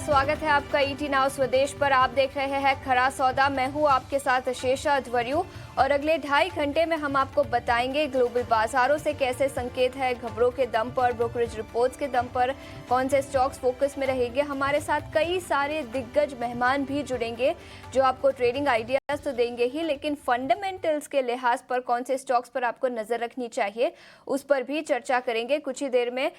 स्वागत है आपका ईटी नाउ स्वदेश पर। आप देख रहे हैं खरा सौदा। मैं हूं आपके साथ शेषा अध्वर्यु और अगले 2.5 घंटे में हम आपको बताएंगे ग्लोबल बाजारों से कैसे संकेत है, खबरों के दम पर, ब्रोकरेज रिपोर्ट्स के दम पर कौन से स्टॉक्स फोकस में रहेंगे। हमारे साथ कई सारे दिग्गज मेहमान भी जुड़ेंगे जो आपको ट्रेडिंग आइडियाज तो देंगे ही, लेकिन फंडामेंटल्स के लिहाज पर कौन से स्टॉक्स पर आपको नजर रखनी चाहिए उस पर भी चर्चा करेंगे। कुछ ही देर में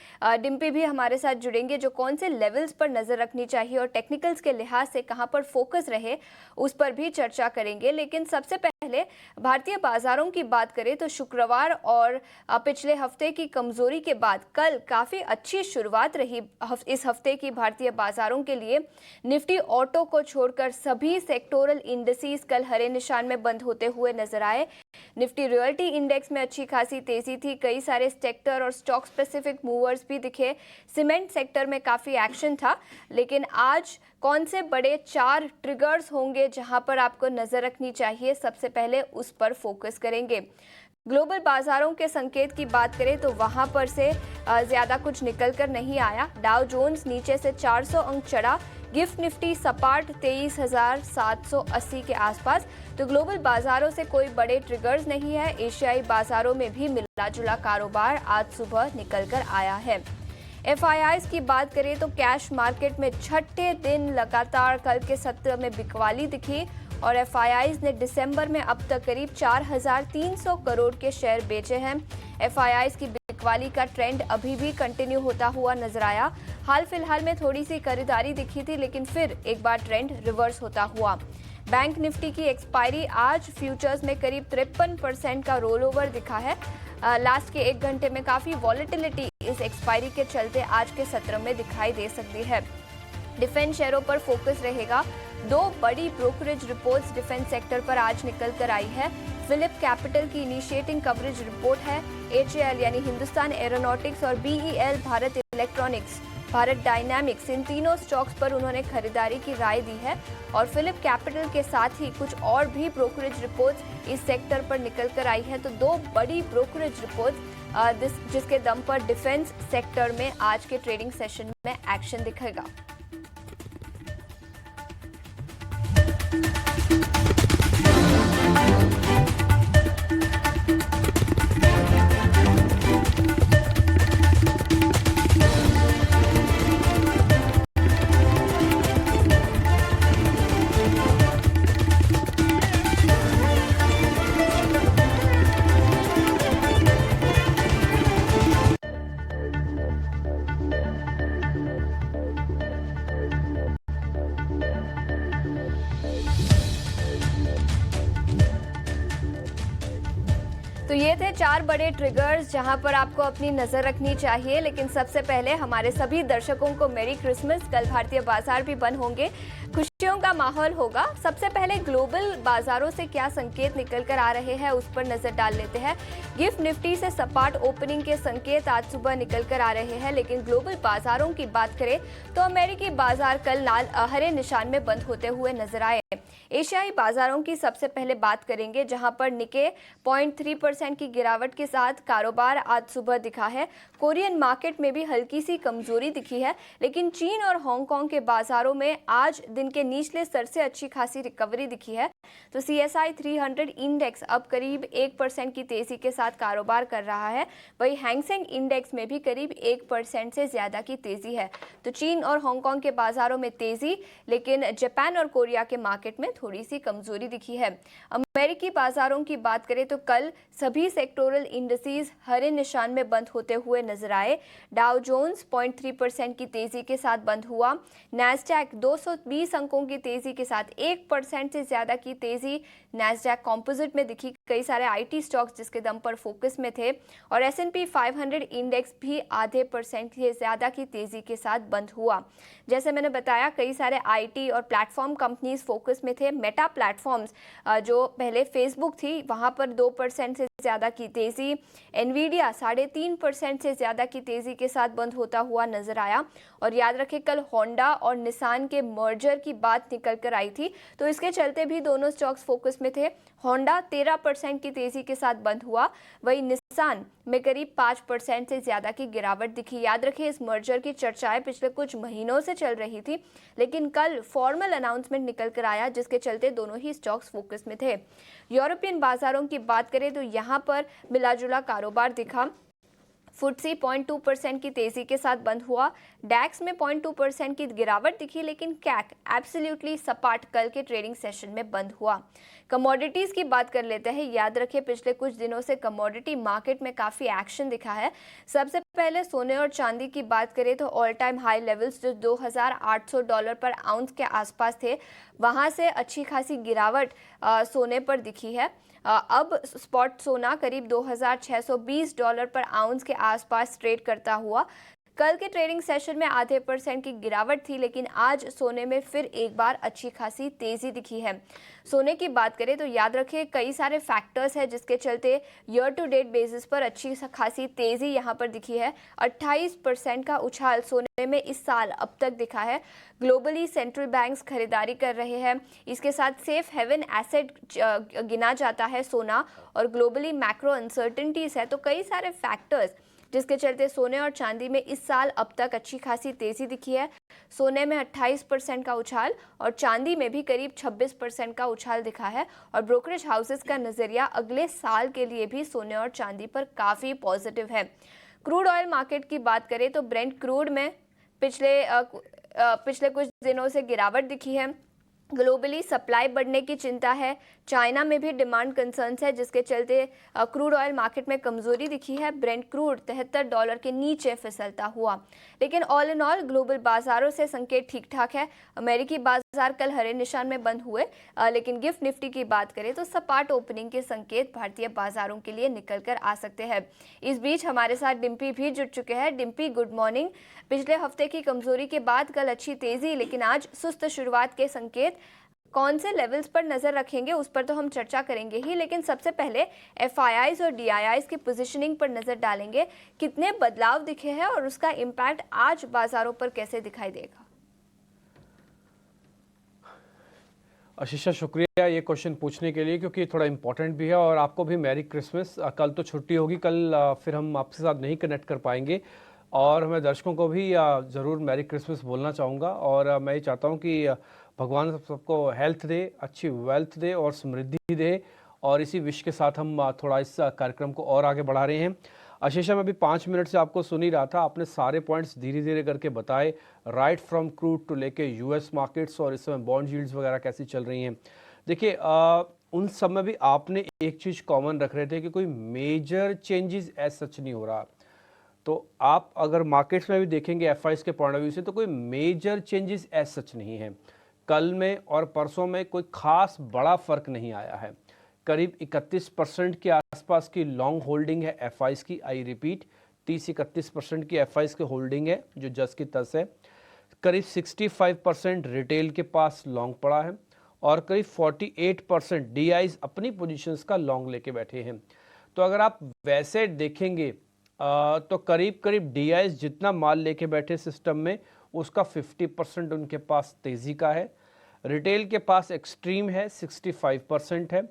डिम्पी भी हमारे साथ जुड़ेंगे जो कौन से लेवल्स पर नजर रखनी चाहिए और टेक्निकल्स के लिहाज से कहां पर फोकस रहे उस पर भी चर्चा करेंगे। लेकिन सबसे पहले भारतीय बाजारों की बात करें तो शुक्रवार और पिछले हफ्ते की कमजोरी के बाद कल काफी अच्छी शुरुआत रही इस हफ्ते की भारतीय बाजारों के लिए। निफ्टी ऑटो को छोड़कर सभी सेक्टोरल इंडेक्स कल हरे निशान में बंद होते हुए नजर आए। निफ्टी रियल्टी इंडेक्स में अच्छी खासी तेजी थी। कई सारे सेक्टर और स्टॉक स्पेसिफिक मूवर्स भी दिखे। सीमेंट सेक्टर में काफी एक्शन था। लेकिन आज कौन से बड़े 4 ट्रिगर्स होंगे जहां पर आपको नजर रखनी चाहिए, सबसे पहले उस पर फोकस करेंगे। ग्लोबल बाजारों के संकेत की बात करें तो वहां पर से ज्यादा कुछ निकल कर नहीं आया। डाउ जोन्स नीचे से 400 अंक चढ़ा। गिफ्ट निफ्टी सपाट 23,780 के आसपास। तो ग्लोबल बाजारों से कोई बड़े ट्रिगर्स नहीं है। एशियाई बाजारों में भी मिला जुला कारोबार आज सुबह निकल कर आया है। एफआईआईज की बात करें तो कैश मार्केट में छठे दिन लगातार कल के सत्र में बिकवाली दिखी और एफआईआईज ने दिसंबर में अब तक करीब 4,300 करोड़ के शेयर बेचे हैं। एफआईआईज की बिकवाली का ट्रेंड अभी भी कंटिन्यू होता हुआ नजर आया। हाल फिलहाल में थोड़ी सी खरीदारी दिखी थी, लेकिन फिर एक बार ट्रेंड रिवर्स होता हुआ। बैंक निफ्टी की एक्सपायरी आज फ्यूचर्स में करीब 53% का रोल ओवर दिखा है। लास्ट के 1 घंटे में काफी वॉलेटिलिटी इस एक्सपायरी के चलते आज के सत्र में दिखाई दे सकती है। डिफेंस शेयरों पर फोकस रहेगा। 2 बड़ी ब्रोकरेज रिपोर्ट्स डिफेंस सेक्टर पर आज निकल कर आई है। फिलिप कैपिटल की इनिशिएटिंग कवरेज रिपोर्ट है। एचएएल यानी हिंदुस्तान एरोनॉटिक्स और बीईएल भारत इलेक्ट्रॉनिक्स, भारत डायनामिक्स, इन तीनों स्टॉक्स पर उन्होंने खरीदारी की राय दी है। और फिलिप कैपिटल के साथ ही कुछ और भी ब्रोकरेज रिपोर्ट्स इस सेक्टर पर निकल कर आई है। तो 2 बड़ी ब्रोकरेज रिपोर्ट्स जिसके दम पर डिफेंस सेक्टर में आज के ट्रेडिंग सेशन में एक्शन दिखेगा। तो ये थे 4 बड़े ट्रिगर्स जहां पर आपको अपनी नजर रखनी चाहिए। लेकिन सबसे पहले हमारे सभी दर्शकों को मेरी क्रिसमस। कल भारतीय बाजार भी बंद होंगे, खुशियों का माहौल होगा। सबसे पहले ग्लोबल बाजारों से क्या संकेत निकल कर आ रहे हैं उस पर नजर डाल लेते हैं। गिफ्ट निफ्टी से सपाट ओपनिंग के संकेत आज सुबह निकल कर आ रहे हैं। लेकिन ग्लोबल बाजारों की बात करें तो अमेरिकी बाजार कल हरे निशान में बंद होते हुए नजर आए। एशियाई बाजारों की सबसे पहले बात करेंगे जहां पर निके 0.3% की गिरावट के साथ कारोबार आज सुबह दिखा है। कोरियन मार्केट में भी हल्की सी कमजोरी दिखी है। लेकिन चीन और हांगकांग के बाजारों में आज दिन के निचले स्तर से अच्छी खासी रिकवरी दिखी है। तो CSI 300 इंडेक्स अब करीब 1% की तेजी के साथ कारोबार कर रहा है। वही हैंगसेंग इंडेक्स में भी करीब 1% से ज्यादा की तेजी है। तो चीन और हांगकांग के बाजारों में तेजी, लेकिन जापान और कोरिया के मार्केट में थोड़ी सी कमजोरी दिखी है। अमेरिकी बाजारों की बात करें तो कल सभी सेक्टोरल इंडेक्स हरे निशान में बंद होते हुए नजर आए। डाउ जोन्स 0.3% की तेजी के साथ बंद हुआ। नैस्डैक 220 अंकों की तेजी के साथ 1% से ज्यादा की तेजी नैस्डैक कॉम्पोजिट में दिखी। कई सारे आईटी स्टॉक्स जिसके दम पर फोकस में थे। और S&P 500 इंडेक्स भी आधे % से ज्यादा की तेजी के साथ बंद हुआ। जैसे मैंने बताया, कई सारे आईटी और प्लेटफॉर्म कंपनीज फोकस में थे। मेटा प्लेटफॉर्म्स जो पहले फेसबुक थी वहां पर 2% से ज्यादा की तेजी। एनवीडिया 3.5% से ज्यादा की तेजी के साथ बंद होता हुआ नजर आया। और याद रखें, कल होंडा और निसान के मर्जर की बात निकल कर आई थी, तो इसके चलते भी दोनों स्टॉक्स फोकस में थे। होंडा 13% की तेजी के साथ बंद हुआ। वही हिंदुस्तान में करीब 5% से ज्यादा की गिरावट दिखी। याद रखिए, इस मर्जर की चर्चाएं पिछले कुछ महीनों से चल रही थी, लेकिन कल फॉर्मल अनाउंसमेंट निकल कर आया, जिसके चलते दोनों ही स्टॉक्स फोकस में थे। यूरोपियन बाजारों की बात करें तो यहाँ पर मिलाजुला कारोबार दिखा। फुट्सी 0.2% की तेजी के साथ बंद हुआ। डैक्स में 0.2% की गिरावट दिखी, लेकिन कैक एब्सोल्युटली सपाट कल के ट्रेडिंग सेशन में बंद हुआ। कमोडिटीज की बात कर लेते हैं। याद रखें, पिछले कुछ दिनों से कमोडिटी मार्केट में काफी एक्शन दिखा है। सबसे पहले सोने और चांदी की बात करें तो ऑल टाइम हाई लेवल्स जो $2,800 पर आउंस के आसपास थे, वहां से अच्छी खासी गिरावट सोने पर दिखी है। अब स्पॉट सोना करीब $2,620 पर आउंस के आसपास ट्रेड करता हुआ। कल के ट्रेडिंग सेशन में आधे % की गिरावट थी, लेकिन आज सोने में फिर एक बार अच्छी खासी तेजी दिखी है। सोने की बात करें तो याद रखें, कई सारे फैक्टर्स हैं जिसके चलते ईयर टू डेट बेसिस पर अच्छी खासी तेजी यहां पर दिखी है। 28% का उछाल सोने में इस साल अब तक दिखा है। ग्लोबली सेंट्रल बैंक्स खरीदारी कर रहे हैं। इसके साथ सेफ हेवन एसेट गिना जाता है सोना, और ग्लोबली मैक्रो अनसर्टेनिटीज है। तो कई सारे फैक्टर्स जिसके चलते सोने और चांदी में इस साल अब तक अच्छी खासी तेजी दिखी है। सोने में 28% का उछाल और चांदी में भी करीब 26% का उछाल दिखा है। और ब्रोकरेज हाउसेस का नजरिया अगले साल के लिए भी सोने और चांदी पर काफी पॉजिटिव है। क्रूड ऑयल मार्केट की बात करें तो ब्रेंट क्रूड में पिछले कुछ दिनों से गिरावट दिखी है। ग्लोबली सप्लाई बढ़ने की चिंता है। चाइना में भी डिमांड कंसर्न्स है, जिसके चलते क्रूड ऑयल मार्केट में कमजोरी दिखी है। ब्रेंट क्रूड $73 के नीचे फिसलता हुआ। लेकिन ऑल इन ऑल ग्लोबल बाजारों से संकेत ठीक ठाक है। अमेरिकी बाजार कल हरे निशान में बंद हुए, लेकिन गिफ्ट निफ्टी की बात करें तो सपाट ओपनिंग के संकेत भारतीय बाजारों के लिए निकल कर आ सकते हैं। इस बीच हमारे साथ डिम्पी भी जुड़ चुके हैं। Dimpy, good morning. पिछले हफ्ते की कमजोरी के बाद कल अच्छी तेजी, लेकिन आज सुस्त शुरुआत के संकेत। कौन से लेवल्स पर नजर रखेंगे उस पर तो हम चर्चा करेंगे ही, लेकिन सबसे पहले एफआईआईज और डीआईआईज की पोजीशनिंग पर नजर डालेंगे। कितने बदलाव दिखे हैं और उसका इम्पैक्ट आज बाजारों पर कैसे दिखाई देगा? आशीषा, शुक्रिया ये क्वेश्चन पूछने के लिए, क्योंकि थोड़ा इम्पोर्टेंट भी है। और आपको भी मैरी क्रिसमस। कल तो छुट्टी होगी, कल फिर हम आपके साथ नहीं कनेक्ट कर पाएंगे, और मैं दर्शकों को भी ज़रूर मैरी क्रिसमस बोलना चाहूँगा। और मैं ये चाहता हूँ कि भगवान सबको हेल्थ दे, अच्छी वेल्थ दे और समृद्धि दे। और इसी विश के साथ हम थोड़ा इस कार्यक्रम को और आगे बढ़ा रहे हैं। आशीषा, मैं अभी 5 मिनट से आपको सुन ही रहा था, आपने सारे पॉइंट्स धीरे धीरे करके बताए, राइट फ्रॉम क्रूड टू लेके यूएस मार्केट्स और इस समय बॉन्ड यील्ड्स वगैरह कैसी चल रही हैं। देखिए, उन सब में भी आपने एक चीज़ कॉमन रख रहे थे कि कोई मेजर चेंजेस ऐसा सच नहीं हो रहा। तो आप अगर मार्केट्स में भी देखेंगे एफआईज के पॉइंट ऑफ व्यू से, तो कोई मेजर चेंजेस ऐसा सच नहीं है। कल में और परसों में कोई खास बड़ा फर्क नहीं आया है। करीब 31% के आसपास की लॉन्ग होल्डिंग है एफआईज की। आई रिपीट, 30-31% की एफआईज की होल्डिंग है, जो जस की तस है। करीब 65% रिटेल के पास लॉन्ग पड़ा है, और करीब 48% डीआईज अपनी पोजीशंस का लॉन्ग लेके बैठे हैं। तो अगर आप वैसे देखेंगे तो करीब करीब डीआईज जितना माल लेके बैठे सिस्टम में, उसका 50% उनके पास तेजी का है। रिटेल के पास एक्सट्रीम है, 65% है,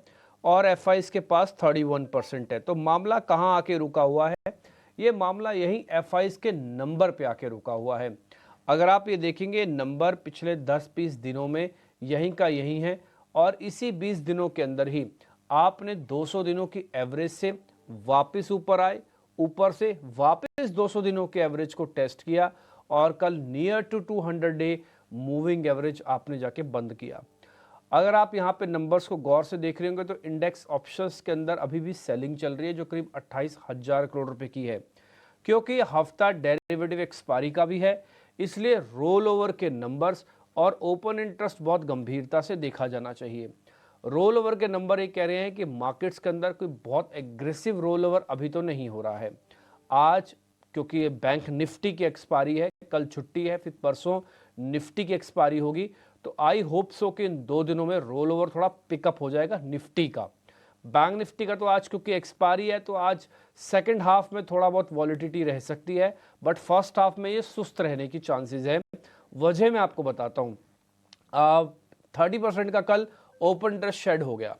और एफआईज के पास 31% है। तो मामला कहाँ आके रुका हुआ है? ये मामला यही एफआईज के नंबर पे आके रुका हुआ है। अगर आप ये देखेंगे, नंबर पिछले 10-20 दिनों में यहीं का यहीं है, और इसी 20 दिनों के अंदर ही आपने 200 दिनों की एवरेज से वापस ऊपर आए, ऊपर से वापस 200 दिनों के एवरेज को टेस्ट किया, और कल near to 200 day moving average आपने जाके बंद किया। अगर आप यहाँ पे नंबर्स को गौर से देख रहे होंगे तो इंडेक्स ऑप्शंस के अंदर अभी भी सेलिंग चल रही है, जो करीब 28,000 करोड़ रुपए की है। क्योंकि हफ्ता डेरिवेटिव एक्सपायरी का भी है, इसलिए रोल ओवर के नंबर्स और ओपन इंटरेस्ट बहुत गंभीरता से देखा जाना चाहिए। रोल ओवर के नंबर ये कह रहे हैं कि मार्केट्स के अंदर कोई बहुत एग्रेसिव रोल ओवर अभी तो नहीं हो रहा है। आज क्योंकि ये बैंक निफ्टी की एक्सपायरी है, कल छुट्टी है, फिर परसों निफ्टी की एक्सपायरी होगी, तो आई होप सो कि इन 2 दिनों में रोल ओवर थोड़ा पिकअप हो जाएगा निफ्टी का। बैंक निफ्टी का तो आज क्योंकि एक्सपायरी है, तो आज सेकंड हाफ में थोड़ा बहुत वॉलिटिलिटी रह सकती है, बट फर्स्ट हाफ में ये सुस्त रहने की चांसेस है। वजह मैं आपको बताता हूँ। 30% का कल ओपन इंटरेस्ट शेड हो गया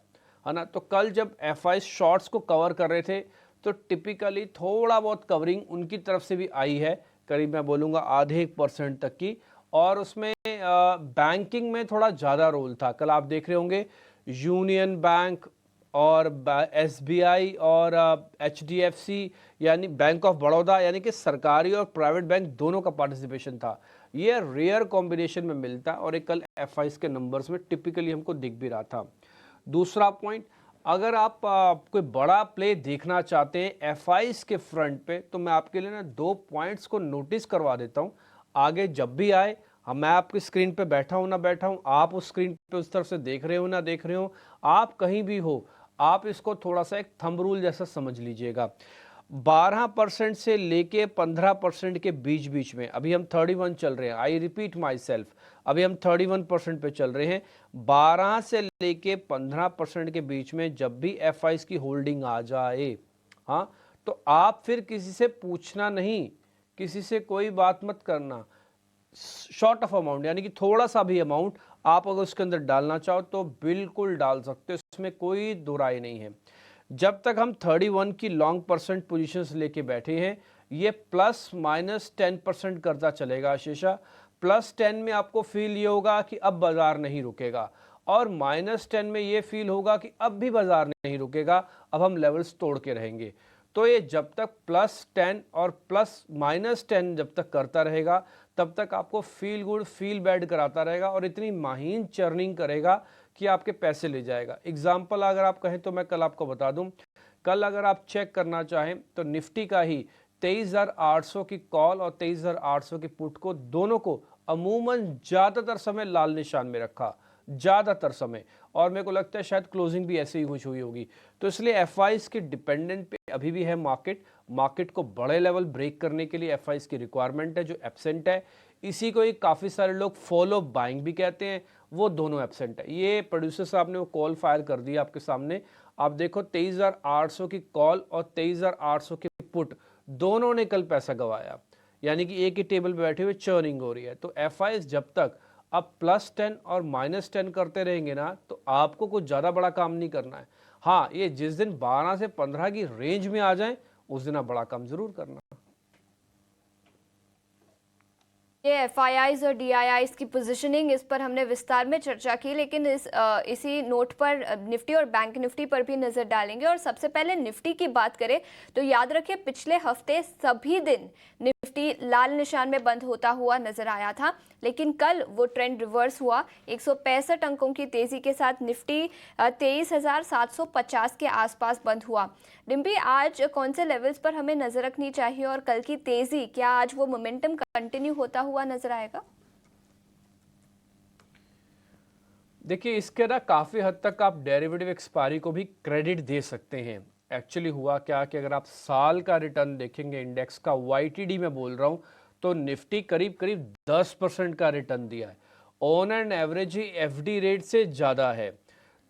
है ना। तो कल जब एफआई शॉर्ट्स को कवर कर रहे थे तो टिपिकली थोड़ा बहुत कवरिंग उनकी तरफ से भी आई है, करीब मैं बोलूँगा आधे 1% तक की। और उसमें बैंकिंग में थोड़ा ज़्यादा रोल था। कल आप देख रहे होंगे यूनियन बैंक और एसबीआई और एचडीएफसी यानी बैंक ऑफ बड़ौदा, यानी कि सरकारी और प्राइवेट बैंक दोनों का पार्टिसिपेशन था। ये रेयर कॉम्बिनेशन में मिलता और एक कल एफआईज के नंबर्स में टिपिकली हमको दिख भी रहा था। दूसरा पॉइंट, अगर आप कोई बड़ा प्ले देखना चाहते हैं एफआईज के फ्रंट पे, तो मैं आपके लिए ना 2 पॉइंट्स को नोटिस करवा देता हूं। आगे जब भी आए, मैं आपकी स्क्रीन पे बैठा हूं ना बैठा हूं, आप उस स्क्रीन पे उस तरफ से देख रहे हो ना देख रहे हो, आप कहीं भी हो, आप इसको थोड़ा सा एक थंब रूल जैसा समझ लीजिएगा। 12% से लेके 15% के बीच बीच में, अभी हम 31 चल रहे हैं, आई रिपीट माई सेल्फ, अभी हम 31% पे चल रहे हैं। 12 से लेके 15% के बीच में जब भी एफआईज की होल्डिंग आ जाए, हाँ, तो आप फिर किसी से पूछना नहीं, किसी से कोई बात मत करना। शॉर्ट ऑफ अमाउंट यानी कि थोड़ा सा भी अमाउंट आप अगर उसके अंदर डालना चाहो तो बिल्कुल डाल सकते हो, इसमें कोई दो राय नहीं है। जब तक हम 31 की लॉन्ग परसेंट पोजीशंस लेके बैठे हैं, ये ±10% करता चलेगा आशीषा। +10 में आपको फील ये होगा कि अब बाजार नहीं रुकेगा, और -10 में ये फील होगा कि अब भी बाजार नहीं रुकेगा, अब हम लेवल्स तोड़ के रहेंगे। तो ये जब तक +10 और ±10 जब तक करता रहेगा, तब तक आपको फील गुड फील बैड कराता रहेगा और इतनी माहीन चर्निंग करेगा कि आपके पैसे ले जाएगा। एग्जाम्पल अगर आप कहें तो मैं कल आपको बता दूं, कल अगर आप चेक करना चाहें तो निफ्टी का ही 23,800 की कॉल और 23,800 की पुट को, दोनों को अमूमन ज़्यादातर समय लाल निशान में रखा, ज़्यादातर समय, और मेरे को लगता है शायद क्लोजिंग भी ऐसे ही कुछ हुई होगी। तो इसलिए एफआईज के डिपेंडेंट पे अभी भी है मार्केट को बड़े लेवल ब्रेक करने के लिए एफआईज की रिक्वायरमेंट है जो एब्सेंट है। इसी को ही काफ़ी सारे लोग फॉलो बाइंग भी कहते हैं, वो दोनों एब्सेंट है। ये प्रोड्यूसर साहब ने वो कॉल फायर कर दिया आपके सामने, आप देखो 23,800 की कॉल और 23,800 की पुट, दोनों ने कल पैसा गंवाया, यानी कि एक ही टेबल पे बैठे हुए चर्निंग हो रही है। तो एफआईज जब तक अब +10 और -10 करते रहेंगे ना, तो आपको कुछ ज़्यादा बड़ा काम नहीं करना है। हाँ, ये जिस दिन 12 से 15 की रेंज में आ जाए, उस दिन आप बड़ा काम जरूर करना। ये एफआईआईज और डीआईआईज की पोजीशनिंग, इस पर हमने विस्तार में चर्चा की, लेकिन इसी नोट पर निफ्टी और बैंक निफ्टी पर भी नज़र डालेंगे। और सबसे पहले निफ्टी की बात करें तो याद रखिए पिछले हफ्ते सभी दिन निफ्टी लाल निशान में बंद होता हुआ नजर आया था, लेकिन कल वो ट्रेंड रिवर्स हुआ। 165 अंकों की तेजी के साथ निफ्टी 23,750 के आसपास बंद हुआ। डिम्पी, आज कौन से लेवल्स पर हमें नजर रखनी चाहिए और कल की तेजी, क्या आज वो मोमेंटम कंटिन्यू होता हुआ नजर आएगा? देखिए, इसके ना काफ़ी हद तक आप डेरिवेटिव एक्सपायरी को भी क्रेडिट दे सकते हैं। एक्चुअली हुआ क्या कि अगर आप साल का रिटर्न देखेंगे इंडेक्स का, वाईटीडी में बोल रहा हूँ, तो निफ्टी करीब करीब 10% का रिटर्न दिया है। On and average he FD rate से ज़्यादा है।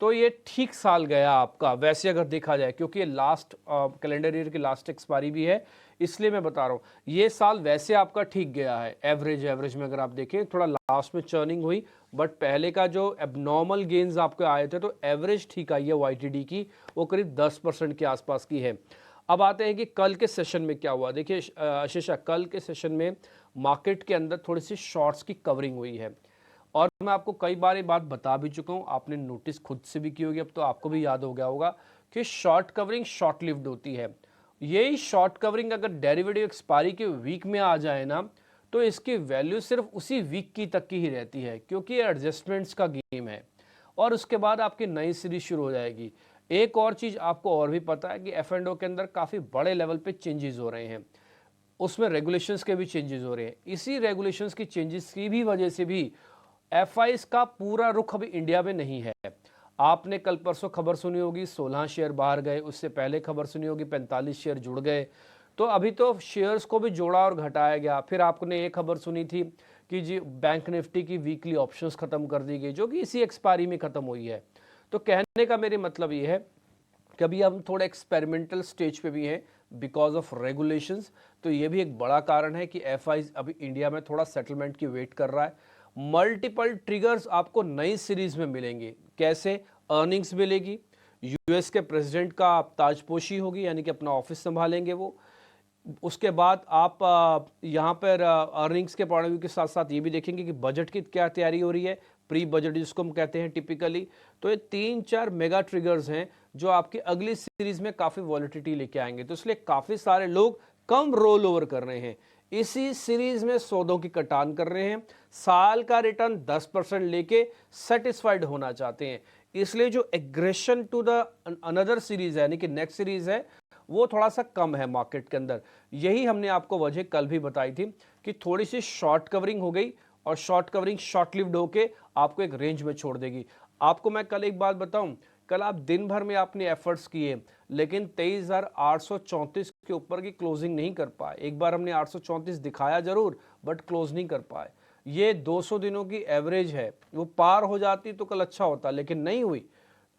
तो ये ठीक साल गया आपका वैसे अगर देखा जाए, क्योंकि ये लास्ट कैलेंडर ईयर की लास्ट एक्सपायरी भी है, इसलिए मैं बता रहा हूँ ये साल वैसे आपका ठीक गया है। एवरेज में अगर आप देखें, थोड़ा लास्ट में चर्निंग हुई, बट पहले का जो एबनॉर्मल गेन्स आपके आए थे, तो एवरेज ठीक आई है वाईटीडी की, वो करीब 10% के आसपास की है। अब आते हैं कि कल के सेशन में क्या हुआ। देखिए आशीषा, कल के सेशन में मार्केट के अंदर थोड़ी सी शॉर्ट्स की कवरिंग हुई है, और मैं आपको कई बार ये बात बता भी चुका हूँ, आपने नोटिस खुद से भी की होगी, अब तो आपको भी याद हो गया होगा कि शॉर्ट कवरिंग शॉर्ट लिव्ड होती है। यही शॉर्ट कवरिंग अगर डेरिवेटिव एक्सपायरी के वीक में आ जाए ना, तो इसकी वैल्यू सिर्फ उसी वीक की तक की ही रहती है, क्योंकि ये एडजस्टमेंट्स का गेम है, और उसके बाद आपकी नई सीरीज शुरू हो जाएगी। एक और चीज़ आपको और भी पता है कि F&O के अंदर काफ़ी बड़े लेवल पे चेंजेस हो रहे हैं, उसमें रेगुलेशंस के भी चेंजेस हो रहे हैं। इसी रेगुलेशंस की चेंजेस की भी वजह से भी एफआईज का पूरा रुख अभी इंडिया में नहीं है। आपने कल परसों खबर सुनी होगी 16 शेयर बाहर गए, उससे पहले खबर सुनी होगी 45 शेयर जुड़ गए। तो अभी तो शेयर्स को भी जोड़ा और घटाया गया। फिर आपने एक खबर सुनी थी कि जी बैंक निफ्टी की वीकली ऑप्शंस खत्म कर दी गई, जो कि इसी एक्सपायरी में खत्म हुई है। तो कहने का मेरे मतलब ये है कि अभी हम थोड़े एक्सपेरिमेंटल स्टेज पे भी हैं बिकॉज ऑफ रेगुलेशंस। तो ये भी एक बड़ा कारण है कि एफआईज अभी इंडिया में थोड़ा सेटलमेंट की वेट कर रहा है। मल्टीपल ट्रिगर्स आपको नई सीरीज में मिलेंगे। कैसे? अर्निंग्स मिलेगी, यूएस के प्रेसिडेंट का ताजपोशी होगी, यानी कि अपना ऑफिस संभालेंगे वो। उसके बाद आप यहाँ पर अर्निंग्स के पॉइंट ऑफ व्यू के साथ साथ ये भी देखेंगे कि बजट की क्या तैयारी हो रही है, प्री बजट जिसको हम कहते हैं टिपिकली। तो ये 3-4 मेगा ट्रिगर्स हैं जो आपकी अगली सीरीज में काफ़ी वॉलिटिलिटी लेके आएंगे। तो इसलिए काफ़ी सारे लोग कम रोल ओवर कर रहे हैं, इसी सीरीज में सौदों की कटान कर रहे हैं, साल का रिटर्न 10% लेके सेटिस्फाइड होना चाहते हैं। इसलिए जो aggression to the another series है, यानी कि नेक्स्ट सीरीज है, वो थोड़ा सा कम है मार्केट के अंदर। यही हमने आपको वजह कल भी बताई थी कि थोड़ी सी शॉर्ट कवरिंग हो गई, और शॉर्ट कवरिंग शॉर्ट लिव्ड होके आपको एक रेंज में छोड़ देगी। आपको मैं कल एक बात बताऊं, कल आप दिन भर में आपने एफर्ट्स किए लेकिन 23,834 के ऊपर की क्लोजिंग नहीं कर पाए। एक बार हमने 834 दिखाया जरूर, बट क्लोज नहीं कर पाए। ये 200 दिनों की एवरेज है, वो पार हो जाती तो कल अच्छा होता, लेकिन नहीं हुई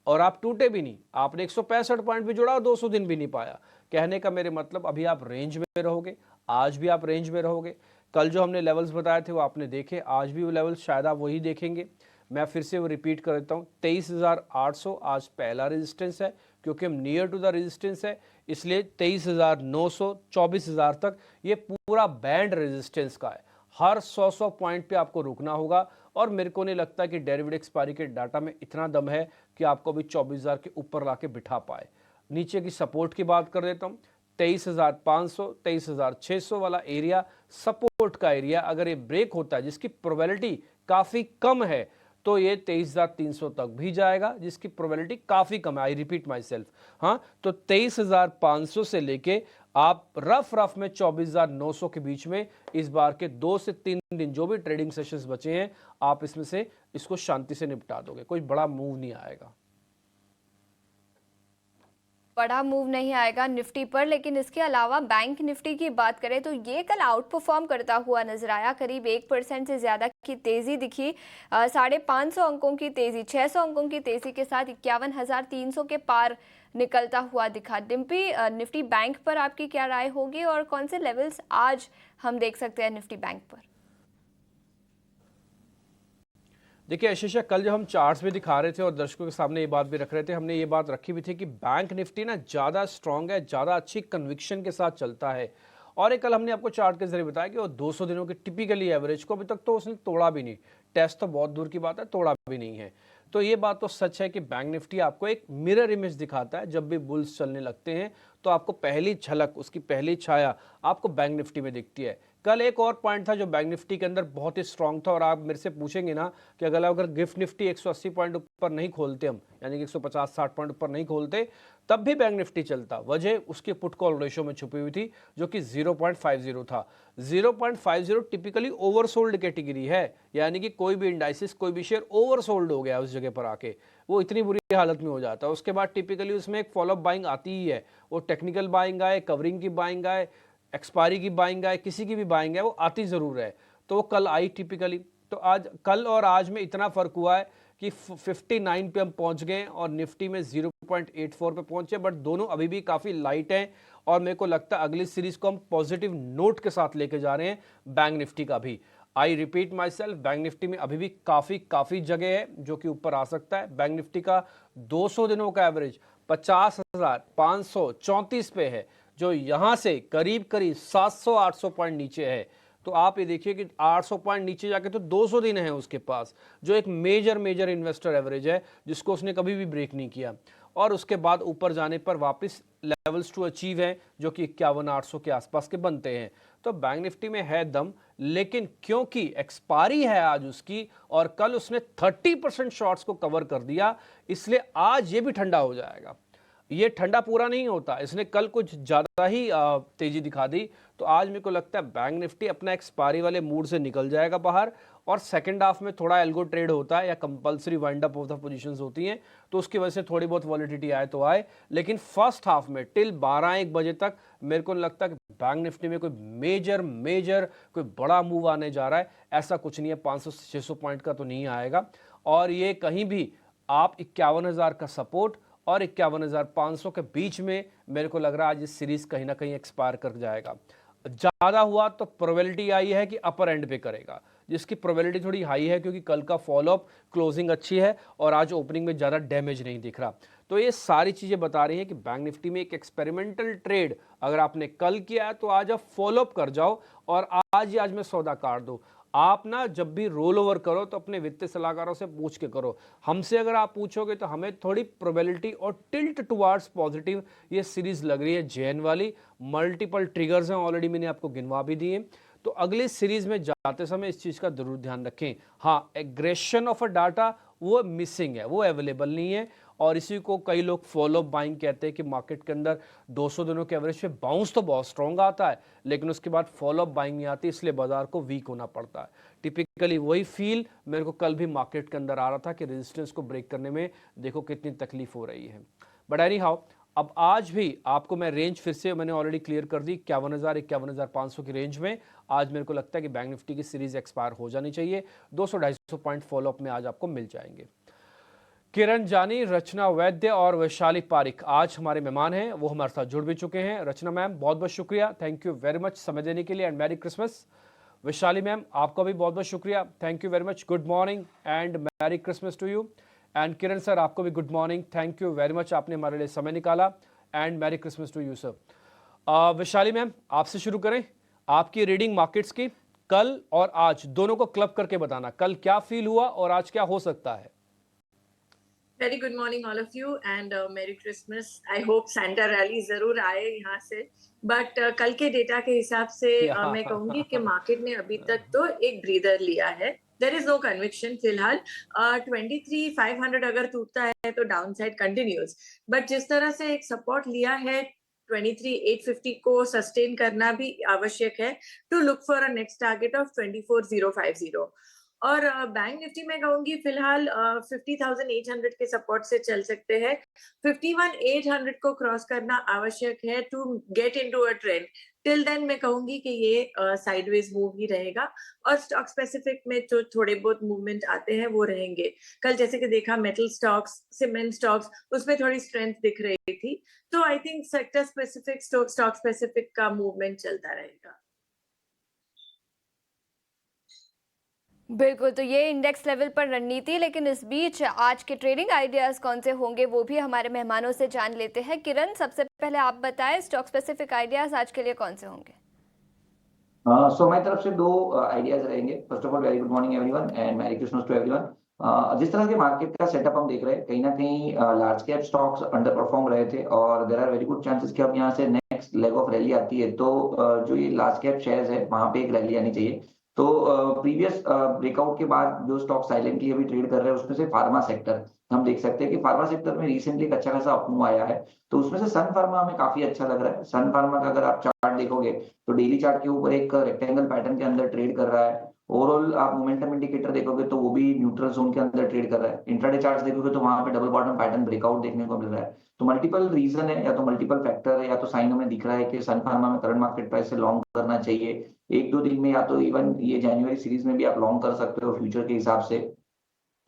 और आप टूटे भी नहीं। आपने 165 पॉइंट भी जोड़ा और 200 दिन भी नहीं पाया। कहने का मेरे मतलब अभी आप रेंज में रहोगे, आज भी आप रेंज में रहोगे। कल जो हमने लेवल्स बताए थे वो आपने देखे, आज भी वो लेवल्स शायद आप वही देखेंगे। मैं फिर से वो रिपीट कर देता हूँ, 23,800 आज पहला रेजिस्टेंस है, क्योंकि हम नियर टू द रेजिस्टेंस है, इसलिए 23,900 24,000 तक ये पूरा बैंड रेजिस्टेंस का है। हर 100 पॉइंट पे आपको रुकना होगा, और मेरे को नहीं लगता कि डेरिवेटिव एक्सपायरी के डाटा में इतना दम है कि आपको भी 24,000 के ऊपर लाके बिठा पाए। नीचे की सपोर्ट की बात कर देता हूँ, 23,500 23,600 वाला एरिया सपोर्ट का एरिया, अगर ये ब्रेक होता है जिसकी प्रोबेबिलिटी काफ़ी कम है, तो ये 23,300 तक भी जाएगा, जिसकी प्रोबेबिलिटी काफ़ी कम है। आई रिपीट माई सेल्फ, हाँ, तो 23,500 से लेके आप रफ में 24,900 के बीच में इस बार के 2 से 3 दिन जो भी ट्रेडिंग सेशंस बचे हैं, आप इसमें से इसको शांति से निपटा दोगे, कोई बड़ा मूव नहीं आएगा। बड़ा मूव नहीं आएगा निफ्टी पर, लेकिन इसके अलावा बैंक निफ्टी की बात करें तो ये कल आउट परफॉर्म करता हुआ नजर आया। करीब 1% से ज्यादा की तेजी दिखी, 550 अंकों की तेजी, 600 अंकों की तेजी के साथ 51,300 के पार निकलता हुआ दिखा। डिम्पी, निफ्टी बैंक पर आपकी क्या राय होगी और कौन से लेवल्स आज हम देख सकते हैं निफ्टी बैंक पर? देखिए आशीषा, कल जब हम चार्ट्स में दिखा रहे थे और दर्शकों के सामने ये बात भी रख रहे थे, हमने ये बात रखी भी थी कि बैंक निफ्टी ना ज़्यादा स्ट्रांग है, ज़्यादा अच्छी कन्विक्शन के साथ चलता है। और एक कल हमने आपको चार्ट के जरिए बताया कि वो 200 दिनों की टिपिकली एवरेज को अभी तक तो उसने तोड़ा भी नहीं, टेस्ट तो बहुत दूर की बात है, तोड़ा भी नहीं है। तो ये बात तो सच है कि बैंक निफ्टी आपको एक मिरर इमेज दिखाता है। जब भी बुल्स चलने लगते हैं तो आपको पहली झलक, उसकी पहली छाया आपको बैंक निफ्टी में दिखती है। कल एक और पॉइंट था जो बैंक निफ्टी के अंदर बहुत ही स्ट्रांग था, और आप मेरे से पूछेंगे ना कि अगर गिफ्ट निफ्टी 180 पॉइंट ऊपर नहीं खोलते हम, यानी कि 150-60 पॉइंट ऊपर नहीं खोलते, तब भी बैंक निफ्टी चलता। वजह उसके पुट कॉल रेशो में छुपी हुई थी, जो कि 0.50 था। 0.50 टिपिकली ओवरसोल्ड कैटेगरी है, यानी कि कोई भी इंडाइसिस, कोई भी शेयर ओवरसोल्ड हो गया उस जगह पर आके, वो इतनी बुरी हालत में हो जाता है। उसके बाद टिपिकली उसमें एक फॉलोअप बाइंग आती ही है, वो टेक्निकल बाइंग आए, कवरिंग की बाइंग आए, एक्सपायरी की बाइंग आए, किसी की भी बाइंग है, वो आती ज़रूर है। तो वो कल आई टिपिकली। तो आज, कल और आज में इतना फ़र्क हुआ है कि 59 पे हम पहुंच गए और निफ्टी में 0.84 पे पहुंचे, बट दोनों अभी भी काफ़ी लाइट हैं। और मेरे को लगता है अगली सीरीज को हम पॉजिटिव नोट के साथ लेके जा रहे हैं बैंक निफ्टी का भी। I repeat my self, bank Nifty में अभी भी काफ़ी जगह है जो कि ऊपर आ सकता है। बैंक निफ्टी का 200 दिनों का एवरेज 50,534 पे है, जो यहाँ से करीब 700-800 पॉइंट नीचे है। तो आप ये देखिए कि 800 पॉइंट नीचे जाके तो 200 दिन है उसके पास, जो एक मेजर इन्वेस्टर एवरेज है, जिसको उसने कभी भी ब्रेक नहीं किया। और उसके बाद ऊपर जाने पर वापस लेवल्स टू अचीव हैं, जो कि 51,800 के आसपास के बनते हैं। तो बैंक निफ्टी में है दम, लेकिन क्योंकि एक्सपायरी है आज उसकी और कल उसने 30% शॉर्ट्स को कवर कर दिया, इसलिए आज ये भी ठंडा हो जाएगा। ये ठंडा पूरा नहीं होता, इसने कल कुछ ज़्यादा ही तेज़ी दिखा दी। तो आज मेरे को लगता है बैंक निफ्टी अपना एक्सपायरी वाले मूड से निकल जाएगा बाहर, और सेकंड हाफ में थोड़ा एल्गो ट्रेड होता है या compulsory wind up of the positions होती हैं, तो उसकी वजह से थोड़ी बहुत वॉलिडिटी आए तो आए। लेकिन फर्स्ट हाफ में टिल 12-1 बजे तक मेरे को लगता है कि बैंक निफ्टी में कोई मेजर कोई बड़ा मूव आने जा रहा है, ऐसा कुछ नहीं है। 500-600 पॉइंट का तो नहीं आएगा, और ये कहीं भी आप 51,000 का सपोर्ट और 51,500 के बीच में मेरे को लग रहा है आज इस सीरीज कहीं ना कहीं एक्सपायर कर जाएगा। ज़्यादा हुआ तो प्रोबेबिलिटी आई है कि अपर एंड पे करेगा, जिसकी प्रोबेबिलिटी थोड़ी हाई है क्योंकि कल का फॉलोअप क्लोजिंग अच्छी है और आज ओपनिंग में ज़्यादा डैमेज नहीं दिख रहा। तो ये सारी चीज़ें बता रही हैं कि बैंक निफ्टी में एक एक्सपेरिमेंटल ट्रेड अगर आपने कल किया है तो आज आप फॉलोअप कर जाओ और आज में सौदा काट दो। आप ना जब भी रोल ओवर करो तो अपने वित्तीय सलाहकारों से पूछ के करो। हमसे अगर आप पूछोगे तो हमें थोड़ी प्रोबेबिलिटी और टिल्ट टुवार्ड्स पॉजिटिव ये सीरीज लग रही है जैन वाली। मल्टीपल ट्रिगर्स हैं, ऑलरेडी मैंने आपको गिनवा भी दिए। तो अगली सीरीज में जाते समय इस चीज़ का जरूर ध्यान रखें। हाँ, एग्रेशन ऑफ अ डाटा वो मिसिंग है, वो अवेलेबल नहीं है और इसी को कई लोग फॉलो बाइंग कहते हैं कि मार्केट के अंदर 200 दिनों के एवरेज पे बाउंस तो बहुत स्ट्रॉन्ग आता है लेकिन उसके बाद फॉलो बाइंग नहीं आती, इसलिए बाजार को वीक होना पड़ता है। टिपिकली वही फील मेरे को कल भी मार्केट के अंदर आ रहा था कि रेजिस्टेंस को ब्रेक करने में देखो कितनी तकलीफ हो रही है। बट एनी हाउ, अब आज भी आपको मैं रेंज फिर से मैंने ऑलरेडी क्लियर कर दी 51,000-51,500 की रेंज में। आज मेरे को लगता है कि बैंक निफ्टी की सीरीज एक्सपायर हो जानी चाहिए। 200-250 पॉइंट फॉलोअप में आज आपको मिल जाएंगे। किरण जानी, रचना वैद्य और वैशाली पारिक आज हमारे मेहमान हैं, वो हमारे साथ जुड़ भी चुके हैं। रचना मैम बहुत बहुत शुक्रिया, थैंक यू वेरी मच समय देने के लिए and merry Christmas. Vaishali ma'am आपका भी बहुत बहुत शुक्रिया, thank you very much, good morning and merry Christmas to you. And Kiran sir आपको भी good morning, thank you very much, आपने हमारे लिए समय निकाला and merry Christmas to you sir. Vaishali ma'am आपसे शुरू करें, आपकी रीडिंग मार्केट्स की कल और आज दोनों को क्लब करके बताना, कल क्या फील हुआ और आज क्या हो सकता है। Very good morning all of you and मेरी Christmas. I hope Santa rally जरूर आए यहाँ से, बट कल के डेटा के हिसाब से मैं कहूंगी कि मार्केट ने अभी तक तो एक ब्रीदर लिया है। देयर इज नो कन्विक्शन फिलहाल। 23,500 अगर टूटता है तो डाउन साइड कंटिन्यूज, बट जिस तरह से एक सपोर्ट लिया है 23,850 को सस्टेन करना भी आवश्यक है to look for a next target of 24,050। और बैंक निफ्टी में कहूंगी फिलहाल 50,800 के सपोर्ट से चल सकते हैं। 51,800 को क्रॉस करना आवश्यक है to get into a trend. Till then मैं कहूंगी कि ये साइडवेज मूव ही रहेगा और स्टॉक स्पेसिफिक में जो थोड़े बहुत मूवमेंट आते हैं वो रहेंगे। कल जैसे कि देखा मेटल स्टॉक्स, सीमेंट स्टॉक्स, उसमें थोड़ी स्ट्रेंथ दिख रही थी। तो I think sector specific, stock specific का मूवमेंट चलता रहेगा। बिल्कुल, तो ये इंडेक्स लेवल पर रणनीति, लेकिन इस बीच आज के ट्रेडिंग आइडियाज कौन से होंगे वो भी हमारे मेहमानों से जान लेते हैं। किरण, सबसे पहले आप बताएं स्टॉक स्पेसिफिक आइडियाज आज के लिए कौन से होंगे। सो हमारी तरफ से दो आइडियाज रहेंगे। First of all very good morning everyone and merry Christmas to everyone. जिस तरह के मार्केट का सेटअप हम देख रहे हैं, कहीं ना कहीं large cap stocks underperform रहे थे और there are very good chances कि अब यहाँ से नेक्स्ट लेग ऑफ रैली आती है तो जो ये लार्ज कैप शेयर्स है वहां पे एक रैली आनी चाहिए। तो प्रीवियस ब्रेकआउट के बाद जो स्टॉक साइलेंटली अभी ट्रेड कर रहे हैं उसमें से फार्मा सेक्टर हम देख सकते हैं कि फार्मा सेक्टर में रिसेंटली एक अच्छा खासा अपमूव आया है। तो उसमें से सन फार्मा हमें काफी अच्छा लग रहा है। सन फार्मा का अगर आप चार्ट देखोगे तो डेली चार्ट के ऊपर एक रेक्टेंगल पैटर्न के अंदर ट्रेड कर रहा है। ओवरऑल आप मोमेंटम इंडिकेटर देखोगे तो वो भी न्यूट्रल जोन के अंदर ट्रेड कर रहा है। इंट्राडे चार्ट्स देखोगे तो वहां पे डबल बॉटम पैटर्न ब्रेकआउट देखने को मिल रहा है। तो मल्टीपल रीजन है, या तो मल्टीपल फैक्टर है, या तो साइन हमें दिख रहा है कि सन फार्मा में करंट मार्केट प्राइस से लॉन्ग करना चाहिए एक दो दिन में, या तो इवन ये जनवरी सीरीज में भी आप लॉन्ग कर सकते हो फ्यूचर के हिसाब से।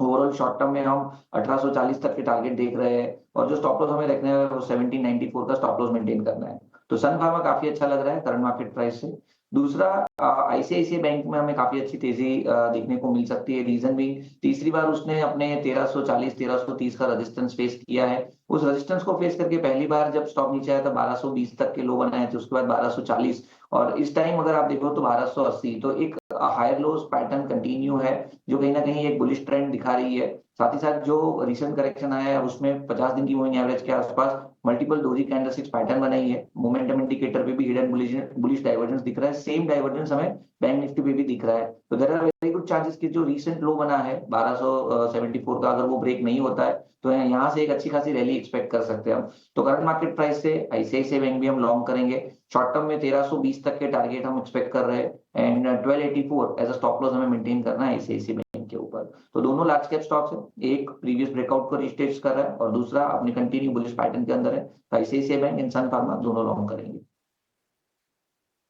ओवरऑल शॉर्ट टर्म में हम 1840 तक के टारगेट देख रहे हैं और जो स्टॉप लॉस हमें रखना है वो 1794 का स्टॉप लॉस मेंटेन करना है। तो सन फार्मा काफी अच्छा लग रहा है करंट मार्केट प्राइस से। दूसरा, आईसीआईसीआई बैंक में हमें काफी अच्छी तेजी देखने को मिल सकती है। रीजन भी, तीसरी बार उसने अपने 1340 1330 का रेजिस्टेंस फेस किया है। उस रेजिस्टेंस को फेस करके पहली बार जब स्टॉक नीचे आया था 1220 तक के लो बनाए थे, उसके बाद 1240 और इस टाइम अगर आप देखो तो 1280। तो एक हायर लोज पैटर्न कंटिन्यू है जो कहीं ना कहीं एक बुलिश ट्रेंड दिखा रही है। साथ ही साथ जो रिसेंट करेक्शन आया है उसमें 50 दिन की मूविंग एवरेज के आसपास मल्टीपल डोजी कैंडलस्टिक्स पैटर्न बनाई है। मोमेंटम इंडिकेटर पे भी हिडन बुलिश डाइवर्जेंस दिख रहा है। सेम डाइवर्जेंस हमें बैंक निफ्टी पे भी दिख रहा है। तो there are very good chances कि जो रिसेंट लो बना है 1274 का, अगर वो ब्रेक नहीं होता है तो यहाँ से एक अच्छी खासी रैली एक्सपेक्ट कर सकते हैं हम। तो करंट मार्केट प्राइस से आईसीआईसीआई बैंक भी हम लॉन्ग करेंगे। शॉर्ट टर्म में 1320 तक के टारगेट हम एक्सपेक्ट कर रहे हैं and 1284 as a stop loss हमें मेंटेन करना है आईसीआईसीआई बैंक के ऊपर। तो दोनों लार्ज कैप स्टॉक्स है, एक प्रीवियस ब्रेकआउट को रिस्टेट कर रहा है और दूसरा अपनी कंटिन्यू बुलिश पैटर्न के अंदर है। तो ICICI bank and Sun Pharma दोनों लॉन्ग करेंगे।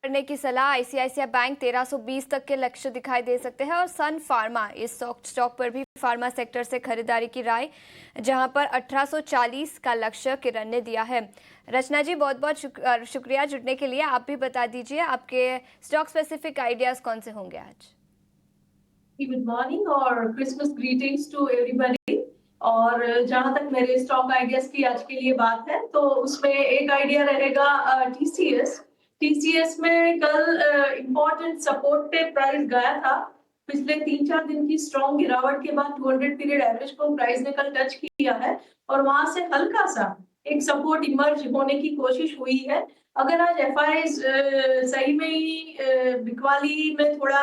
करने की सलाह, आईसीआईसीआई बैंक 1320 तक के लक्ष्य दिखाई दे सकते हैं और सन फार्मा इस स्टॉक पर भी फार्मा सेक्टर से खरीदारी की राय, जहां पर 1840 का लक्ष्य किरण ने दिया है। रचना जी बहुत बहुत शुक्रिया जुड़ने के लिए। आप भी बता दीजिए आपके स्टॉक स्पेसिफिक आइडियाज कौन से होंगे आज। गुड मॉर्निंग और क्रिसमस ग्रीटिंग्स टू एवरीबॉडी। और जहां तक मेरे स्टॉक आइडियाज की आज के लिए बात है तो उसमें एक आइडिया रहेगा टीसीएस। टीसीएस में कल इंपॉर्टेंट सपोर्ट पे प्राइस गया था। पिछले 3-4 दिन की स्ट्रॉन्ग गिरावट के बाद 200 पीरियड एवरेज को प्राइस ने कल टच किया है और वहां से हल्का सा एक सपोर्ट इमर्ज होने की कोशिश हुई है। अगर आज एफआईआईज सही में ही बिकवाली में थोड़ा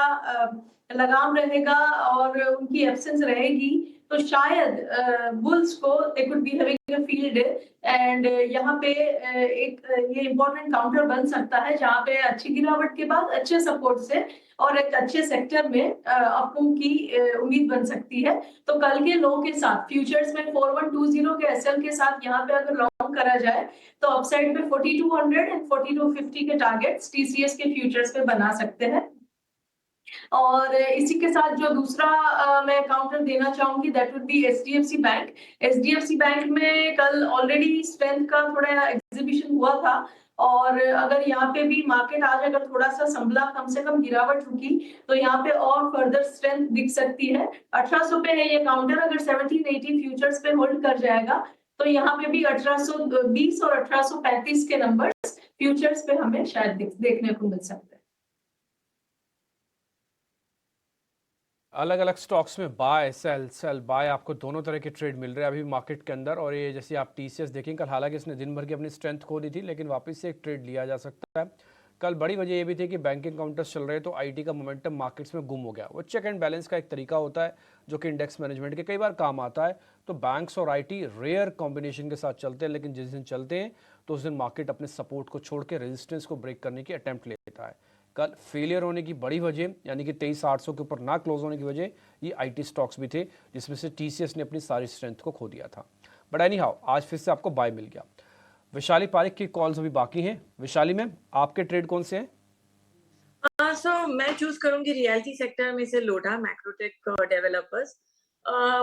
लगाम रहेगा और उनकी एब्सेंस रहेगी तो शायद बुल्स को they could be having a field day and यहाँ पे एक ये इम्पोर्टेंट काउंटर बन सकता है जहाँ पे अच्छी गिरावट के बाद अच्छे सपोर्ट से और एक अच्छे सेक्टर में अपमूव की उम्मीद बन सकती है। तो कल के लो के साथ फ्यूचर्स में 4120 के एसएल के साथ यहाँ पे अगर लॉन्ग करा जाए तो अपसाइड में 4200 एंड 4250 के टारगेट्स टीसीएस के फ्यूचर्स पे बना सकते हैं। और इसी के साथ जो दूसरा मैं काउंटर देना चाहूंगी that would be HDFC bank. HDFC bank में कल ऑलरेडी स्ट्रेंथ का थोड़ा एग्जीबिशन हुआ था और अगर यहाँ पे भी मार्केट आज अगर थोड़ा सा संभला कम से कम गिरावट रुकी तो यहाँ पे और फर्दर स्ट्रेंथ दिख सकती है। 1800 पे है ये काउंटर, अगर 1780 फ्यूचर्स पे होल्ड कर जाएगा तो यहाँ पे भी 1820 और 1835 के नंबर्स फ्यूचर्स पे हमें शायद देखने को मिल सकते हैं। अलग अलग स्टॉक्स में बाय सेल सेल बाय आपको दोनों तरह के ट्रेड मिल रहे हैं अभी मार्केट के अंदर। और ये जैसे आप टीसीएस देखें कल, हालांकि इसने दिन भर की अपनी स्ट्रेंथ खो दी थी लेकिन वापस से एक ट्रेड लिया जा सकता है। कल बड़ी वजह ये भी थी कि बैंकिंग काउंटर्स चल रहे तो आईटी का मोमेंटम मार्केट्स में गुम हो गया। वो चेक एंड बैलेंस का एक तरीका होता है जो कि इंडेक्स मैनेजमेंट के कई बार काम आता है। तो बैंक्स और आईटी रेयर कॉम्बिनेशन के साथ चलते हैं, लेकिन जिस दिन चलते हैं तो उस दिन मार्केट अपने सपोर्ट को छोड़ के रेजिस्टेंस को ब्रेक करने की अटेम्प्ट लेता है। कल फेलियर होने की बड़ी वजह यानी कि 23,800 के ऊपर ना क्लोज होने की वजह ये आईटी स्टॉक्स भी थे, जिसमें से टीसीएस ने अपनी सारी स्ट्रेंथ को खो दिया था। बट एनी हाउ आज फिर से आपको बाय मिल गया। विशाली पारिक की कॉल्स अभी बाकी हैं। विशाली मैम, आपके ट्रेड कौन से हैं? मैं चूज करूंगी रियलिटी सेक्टर में से लोढ़ा मैक्रोटेक डेवलपर्स।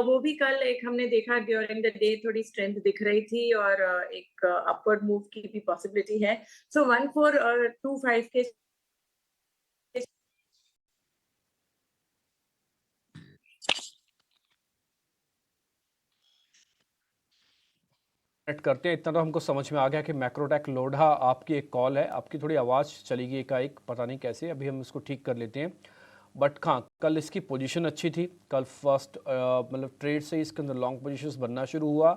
वो भी कल एक हमने देखा ड्यूरिंग द डे थोड़ी स्ट्रेंथ दिख रही थी और एक अपवर्ड मूव की भी पॉसिबिलिटी है। 1425 के करते हैं। इतना तो हमको समझ में आ गया कि मैक्रोटेक लोढ़ा आपकी एक कॉल है, आपकी थोड़ी आवाज़ चली गई एकाएक, पता नहीं कैसे, अभी हम इसको ठीक कर लेते हैं। बट हाँ, कल इसकी पोजीशन अच्छी थी। कल फर्स्ट मतलब ट्रेड से इसके अंदर लॉन्ग पोजीशंस बनना शुरू हुआ।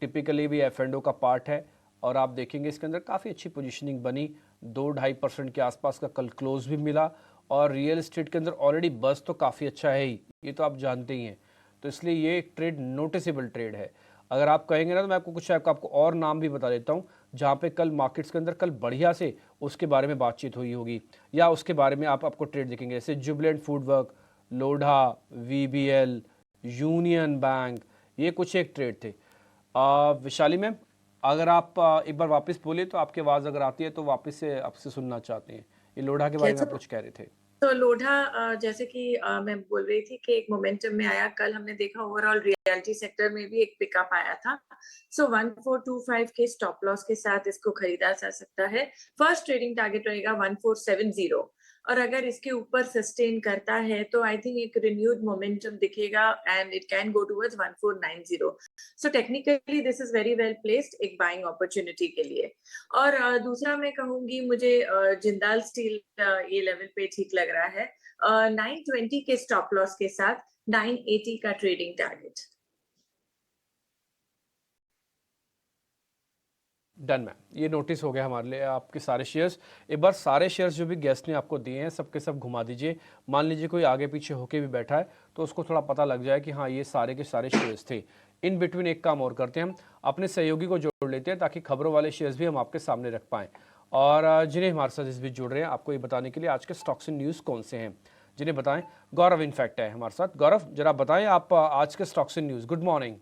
टिपिकली भी F&O का पार्ट है और आप देखेंगे इसके अंदर काफ़ी अच्छी पोजीशनिंग बनी। 2-2.5% के आसपास का कल क्लोज भी मिला और रियल एस्टेट के अंदर ऑलरेडी बस तो काफ़ी अच्छा है ही, ये तो आप जानते ही हैं। तो इसलिए ये एक ट्रेड नोटिसेबल ट्रेड है। अगर आप कहेंगे ना तो मैं आपको कुछ आपको और नाम भी बता देता हूँ जहाँ पे कल मार्केट्स के अंदर कल बढ़िया से उसके बारे में बातचीत हुई होगी या उसके बारे में आपको ट्रेड दिखेंगे, जैसे जुबिलेंट फूडवर्क, लोढ़ा, VBL, यूनियन बैंक, ये कुछ एक ट्रेड थे। विशाली मैम, अगर आप एक बार वापस बोले तो आपकी आवाज़ अगर आती है तो वापस से आपसे सुनना चाहते हैं। ये लोढ़ा के बारे में आप कुछ कह रहे थे। तो लोढ़ा जैसे कि मैं बोल रही थी कि एक मोमेंटम में आया। कल हमने देखा ओवरऑल रियलिटी सेक्टर में भी एक पिकअप आया था। 1425 के स्टॉप लॉस के साथ इसको खरीदा जा सकता है। फर्स्ट ट्रेडिंग टारगेट रहेगा 1470 और अगर इसके ऊपर सस्टेन करता है तो आई थिंक एक रिन्यूड मोमेंटम दिखेगा and it can go towards 1490। So technically this is very well placed एक बाइंग अपॉर्चुनिटी के लिए। और दूसरा मैं कहूंगी मुझे जिंदाल स्टील ये लेवल पे ठीक लग रहा है। 920 के स्टॉप लॉस के साथ 980 का ट्रेडिंग टारगेट। डन मैम, ये नोटिस हो गया हमारे लिए आपके सारे शेयर्स। एक बार सारे शेयर्स जो भी गेस्ट ने आपको दिए हैं सबके सब घुमा दीजिए। मान लीजिए कोई आगे पीछे होके भी बैठा है तो उसको थोड़ा पता लग जाए कि हाँ ये सारे के सारे शेयर्स थे। इन बिटवीन एक काम और करते हैं, हम अपने सहयोगी को जोड़ लेते हैं ताकि खबरों वाले शेयर्स भी हम आपके सामने रख पाएँ। और जिन्हें हमारे साथ इस बीच जुड़ रहे हैं आपको ये बताने के लिए आज के स्टॉक्स एंड न्यूज़ कौन से हैं, जिन्हें बताएं। गौरव इनफैक्ट है हमारे साथ। गौरव, जरा बताएं आप आज के stocks and news. Good morning.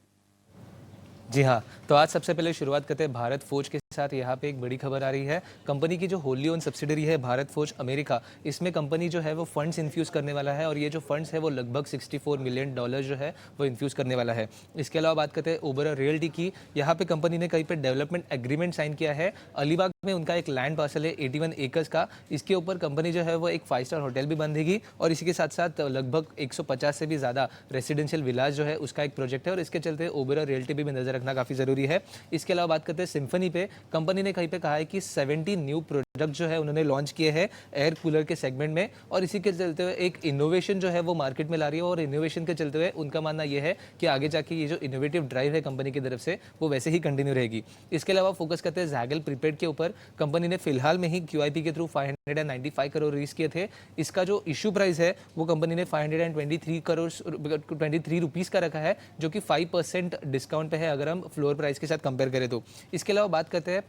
जी हाँ, तो आज सबसे पहले शुरुआत करते हैं भारत फोर्ज के साथ यहाँ पे एक बड़ी खबर आ रही है। कंपनी की जो होली ओन सब्सिडरी है भारत फोर्ज अमेरिका, इसमें कंपनी जो है वो फंड्स इन्फ्यूज करने वाला है और ये जो फंड्स है वो लगभग $64 मिलियन जो है वो इन्फ्यूज करने वाला है। इसके अलावा बात करते हैं ओबेरॉय रियल्टी की। यहाँ पे कंपनी ने कहीं पे डेवलपमेंट एग्रीमेंट साइन किया है। अलीबाग में उनका एक लैंड पार्सल है 81 एकर्स का। इसके ऊपर कंपनी जो है वो एक 5 स्टार होटल भी बंधेगी और इसी के साथ साथ लगभग 150 से भी ज़्यादा रेसिडेंशियल विलाज जो है उसका एक प्रोजेक्ट है और इसके चलते ओबेरॉय रियल्टी भी नजर रखना काफ़ी ज़रूरी है। इसके अलावा बात करते हैं सिम्फनी पे। कंपनी ने कहीं पे कहा है कि 70 न्यू प्रोडक्ट जो है उन्होंने लॉन्च किए हैं एयर कूलर के सेगमेंट में और इसी के चलते हुए एक इनोवेशन जो है वो मार्केट में ला रही है और इनोवेशन के चलते हुए उनका मानना यह है कि आगे जाके ये जो इनोवेटिव ड्राइव है कंपनी की तरफ से वो वैसे ही कंटिन्यू रहेगी। इसके अलावा फोकस करते हैं जैगल प्रीपेड के ऊपर। कंपनी ने फिलहाल में ही QIP के थ्रू 595 करोड़ रेज किए थे। इसका जो इशू प्राइस है वो कंपनी ने 523 रुपीस का रखा है, जो कि 5% डिस्काउंट पे है अगर हम फ्लोर प्राइस के साथ कंपेयर करें तो। इसके अलावा बात करते हैं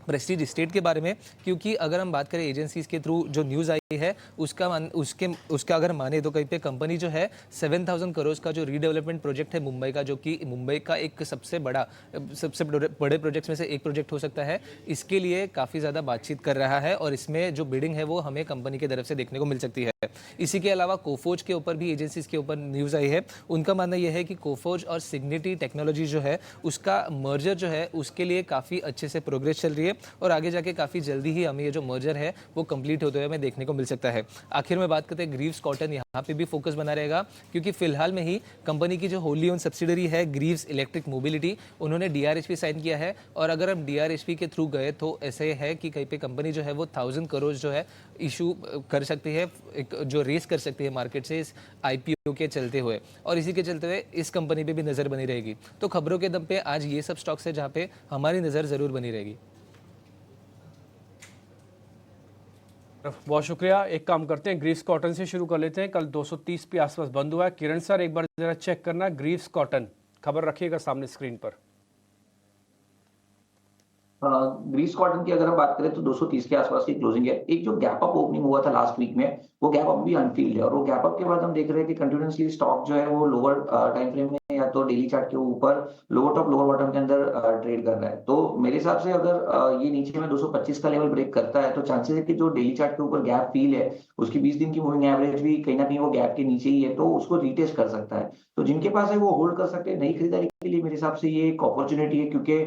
प्रेस्टीज एस्टेट के बारे में, क्योंकि अगर हम बात करें एजेंसीज के थ्रू जो न्यूज़ आई है उसका अगर माने तो कहीं पे कंपनी जो है 7,000 करोड़ का जो रीडेवलपमेंट प्रोजेक्ट है मुंबई का, जो कि मुंबई का एक सबसे बड़े प्रोजेक्ट्स में से एक प्रोजेक्ट हो सकता है, इसके लिए काफ़ी ज़्यादा बातचीत कर रहा है और इसमें जो बिडिंग है वो हमें कंपनी की तरफ से देखने को मिल सकती है। इसी के अलावा कोफोज के ऊपर भी एजेंसीज के ऊपर न्यूज़ आई है। उनका मानना यह है कि कोफोज और सिग्निटी टेक्नोलॉजी जो है उसका मर्जर जो है उसके लिए काफ़ी अच्छे से प्रोग्रेस चल रही है और आगे जाके काफ़ी जल्दी ही हमें ये जो मर्जर है वो कंप्लीट होते हुए हमें देखने को मिल सकता है। आखिर में बात करते हैं ग्रीव्स कॉटन, यहाँ पे भी फोकस बना रहेगा क्योंकि फिलहाल में ही कंपनी की जो होली ओन सब्सिडरी है ग्रीव्स इलेक्ट्रिक मोबिलिटी, उन्होंने DRHP साइन किया है और अगर हम DRHP के थ्रू गए तो ऐसे है कि कहीं पे कंपनी जो है वो 1000 करोड़ जो है इशू कर सकती है, एक जो रेस कर सकती है मार्केट से इस IPO के चलते हुए और इसी के चलते हुए इस कंपनी पे भी नज़र बनी रहेगी। तो खबरों के दम पे आज ये सब स्टॉक्स है जहाँ पे हमारी नज़र ज़रूर बनी रहेगी। बहुत शुक्रिया। एक काम करते हैं, ग्रीव्स कॉटन से शुरू कर लेते हैं। कल 230 के आसपास बंद हुआ है। किरण सर एक बार जरा चेक करना, ग्रीव्स कॉटन खबर रखिएगा सामने स्क्रीन पर। ग्रीव्स कॉटन की अगर हम बात करें तो 230 के आसपास की क्लोजिंग है। एक जो गैप अप ओपनिंग हुआ था लास्ट वीक में वो गैप अप भी अनफील्ड है और वो गैप अप के बाद हम देख रहे हैं कि कंटिन्यूअसली स्टॉक जो है वो लोअर टाइम फ्रेम में या तो डेली चार्ट के ऊपर लोअर टॉप लोअर बॉटम के अंदर ट्रेड कर रहा है। तो मेरे हिसाब से अगर ये नीचे में 225 का लेवल ब्रेक करता है तो चांसेस है कि जो डेली चार्ट के ऊपर गैप फील है उसकी 20 दिन की मूविंग एवरेज भी कहीं ना कहीं वो गैप के नीचे ही है, तो उसको रीटेस्ट कर सकता है। तो जिनके पास है वो होल्ड कर सकते हैं। नई खरीदारी के लिए मेरे हिसाब से ये एक अपॉर्चुनिटी है क्योंकि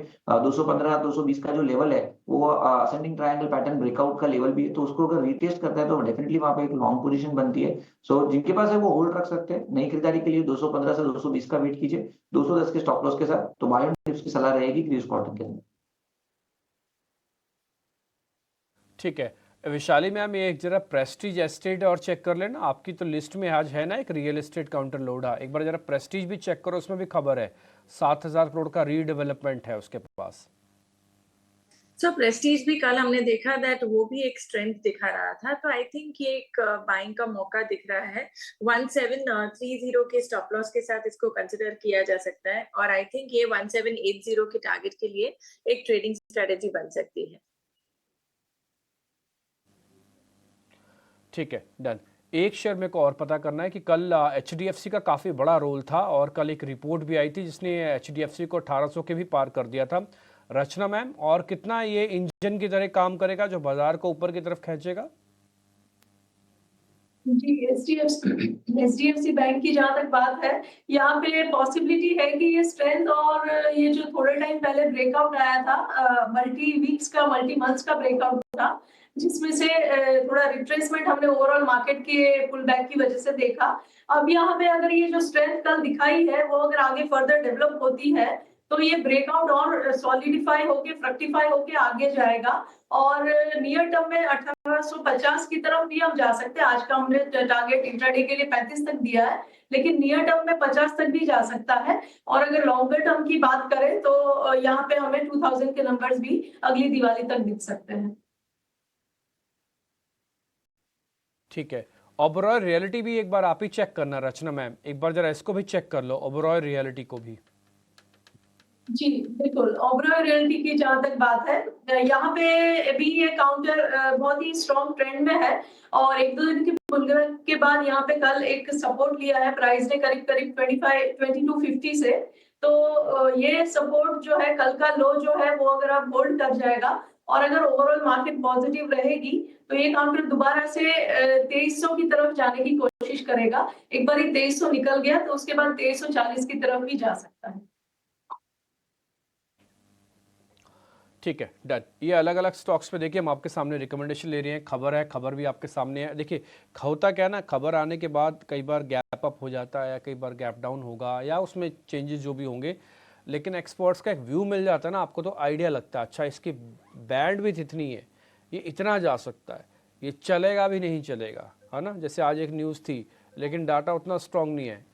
215 220 का जो लेवल है वो असेंडिंग ट्रायंगल पैटर्न ब्रेकआउट का लेवल भी है, तो उसको अगर रीटेस्ट करता है तो डेफिनेटली वहां पे एक लॉन्ग पोजीशन बनती है। सो जिनके पास है वो होल्ड रख सकते हैं। नई खरीदारी के लिए 215 से 220 का वेट कीजिए 210 के स्टॉप लॉस के साथ। तो बाय ऑन डिप्स की सलाह रहेगी ग्रीव्स कॉटन के अंदर। ठीक है विशाली मैम, ये एक जरा प्रेस्टीज एस्टेट और चेक कर लेना, आपकी तो लिस्ट में आज है ना एक रियल एस्टेट काउंटर लोड। एक बार जरा प्रेस्टीज भी चेक करो, उसमें भी खबर है 7,000 करोड़ का रीडेवलपमेंट है उसके पास। सो प्रेस्टीज भी कल हमने देखा दैट वो भी एक स्ट्रेंथ दिखा रहा था, तो आई थिंक ये एक बाइंग का मौका दिख रहा है। 1730 के स्टॉप लॉस के साथ इसको कंसिडर किया जा सकता है और आई थिंक ये 1780 के टारगेट के लिए एक ट्रेडिंग स्ट्रेटेजी बन सकती है। ठीक है डन। एक शेयर मेरे को और पता करना है कि कल HDFC का काफ़ी बड़ा रोल था और कल एक रिपोर्ट भी आई थी जिसने HDFC को 1800 के भी पार कर दिया था। रचना मैम, और कितना ये इंजन की तरह काम करेगा जो बाजार को ऊपर की तरफ खींचेगा? जी, HDFC बैंक की जहां तक बात है, यहाँ पे पॉसिबिलिटी है कि ये स्ट्रेंथ और ये जो थोड़े टाइम पहले ब्रेकआउट आया था, मल्टी मंथ्स का ब्रेकआउट था, जिसमें से थोड़ा रिट्रेसमेंट हमने ओवरऑल मार्केट के पुल बैक की वजह से देखा। अब यहाँ पे अगर ये जो स्ट्रेंथ कल दिखाई है वो अगर आगे फर्दर डेवलप होती है तो ये ब्रेकआउट और सॉलिडिफाई होके फ्रक्टिफाई होके आगे जाएगा और नियर टर्म में 1850 की तरफ भी हम जा सकते हैं। आज का हमने टारगेट इंट्राडे के लिए 35 तक दिया है, लेकिन नियर टर्म में 50 तक भी जा सकता है। और अगर लॉन्गर टर्म की बात करें तो यहाँ पे हमें 2000 के नंबर्स भी अगली दिवाली तक दिख सकते हैं। ठीक है, ओबेरॉय रियलिटी भी एक बार आप ही चेक करना रचना मैम, एक बार जरा इसको भी चेक कर लो, ओबेरॉय रियलिटी को भी। जी बिल्कुल, ओबेरॉय रियल्टी की जहां तक बात है, यहाँ पे भी ये काउंटर बहुत ही स्ट्रॉन्ग ट्रेंड में है और एक दो दिन के बुलगन के बाद यहाँ पे कल एक सपोर्ट लिया है प्राइस ने करीब 2250 से। तो ये सपोर्ट जो है, कल का लो जो है वो अगर आप होल्ड कर जाएगा और अगर ओवरऑल मार्केट पॉजिटिव रहेगी तो ये काउंटर दोबारा से 2300 की तरफ जाने की कोशिश करेगा। एक बार 2300 निकल गया तो उसके बाद 2340 की तरफ भी जा सकता है। ठीक है, डन। ये अलग अलग स्टॉक्स पे देखिए हम आपके सामने रिकमेंडेशन ले रहे हैं, खबर है, खबर भी आपके सामने है। देखिए होता क्या है ना, खबर आने के बाद कई बार गैप अप हो जाता है, कई बार गैप डाउन होगा या उसमें चेंजेस जो भी होंगे, लेकिन एक्सपर्ट्स का एक व्यू मिल जाता है ना आपको, तो आइडिया लगता है अच्छा इसकी बैंडविड्थ इतनी है, ये इतना जा सकता है, ये चलेगा भी नहीं चलेगा, है ना। जैसे आज एक न्यूज़ थी लेकिन डाटा उतना स्ट्रॉन्ग नहीं है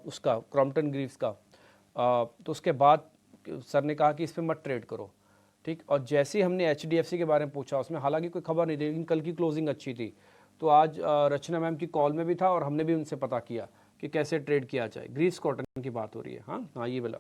उसका, क्रॉम्पटन ग्रीव्स का, तो उसके बाद सर ने कहा कि इस पर मत ट्रेड करो, ठीक। और जैसे ही हमने HDFC के बारे में पूछा, उसमें हालांकि कोई खबर नहीं थी लेकिन कल की क्लोजिंग अच्छी थी, तो आज रचना मैम की कॉल में भी था और हमने भी उनसे पता किया कि कैसे ट्रेड किया जाए। ग्रीव्स कॉटन की बात हो रही है, हाँ ये वाला,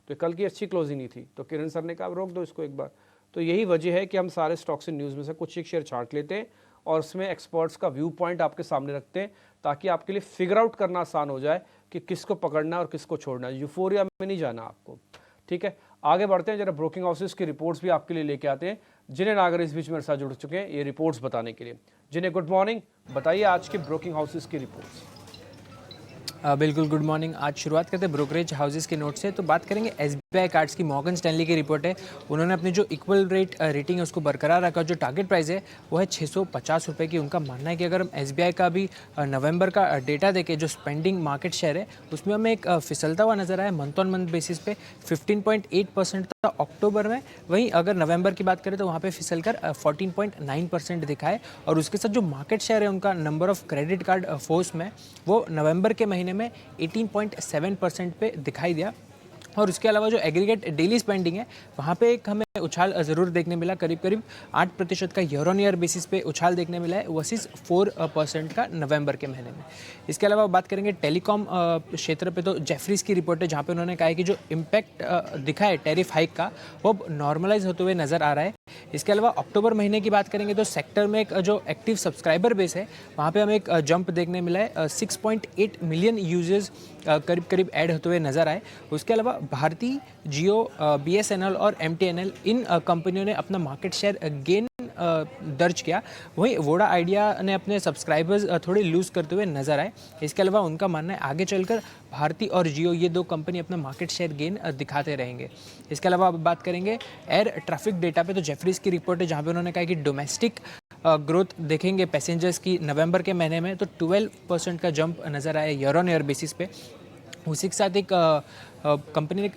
तो कल की अच्छी क्लोजिंग नहीं थी, तो किरण सर ने कहा रोक दो इसको एक बार। तो यही वजह है कि हम सारे स्टॉक्स इन न्यूज़ में से कुछ एक शेयर छांट लेते हैं और उसमें एक्सपर्ट्स का व्यू पॉइंट आपके सामने रखते हैं, ताकि आपके लिए फिगर आउट करना आसान हो जाए कि किसको पकड़ना है और किसको छोड़ना है। यूफोरिया में नहीं जाना आपको, ठीक है। आगे बढ़ते हैं, जरा ब्रोकिंग हाउसेस की रिपोर्ट्स भी आपके लिए लेके आते हैं। जिन्हें नागर इस बीच मेरे साथ जुड़ चुके हैं ये रिपोर्ट्स बताने के लिए। जिन्हें गुड मॉर्निंग, बताइए आज की ब्रोकिंग हाउसेस की रिपोर्ट्स। बिल्कुल गुड मॉर्निंग। आज शुरुआत करते हैं ब्रोकरेज हाउसेस के नोट से। तो बात करेंगे SBI कार्ड्स की। मॉर्गन स्टैनली की रिपोर्ट है, उन्होंने अपनी जो इक्वल रेट रेटिंग है उसको बरकरार रखा। जो टारगेट प्राइस है वो है 650 रुपये की। उनका मानना है कि अगर हम SBI का भी नवंबर का डेटा देखें, जो स्पेंडिंग मार्केट शेयर है उसमें हमें एक फिसलता हुआ नजर आया। मंथ ऑन मंथ बेसिस पे 15.8% था अक्टूबर में, वहीं अगर नवंबर की बात करें तो वहाँ पे फिसल कर 14.9% दिखा है। और उसके साथ जो मार्केट शेयर है उनका number of credit card force में, वो नवंबर के महीने में 18.7% पे दिखाई दिया। और उसके अलावा जो एग्रीगेट डेली स्पेंडिंग है वहाँ पे एक हमें उछाल ज़रूर देखने मिला, करीब करीब 8% का ईयर ऑन ईयर बेसिस पे उछाल देखने मिला है, वर्सेस 4% का नवंबर के महीने में। इसके अलावा बात करेंगे टेलीकॉम क्षेत्र पे, तो जेफरीज की रिपोर्ट है जहाँ पे उन्होंने कहा है कि जो इम्पैक्ट दिखा है टैरिफ हाइक का वो नॉर्मलाइज होते हुए नज़र आ रहा है। इसके अलावा अक्टूबर महीने की बात करेंगे तो सेक्टर में एक जो एक्टिव सब्सक्राइबर बेस है वहाँ पे हमें एक जंप देखने मिला है। 6.8 मिलियन यूजर्स करीब करीब ऐड होते हुए नजर आए। उसके अलावा भारती, जियो, BSNL और MTNL, इन कंपनियों ने अपना मार्केट शेयर गेन दर्ज किया। वहीं वोडा आइडिया ने अपने सब्सक्राइबर्स थोड़े लूज करते हुए नजर आए। इसके अलावा उनका मानना है आगे चलकर भारती और जियो, ये दो कंपनी अपना मार्केट शेयर गेन दिखाते रहेंगे। इसके अलावा अब बात करेंगे एयर ट्रैफिक डेटा पे, तो जेफरीज की रिपोर्ट है जहाँ पे उन्होंने कहा कि डोमेस्टिक ग्रोथ देखेंगे पैसेंजर्स की नवंबर के महीने में, तो 12% का जंप नज़र आया ईयर ऑन ईयर बेसिस पे। उसी के साथ एक कंपनी ने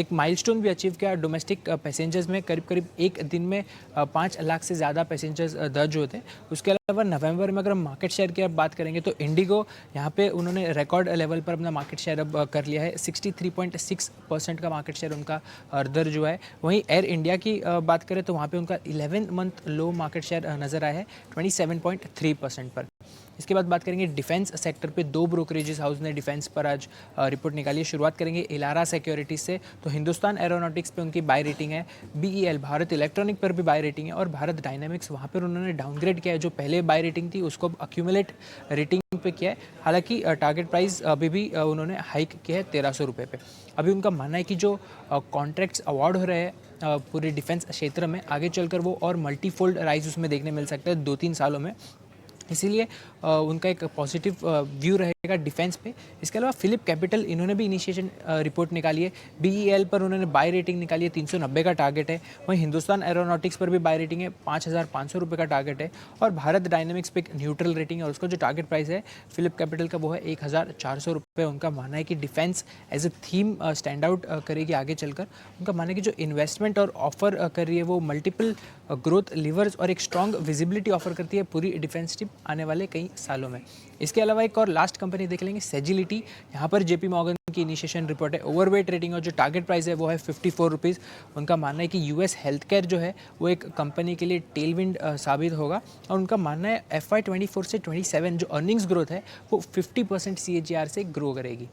एक माइलस्टोन भी अचीव किया। डोमेस्टिक पैसेंजर्स में करीब करीब एक दिन में 5 लाख से ज़्यादा पैसेंजर्स दर्ज होते हैं। उसके अलावा नवंबर में अगर हम मार्केट शेयर की अब बात करेंगे तो इंडिगो, यहाँ पे उन्होंने रिकॉर्ड लेवल पर अपना मार्केट शेयर अब कर लिया है। 63.6% का मार्केट शेयर उनका दर्ज हुआ है। वहीं एयर इंडिया की बात करें तो वहाँ पर उनका 11 मंथ लो मार्केट शेयर नज़र आया है 27.3% पर। इसके बाद बात करेंगे डिफेंस सेक्टर पे। 2 ब्रोकरेजेस हाउस ने डिफेंस पर आज रिपोर्ट निकाली है। शुरुआत करेंगे इलारा सिक्योरिटीज से, तो हिंदुस्तान एरोनॉटिक्स पे उनकी बाय रेटिंग है। BEL भारत इलेक्ट्रॉनिक पर भी बाय रेटिंग है। और भारत डायनामिक्स, वहाँ पर उन्होंने डाउनग्रेड किया है, जो पहले बाय रेटिंग थी उसको अक्यूमुलेट रेटिंग पे किया है। हालांकि टारगेट प्राइस अभी भी उन्होंने हाइक किया है 1300 रुपये पे। अभी उनका मानना है कि जो कॉन्ट्रैक्ट्स अवार्ड हो रहे हैं पूरे डिफेंस क्षेत्र में, आगे चलकर वो और मल्टीफोल्ड राइज उसमें देखने मिल सकता है 2-3 सालों में, इसीलिए उनका एक पॉजिटिव व्यू रहेगा डिफेंस पे। इसके अलावा फिलिप कैपिटल, इन्होंने भी इनिशिएशन रिपोर्ट निकाली है। BEL पर उन्होंने बाय रेटिंग निकाली है, 390 का टारगेट है। वहीं हिंदुस्तान एरोनॉटिक्स पर भी बाय रेटिंग है, 5500 रुपये का टारगेट है। और भारत डायनामिक्स पे एक न्यूट्रल रेटिंग है और उसका जो टारगेट प्राइस है फिलिप कैपिटल का वो है 1400 रुपये। उनका मानना है कि defence as a theme stand out करेगी आगे चलकर। उनका मानना है कि जो इन्वेस्टमेंट और ऑफर कर रही है वो मल्टीपल ग्रोथ लीवर्स और एक स्ट्रॉन्ग विजिबिलिटी ऑफर करती है पूरी डिफेंस टीम आने वाले कई सालों में। इसके अलावा एक और लास्ट कंपनी देख लेंगे, सेजिलिटी। यहाँ पर JP मॉर्गन की इनिशिएशन रिपोर्ट है। ओवरवेट रेटिंग और जो टारगेट प्राइस है वो है 54 रुपीज़। उनका मानना है कि US हेल्थ केयर जो है वो एक कंपनी के लिए टेलविंड साबित होगा। और उनका मानना है FY 24 से 27 जो अर्निंग्स ग्रोथ है वो 50% CAGR से ग्रो करेगी।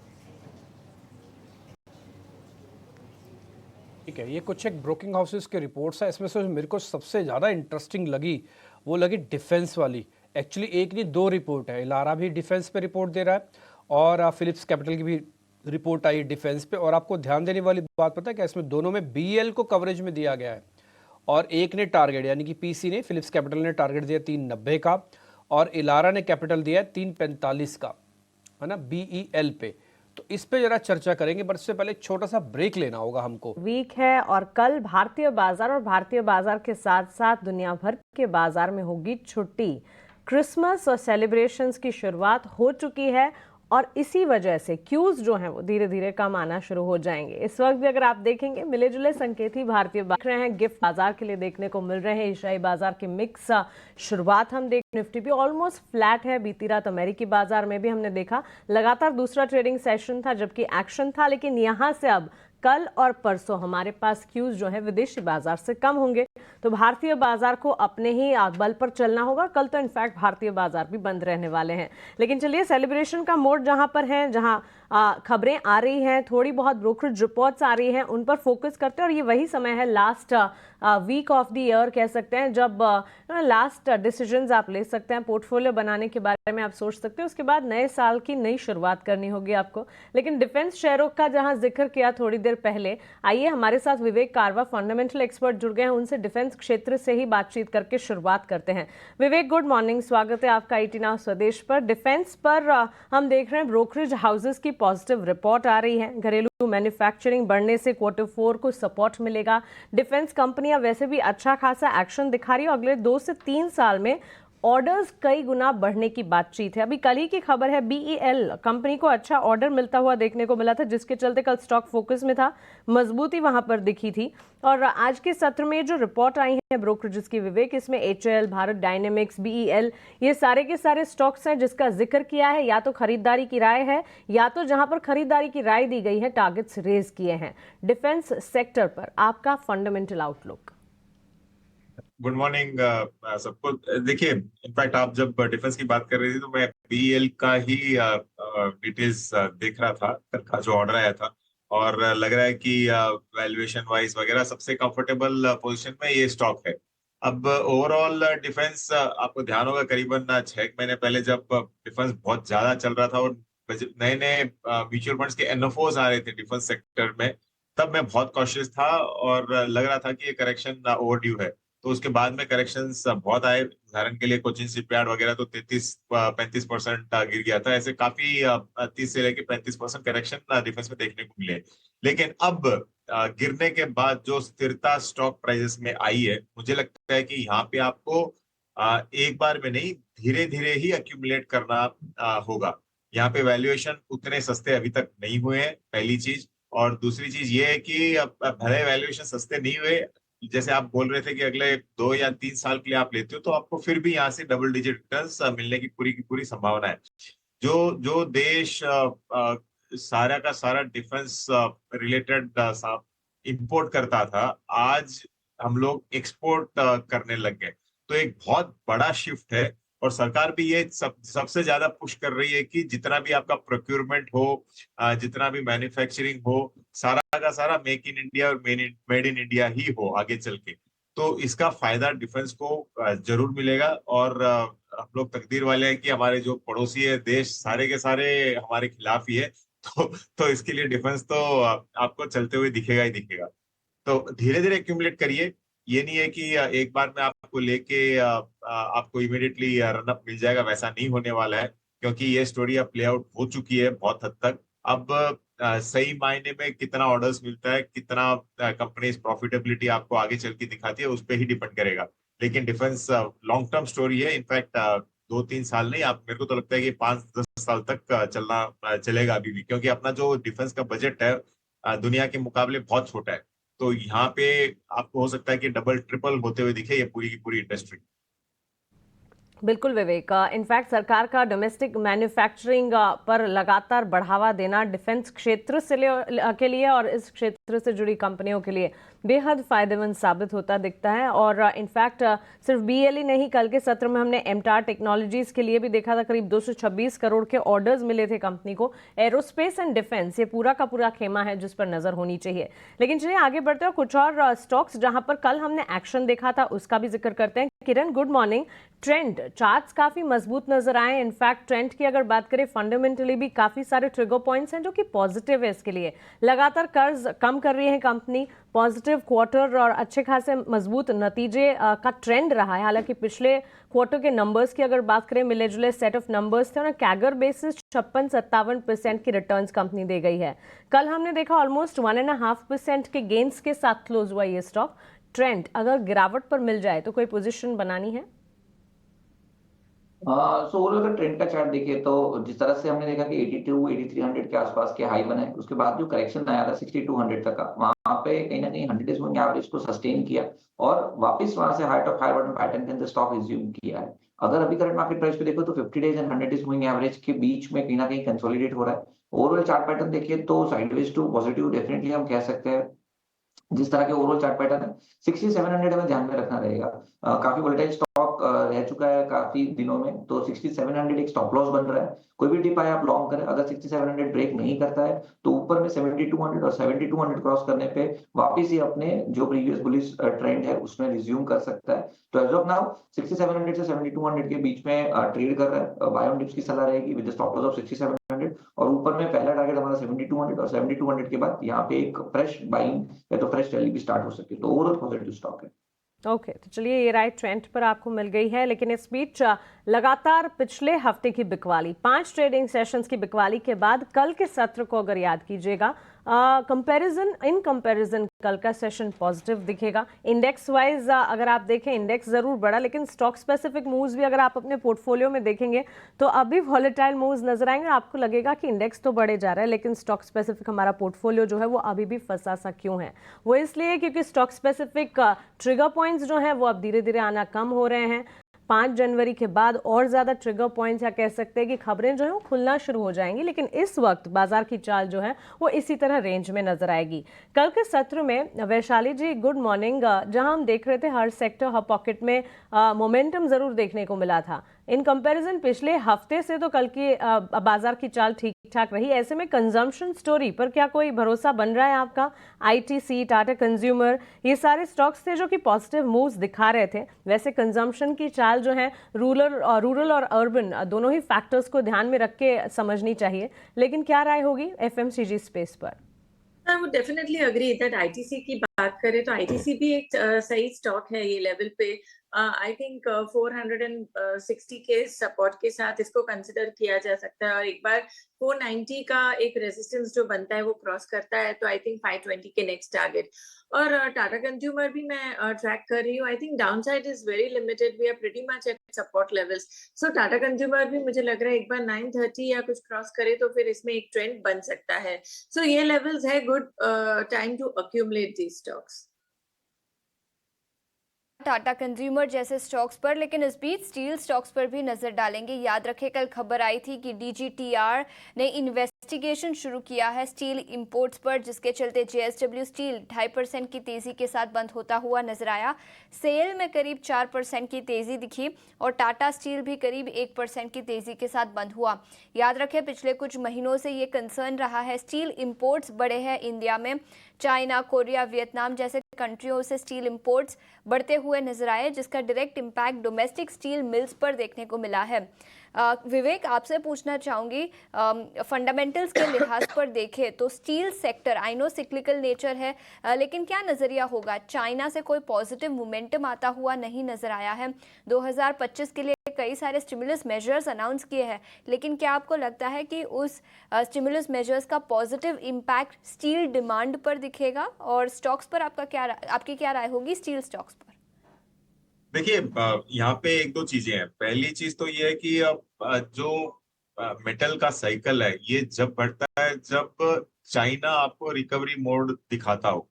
ठीक है, ये कुछ एक ब्रोकिंग हाउसेस के रिपोर्ट्स है। इसमें से मेरे को सबसे ज़्यादा इंटरेस्टिंग लगी वो लगी डिफेंस वाली। एक्चुअली एक नहीं 2 रिपोर्ट है। इलारा भी डिफेंस पे रिपोर्ट दे रहा है और फिलिप्स कैपिटल की भी रिपोर्ट आई डिफेंस पे, और आपको ध्यान देने वाली बात पता है क्या, इसमें दोनों में बीएल को कवरेज में दिया गया है, और एक ने टारगेट यानी कि पीसी ने, फिलिप्स कैपिटल ने टारगेट दिया 390 का, और इलारा ने कैपिटल दिया 345 का, है ना, बीईएल पे। तो इस पे जरा चर्चा करेंगे, पर इससे पहले छोटा सा ब्रेक लेना होगा हमको। वीक है और कल भारतीय बाजार और भारतीय बाजार के साथ साथ दुनिया भर के बाजार में होगी छुट्टी। क्रिसमस और सेलिब्रेशंस की शुरुआत हो चुकी है और इसी वजह से क्यूज जो हैं वो धीरे धीरे कम आना शुरू हो जाएंगे। इस वक्त भी अगर आप देखेंगे मिले जुले संकेत ही भारतीय देख रहे हैं, गिफ्ट बाजार के लिए देखने को मिल रहे हैं। एशियाई बाजार के मिक्स शुरुआत हम देख, निफ्टी भी ऑलमोस्ट फ्लैट है। बीती रात अमेरिकी बाजार में भी हमने देखा लगातार दूसरा ट्रेडिंग सेशन था जबकि एक्शन था, लेकिन यहां से अब कल और परसों हमारे पास क्यूज जो है विदेशी बाजार से कम होंगे, तो भारतीय बाजार को अपने ही बल पर चलना होगा। कल तो इनफैक्ट भारतीय बाजार भी बंद रहने वाले हैं। लेकिन चलिए सेलिब्रेशन का मोड जहां पर है, जहां खबरें आ रही हैं, थोड़ी बहुत ब्रोकरेज रिपोर्ट्स आ रही हैं, उन पर फोकस करते हैं। और ये वही समय है last week of the year कह सकते हैं, जब लास्ट डिसीजंस आप ले सकते हैं, पोर्टफोलियो बनाने के बारे में आप सोच सकते हैं। उसके बाद नए साल की नई शुरुआत करनी होगी आपको। लेकिन डिफेंस शेयरों का जहां जिक्र किया थोड़ी देर पहले, आइए हमारे साथ विवेक कारवा फंडामेंटल एक्सपर्ट जुड़ गए हैं, उनसे डिफेंस क्षेत्र से ही बातचीत करके शुरुआत करते हैं। विवेक, गुड मॉर्निंग, स्वागत है आपका ईटी नाउ स्वदेश पर। डिफेंस पर हम देख रहे हैं ब्रोकरेज हाउसेस की पॉजिटिव रिपोर्ट आ रही है, घरेलू मैन्युफैक्चरिंग बढ़ने से Q4 को सपोर्ट मिलेगा। डिफेंस कंपनियां वैसे भी अच्छा खासा एक्शन दिखा रही है। अगले 2 से 3 साल में ऑर्डर्स कई गुना बढ़ने की बातचीत है। अभी कल ही की खबर है, बीईएल कंपनी को अच्छा ऑर्डर मिलता हुआ देखने को मिला था, जिसके चलते कल स्टॉक फोकस में था, मजबूती वहां पर दिखी थी। और आज के सत्र में जो रिपोर्ट आई है ब्रोकरेजेस की विवेक, इसमें एचएएल, भारत डायनेमिक्स, बीईएल, ये सारे के सारे स्टॉक्स हैं जिसका जिक्र किया है। या तो खरीदारी की राय है, या तो जहां पर खरीदारी की राय दी गई है टारगेट्स रेज किए हैं। डिफेंस सेक्टर पर आपका फंडामेंटल आउटलुक। गुड मॉर्निंग सबको। देखिए, इनफैक्ट आप जब डिफेंस की बात कर रही थी तो मैं बीएल का ही डिटेल्स देख रहा था, कल का जो ऑर्डर आया था, और लग रहा है कि वैल्यूएशन वाइज वगैरह सबसे कंफर्टेबल पोजीशन में ये स्टॉक है। अब ओवरऑल डिफेंस, आपको ध्यान होगा करीबन 6 महीने पहले जब डिफेंस बहुत ज्यादा चल रहा था और नए नए म्यूचुअल फंड्स के एनएफओज आ रहे थे डिफेंस सेक्टर में, तब मैं बहुत कॉशियस था और लग रहा था कि ये करेक्शन ओवरड्यू है। तो उसके बाद में करेक्शंस बहुत आए। उदाहरण के लिए कोचिन शिपयार्ड वगैरह तो 33-35% गिर गया था। ऐसे काफी 30 से लेकर 35% करेक्शन डिफेंस में देखने को मिले। लेकिन अब गिरने के बाद जो स्थिरता स्टॉक प्राइसेस में आई है, मुझे लगता है कि यहाँ पे आपको एक बार में नहीं, धीरे धीरे ही एक्यूमुलेट करना होगा। यहाँ पे वैल्यूएशन उतने सस्ते अभी तक नहीं हुए हैं, पहली चीज। और दूसरी चीज ये है कि भले वैल्यूएशन सस्ते नहीं हुए, जैसे आप बोल रहे थे कि अगले 2 या 3 साल के लिए आप लेते हो, तो आपको फिर भी यहाँ से डबल डिजिट रिटर्न्स मिलने की पूरी संभावना है। जो देश सारा का सारा डिफेंस रिलेटेड इंपोर्ट करता था, आज हम लोग एक्सपोर्ट करने लग गए। तो एक बहुत बड़ा शिफ्ट है, और सरकार भी ये सबसे ज्यादा पुश कर रही है कि जितना भी आपका प्रोक्यूरमेंट हो, जितना भी मैन्युफैक्चरिंग हो, सारा का सारा मेक इन इंडिया और मेड इन इंडिया ही हो आगे चल के। तो इसका फायदा डिफेंस को जरूर मिलेगा। और हम लोग तकदीर वाले हैं कि हमारे जो पड़ोसी है देश, सारे के सारे हमारे खिलाफ ही है। तो इसके लिए डिफेंस तो आपको चलते हुए दिखेगा ही दिखेगा। तो धीरे धीरे एक्यूमुलेट करिए। ये नहीं है कि एक बार में आपको लेके आपको इमीडिएटली रनअप मिल जाएगा, वैसा नहीं होने वाला है, क्योंकि ये स्टोरी अब प्ले आउट हो चुकी है बहुत हद तक। अब सही मायने में कितना ऑर्डर्स मिलता है, कितना कंपनीज प्रॉफिटेबिलिटी आपको आगे चल के दिखाती है, उस पर ही डिपेंड करेगा। लेकिन डिफेंस लॉन्ग टर्म स्टोरी है। इनफैक्ट 2-3 साल नहीं, आप मेरे को तो लगता है कि 5-10 साल तक चलेगा अभी भी, क्योंकि अपना जो डिफेंस का बजट है दुनिया के मुकाबले बहुत छोटा है। तो यहाँ पे आपको हो सकता है कि डबल ट्रिपल होते हुए दिखे ये पूरी की पूरी इंडस्ट्री। बिल्कुल विवेक, इनफैक्ट सरकार का डोमेस्टिक मैन्युफैक्चरिंग पर लगातार बढ़ावा देना डिफेंस क्षेत्र से के लिए और इस क्षेत्र से जुड़ी कंपनियों के लिए बेहद फायदेमंद साबित होता दिखता है। और इनफैक्ट सिर्फ बीएल ही नहीं, कल के सत्र में हमने एमटार टेक्नोलॉजीज के लिए भी देखा था, करीब 226 करोड़ के ऑर्डर्स मिले थे कंपनी को। एरोस्पेस एंड डिफेंस, ये पूरा का पूरा खेमा है जिस पर नजर होनी चाहिए। लेकिन चलिए आगे बढ़ते हैं, कुछ और स्टॉक्स जहां पर कल हमने एक्शन देखा था उसका भी जिक्र करते हैं। किरण, गुड मॉर्निंग। ट्रेंड चार्ट्स काफी मजबूत नजर आए। इनफैक्ट ट्रेंड की अगर बात करें, फंडामेंटली भी काफी सारे ट्रिगर पॉइंट्स हैं जो कि पॉजिटिव है। इसके लिए लगातार कर्ज कम कर रही है कंपनी, पॉजिटिव क्वार्टर और अच्छे खासे मजबूत नतीजे का ट्रेंड रहा है। हालांकि पिछले क्वार्टर के नंबर्स की अगर बात करें, मिले जुले सेट ऑफ नंबर्स थे और कैगर बेसिस 56-57% की रिटर्न्स कंपनी दे गई है। कल हमने देखा ऑलमोस्ट 1.5% के गेन्स के साथ क्लोज हुआ ये स्टॉक। ट्रेंड अगर गिरावट पर मिल जाए तो कोई पोजीशन बनानी है? सो ओवरऑल अगर ट्रेंड का चार्ट देखिए तो जिस तरह से हमने देखा कि 82-8300 के आसपास के हाई बने, उसके बाद जो करेक्शन आया था 6200 तक का, वहां पे कहीं ना कहीं 100 डेज मूविंग एवरेज को सस्टेन किया और वापस वहां से high top high bottom pattern के अंदर स्टॉक रिज्यूम किया है। अगर अभी करंट मार्केट प्राइस पे देखो तो 50 days and 100 days moving average के बीच में कहीं ना कहीं कंसोलिडेट हो रहा है। ओवरऑल चार्ट पैटर्न देखिए तो साइडवेज टू पॉजिटिव डेफिनेटली हम कह सकते हैं। जिस तरह के ओवरऑल चार्ट पैटर्न है 6700 हमें ध्यान में रखना रहेगा। काफी वोलेटाइल स्टॉक रह चुका है काफी दिनों में, तो 6700 एक स्टॉप लॉस बन रहा है। कोई भी टिप आए आप लॉन्ग करें, अगर 6700 ब्रेक नहीं करता है तो ऊपर में 7200 और 7200 क्रॉस करने पे वापिस ही अपने जो प्रीवियस बुलिश ट्रेंड है उसमें रिज्यूम कर सकता है। तो एज ऑफ नाउ 6700 से 7200 के बीच में ट्रेड कर रहा है। बाय ऑन डिप्स की सलाह रहेगी विद स्टॉप लॉस ऑफ 6700 और ऊपर में पहला टारगेट हमारा 7200 और 7200 के बाद यहाँ पे एक फ्रेश बाइंग या तो फ्रेश रैली भी स्टार्ट हो सकती है। तो ओवरऑल पॉजिटिव स्टॉक है। ओके, तो चलिए ये राइट ट्रेंड पर आपको मिल गई है। लेकिन इस बीच लगातार पिछले हफ्ते की बिकवाली, 5 ट्रेडिंग सेशंस की बिकवाली के बाद कल के सत्र को अगर याद कीजिएगा, इन कंपैरिजन कल का सेशन पॉजिटिव दिखेगा। इंडेक्स वाइज अगर आप देखें, इंडेक्स जरूर बढ़ा, लेकिन स्टॉक स्पेसिफिक मूव्स भी अगर आप अपने पोर्टफोलियो में देखेंगे तो अभी वॉलेटाइल मूव्स नजर आएंगे। आपको लगेगा कि इंडेक्स तो बढ़े जा रहा है लेकिन स्टॉक स्पेसिफिक हमारा पोर्टफोलियो जो है वो अभी भी फंसा सा क्यों है? वो इसलिए क्योंकि स्टॉक स्पेसिफिक ट्रिगर पॉइंट्स जो हैं वो अब धीरे धीरे आना कम हो रहे हैं। 5 जनवरी के बाद और ज्यादा ट्रिगर पॉइंट्स या कह सकते हैं कि खबरें जो है वो खुलना शुरू हो जाएंगी, लेकिन इस वक्त बाजार की चाल जो है वो इसी तरह रेंज में नजर आएगी। कल के सत्र में वैशाली जी, गुड मॉर्निंग। जहां हम देख रहे थे हर सेक्टर हर पॉकेट में मोमेंटम जरूर देखने को मिला था। इन कंपैरिजन पिछले हफ्ते से तो कल की बाजार की चाल ठीक ठाक रही। ऐसे में कंजम्पशन स्टोरी पर क्या कोई भरोसा बन रहा है आपका? आईटीसी, टाटा कंज्यूमर, ये सारे स्टॉक्स थे जो कि पॉजिटिव मूव्स दिखा रहे थे। वैसे कंजम्पशन की चाल जो है रूरल और अर्बन दोनों ही फैक्टर्स को ध्यान में रख के समझनी चाहिए, लेकिन क्या राय होगी एफएमसीजी स्पेस पर? I would definitely agree that ITC की बात करें तो ITC भी एक सही स्टॉक है ये लेवल पे। आई थिंक 460 के सपोर्ट के साथ इसको कंसिडर किया जा सकता है और एक बार 490 का एक रेजिस्टेंस जो बनता है वो क्रॉस करता है तो आई थिंक 520 के नेक्स्ट टारगेट। और टाटा कंज्यूमर भी मैं ट्रैक कर रही हूँ। I think downside is very limited, we are pretty much at support levels. So Tata consumer भी मुझे लग रहा है एक बार 930 या कुछ क्रॉस करे तो फिर इसमें एक ट्रेंड बन सकता है। सो ये लेवल्स है good time to accumulate these stocks. Tata consumer जैसे स्टॉक्स पर, लेकिन इस बीच स्टील स्टॉक्स पर भी नजर डालेंगे। याद रखें कल खबर आई थी कि डीजीटीआर ने इन्वेस्टिगेशन शुरू किया है स्टील इंपोर्ट्स पर, जिसके चलते जेएसडब्ल्यू स्टील 2.5% की तेजी के साथ बंद होता हुआ नजर आया। सेल में करीब 4% की तेजी दिखी और टाटा स्टील भी करीब 1% की तेजी के साथ बंद हुआ। याद रखें पिछले कुछ महीनों से ये कंसर्न रहा है, स्टील इंपोर्ट्स बढ़े हैं इंडिया में। चाइना, कोरिया, वियतनाम जैसे कंट्रियों से स्टील इंपोर्ट्स बढ़ते हुए नजर आए, जिसका direct impact domestic steel mills पर देखने को मिला है। विवेक, आपसे पूछना चाहूँगी, फंडामेंटल्स के लिहाज पर देखें तो steel sector, I know cyclical nature है, लेकिन क्या नज़रिया होगा? चाइना से कोई पॉजिटिव मोमेंटम आता हुआ नहीं नज़र आया है। 2025 के लिए कई सारे स्टिमुलस मेजर्स अनाउंस किए हैं, लेकिन क्या आपको लगता है कि उस स्टिमुलस मेजर्स का पॉजिटिव इम्पैक्ट स्टील डिमांड पर दिखेगा? और स्टॉक्स पर आपकी क्या राय होगी स्टील स्टॉक्स पर? देखिए, यहाँ पे एक दो चीजें हैं। पहली चीज तो ये है कि जो मेटल का साइकिल है ये जब बढ़ता है जब चाइना आपको रिकवरी मोड दिखाता हो।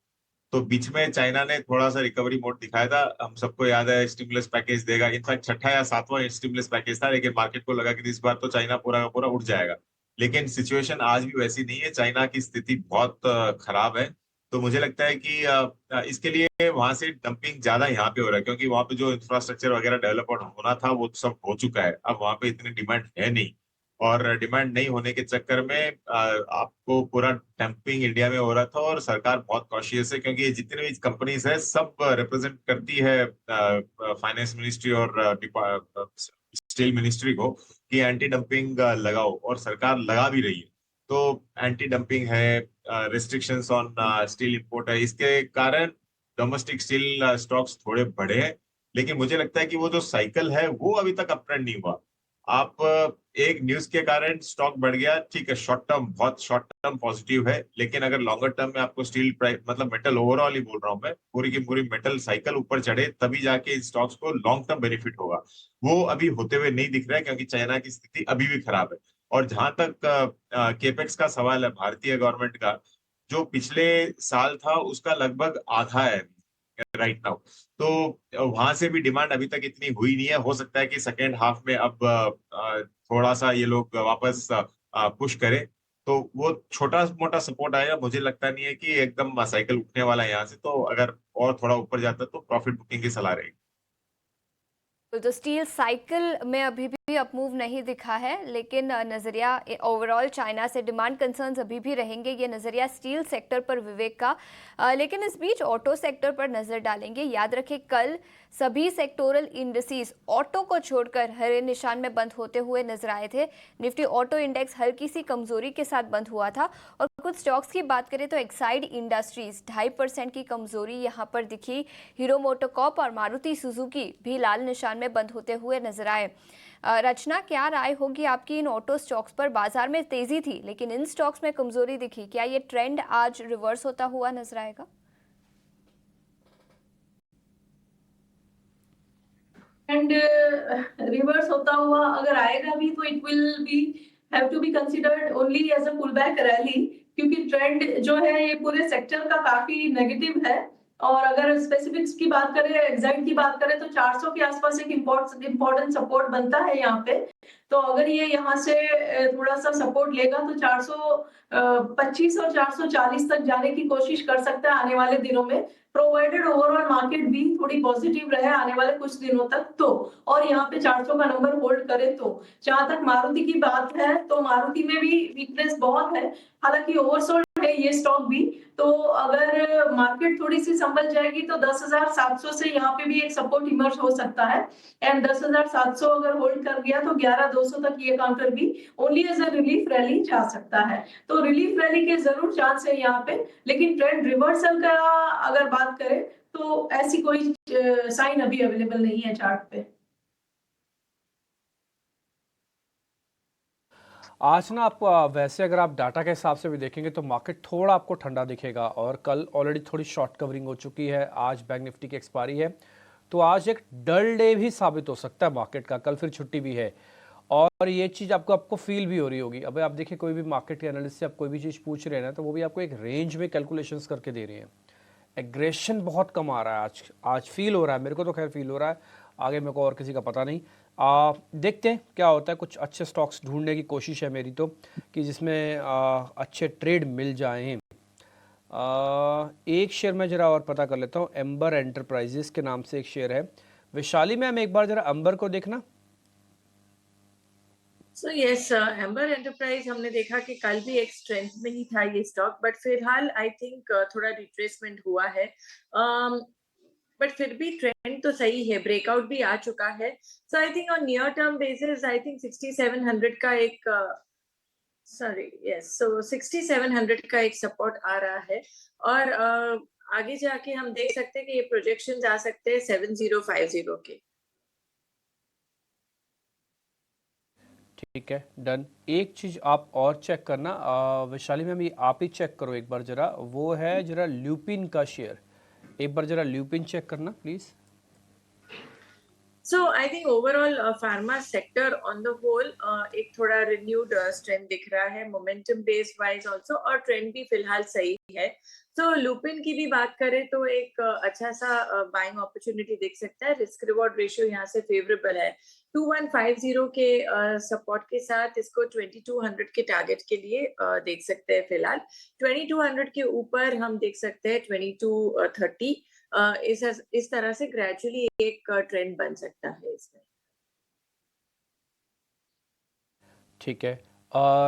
तो बीच में चाइना ने थोड़ा सा रिकवरी मोड दिखाया था, हम सबको याद है, स्टिमुलस पैकेज देगा। इनफैक्ट 6ठा या 7वां स्टिमुलस पैकेज था, लेकिन मार्केट को लगा कि इस बार तो चाइना पूरा का पूरा उठ जाएगा। लेकिन सिचुएशन आज भी वैसी नहीं है, चाइना की स्थिति बहुत खराब है। तो मुझे लगता है कि इसके लिए वहां से डंपिंग ज्यादा यहाँ पे हो रहा है, क्योंकि वहां पे जो इंफ्रास्ट्रक्चर वगैरह डेवलप होना था वो सब हो चुका है। अब वहां पे इतनी डिमांड है नहीं। और डिमांड नहीं होने के चक्कर में आपको पूरा डंपिंग इंडिया में हो रहा था और सरकार बहुत कॉशियस है क्योंकि ये जितनी भी कंपनीज है सब रिप्रेजेंट करती है फाइनेंस मिनिस्ट्री और स्टील मिनिस्ट्री को कि एंटी डंपिंग लगाओ और सरकार लगा भी रही है। तो एंटी डंपिंग है, रिस्ट्रिक्शंस ऑन स्टील इंपोर्ट है, इसके कारण डोमेस्टिक स्टील स्टॉक्स थोड़े बढ़े हैं। लेकिन मुझे लगता है कि वो जो साइकिल है वो अभी तक अपट्रेंड नहीं हुआ। आप एक न्यूज के कारण स्टॉक बढ़ गया, ठीक है, शॉर्ट टर्म बहुत शॉर्ट टर्म पॉजिटिव है, लेकिन अगर लॉन्गर टर्म में आपको स्टील प्राइस मतलब मेटल ओवरऑल ही बोल रहा हूं मैं, पूरी की पूरी मेटल साइकिल ऊपर चढ़े तभी जाके इन स्टॉक्स को लॉन्ग टर्म बेनिफिट होगा। वो अभी होते हुए नहीं दिख रहा है क्योंकि चाइना की स्थिति अभी भी खराब है। और जहां तक केपेक्स का सवाल है भारतीय गवर्नमेंट का, जो पिछले साल था उसका लगभग आधा है राइट नाउ। तो वहां से भी डिमांड अभी तक इतनी हुई नहीं है। हो सकता है कि सेकेंड हाफ में अब थोड़ा सा ये लोग वापस पुश करें तो वो छोटा मोटा सपोर्ट आएगा। मुझे लगता नहीं है कि एकदम साइकिल उठने वाला है यहाँ से। तो अगर और थोड़ा ऊपर जाता तो प्रॉफिट बुकिंग की सलाह रहेगी। तो स्टील साइकिल में अभी भी अपमूव नहीं दिखा है, लेकिन नज़रिया ओवरऑल चाइना से डिमांड कंसर्न्स अभी भी रहेंगे। ये नज़रिया स्टील सेक्टर पर विवेक का। लेकिन इस बीच ऑटो सेक्टर पर नज़र डालेंगे। याद रखें कल सभी सेक्टोरल इंडिसेस ऑटो को छोड़कर हरे निशान में बंद होते हुए नजर आए थे। निफ्टी ऑटो इंडेक्स हल्की सी कमजोरी के साथ बंद हुआ था। और कुछ स्टॉक्स की बात करें तो एक्साइड इंडस्ट्रीज 2.5% की कमजोरी यहां पर दिखी। हीरो मोटोकॉर्प और मारुति सुजुकी भी लाल निशान में बंद होते हुए नजर आए। रचना, क्या राय होगी आपकी इन ऑटो स्टॉक्स पर? बाजार में तेजी थी लेकिन इन स्टॉक्स में कमजोरी दिखी, क्या ये ट्रेंड आज रिवर्स होता हुआ नजर आएगा? एंड रिवर्स होता हुआ अगर आएगा भी तो it will be have to be considered only as a pull back rally, क्योंकि ट्रेंड जो है ये पूरे सेक्टर का काफी नेगेटिव है। और अगर स्पेसिफिक्स की बात करें, एग्जैक्ट की बात करें तो 400 के आसपास एक इम्पोर्टेंट सपोर्ट बनता है यहाँ पे। तो अगर ये यहाँ से थोड़ा सा सपोर्ट लेगा तो 425 और 440 तक जाने की कोशिश कर सकता है आने वाले दिनों में, प्रोवाइडेड ओवरऑल मार्केट भी थोड़ी पॉजिटिव रहे आने वाले कुछ दिनों तक। तो और यहाँ पे 400 का नंबर होल्ड करे तो जहां तक मारुति की बात है तो मारुति में भी वीकनेस बहुत है, हालांकि ओवरसोल्ड है ये स्टॉक भी। तो अगर मार्केट थोड़ी सी संभल जाएगी तो 10,700 से यहाँ पे भी एक सपोर्ट इमर्ज हो सकता है। एंड 10,700 अगर होल्ड कर गया तो 11,200 तक ये काउंटर भी only as a relief rally जा सकता है। तो रिलीफ रैली के जरूर चांस है यहाँ पे, लेकिन ट्रेंड रिवर्सल का अगर बात करें तो ऐसी कोई साइन अभी अवेलेबल नहीं है चार्ट पे। आज ना आप वैसे अगर आप डाटा के हिसाब से भी देखेंगे तो मार्केट थोड़ा आपको ठंडा दिखेगा। और कल ऑलरेडी थोड़ी शॉर्ट कवरिंग हो चुकी है, आज बैंक निफ्टी की एक्सपायरी है, तो आज एक डल डे भी साबित हो सकता है मार्केट का। कल फिर छुट्टी भी है और ये चीज़ आपको फील भी हो रही होगी। अब आप देखिए कोई भी मार्केट के एनालिस्ट से आप कोई भी चीज़ पूछ रहे हैं ना तो वो भी आपको एक रेंज में कैलकुलेशंस करके दे रहे हैं। एग्रेशन बहुत कम आ रहा है आज फील हो रहा है, मेरे को तो खैर फील हो रहा है, आगे मेरे को और किसी का पता नहीं। देखते हैं क्या होता है। कुछ अच्छे स्टॉक्स ढूंढने की कोशिश है मेरी तो, कि जिसमें अच्छे ट्रेड मिल जाएं। एक शेयर में ज़रा और पता कर लेता हूँ, एम्बर एंटरप्राइजेस के नाम से एक शेयर है। वैशाली मैम एक बार ज़रा एम्बर को देखना। सो यस, एम्बर एंटरप्राइज हमने देखा कि कल भी एक स्ट्रेंथ में ही था ये स्टॉक, बट फिलहाल आई थिंक थोड़ा रिट्रेसमेंट हुआ है। बट फिर भी ट्रेंड तो सही है, ब्रेकआउट भी आ चुका है। So I think on near term basis I think 6700 का एक 6700 का एक सपोर्ट आ रहा है। और आगे जाके हम देख सकते हैं कि ये प्रोजेक्शन आ सकते हैं 7050 के। ठीक है, डन। एक चीज़ आप और चेक करना वैशाली मैम, ये आप ही चेक करो एक बार ज़रा, वो है ज़रा ल्यूपिन का शेयर, एक बार ज़रा ल्यूपिन चेक करना please. So I think overall pharma sector on the whole एक थोड़ा renewed strength दिख रहा है, momentum based wise also, और trend भी फिलहाल सही है। So लुपिन की भी बात करें तो एक अच्छा सा buying opportunity दिख सकता है। रिस्क रिवॉर्ड रेशियो यहाँ से फेवरेबल है। 2150 के सपोर्ट के साथ इसको 2200 के टारगेट के लिए देख सकते हैं फिलहाल। 2200 के ऊपर हम देख सकते हैं 2230। इस तरह से ग्रेजुअली एक ट्रेंड बन सकता है इसमें। ठीक है।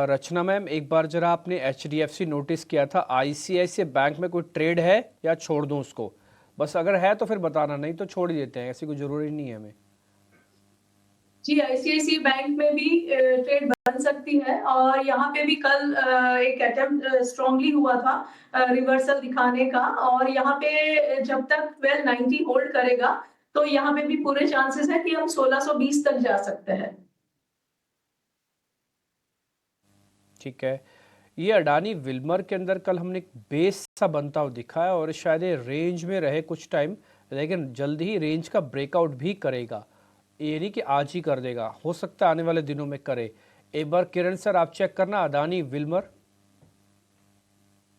रचना मैम, एक बार जरा आपने HDFC नोटिस किया था, ICICI बैंक में कोई ट्रेड है या छोड़ दूं उसको? बस अगर है तो फिर बताना, नहीं तो छोड़ ही देते हैं, ऐसी कोई ज़रूरी नहीं है हमें। जी, ICICI बैंक में भी ट्रेड बन सकती है और यहाँ पे भी कल एक अटेम्प्ट स्ट्रांगली हुआ था रिवर्सल दिखाने का, और यहाँ पे जब तक 1290 होल्ड करेगा तो यहाँ पे भी पूरे चांसेस है कि हम 1620 तक जा सकते हैं। ठीक है। ये अडानी विल्मर के अंदर कल हमने एक बेस सा बनता हुआ दिखा है और शायद ये रेंज में रहे कुछ टाइम, लेकिन जल्द ही रेंज का ब्रेकआउट भी करेगा। ये नहीं कि आज ही कर देगा, हो सकता है आने वाले दिनों में करे। एक बार किरण सर आप चेक करना अडानी विल्मर।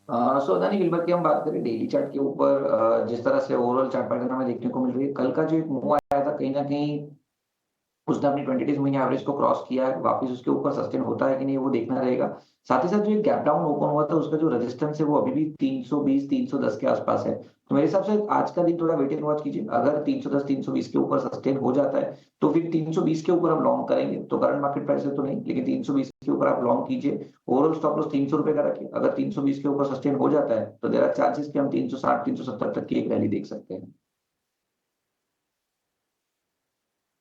सो अदानी विल्मर की हम बात करें डेली चार्ट के ऊपर, जिस तरह से ओवरऑल चार्ट पैटर्न हमें देखने को मिल रही है, कल का जो एक मूव आया था कहीं ना कहीं उसने अपनी 20 डेज मूविंग एवरेज को क्रॉस किया है, वापस उसके ऊपर सस्टेन होता है कि नहीं वो देखना रहेगा। साथ ही साथ जो एक गैप डाउन ओपन हुआ था उसका जो रेजिस्टेंस है वो अभी भी 320 310 के आसपास है। तो मेरे हिसाब से आज का दिन थोड़ा वेट एंड वॉच कीजिए, अगर 310 320 के ऊपर सस्टेन हो जाता है तो फिर 320 के ऊपर हम लॉन्ग करेंगे। तो करंट मार्केट प्राइस है तो नहीं, लेकिन 320 के ऊपर आप लॉन्ग कीजिए। ओवरऑल स्टॉप लॉस 300 रुपए का रखिए, अगर 320 के ऊपर सस्टेन हो जाता है तो देयर आर चांसेस कि हम 360 370 तक की एक रैली देख सकते हैं।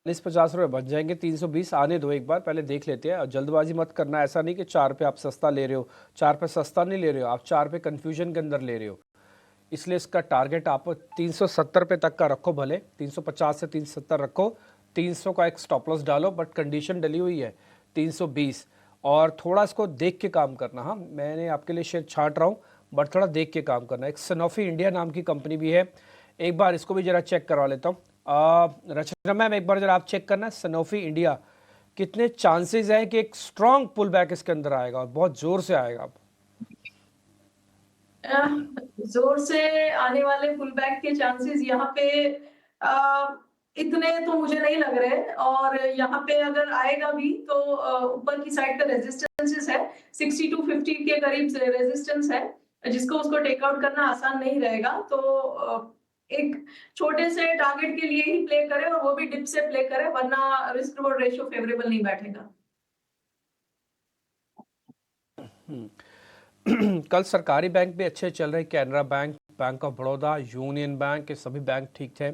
40-50 रुपये बन जाएंगे। 320 आने दो, एक बार पहले देख लेते हैं। जल्दबाजी मत करना, ऐसा नहीं कि 4 पे आप सस्ता ले रहे हो, 4 पे सस्ता नहीं ले रहे हो आप, 4 पे कन्फ्यूजन के अंदर ले रहे हो। इसलिए इसका टारगेट आप 370 पे तक का रखो, भले 350 से 370 रखो, 300 का एक स्टॉप लॉस डालो, बट कंडीशन डली हुई है 320। और थोड़ा इसको देख के काम करना। हाँ, मैंने आपके लिए शेयर छांट रहा हूँ, बट थोड़ा देख के काम करना। एक सनोफी इंडिया नाम की कंपनी भी है, एक बार इसको भी जरा चेक करवा लेता हूँ। रचना मैम एक बार जरा आप चेक करना सनोफी इंडिया, कितने चांसेस हैं कि एक स्ट्रॉन्ग पुल बैक इसके अंदर आएगा और बहुत जोर से आएगा? जोर से आने वाले पुल बैक के चांसेस यहाँ पे इतने तो मुझे नहीं लग रहे, और यहाँ पे अगर आएगा भी तो ऊपर की साइड का रेजिस्टेंस है 60 to 50 के करीब रेजिस्टेंस है, जिसको उसको टेक आउट करना आसान नहीं रहेगा। तो एक छोटे से टारगेट के लिए ही प्ले करे, और वो भी डिप से प्ले करे, वरना रिस्क रिवॉर्ड रेशियो फेवरेबल नहीं बैठेगा। कल सरकारी बैंक भी अच्छे चल रहे हैं, Canara bank, bank of Baroda, union bank, के सभी बैंक ठीक थे।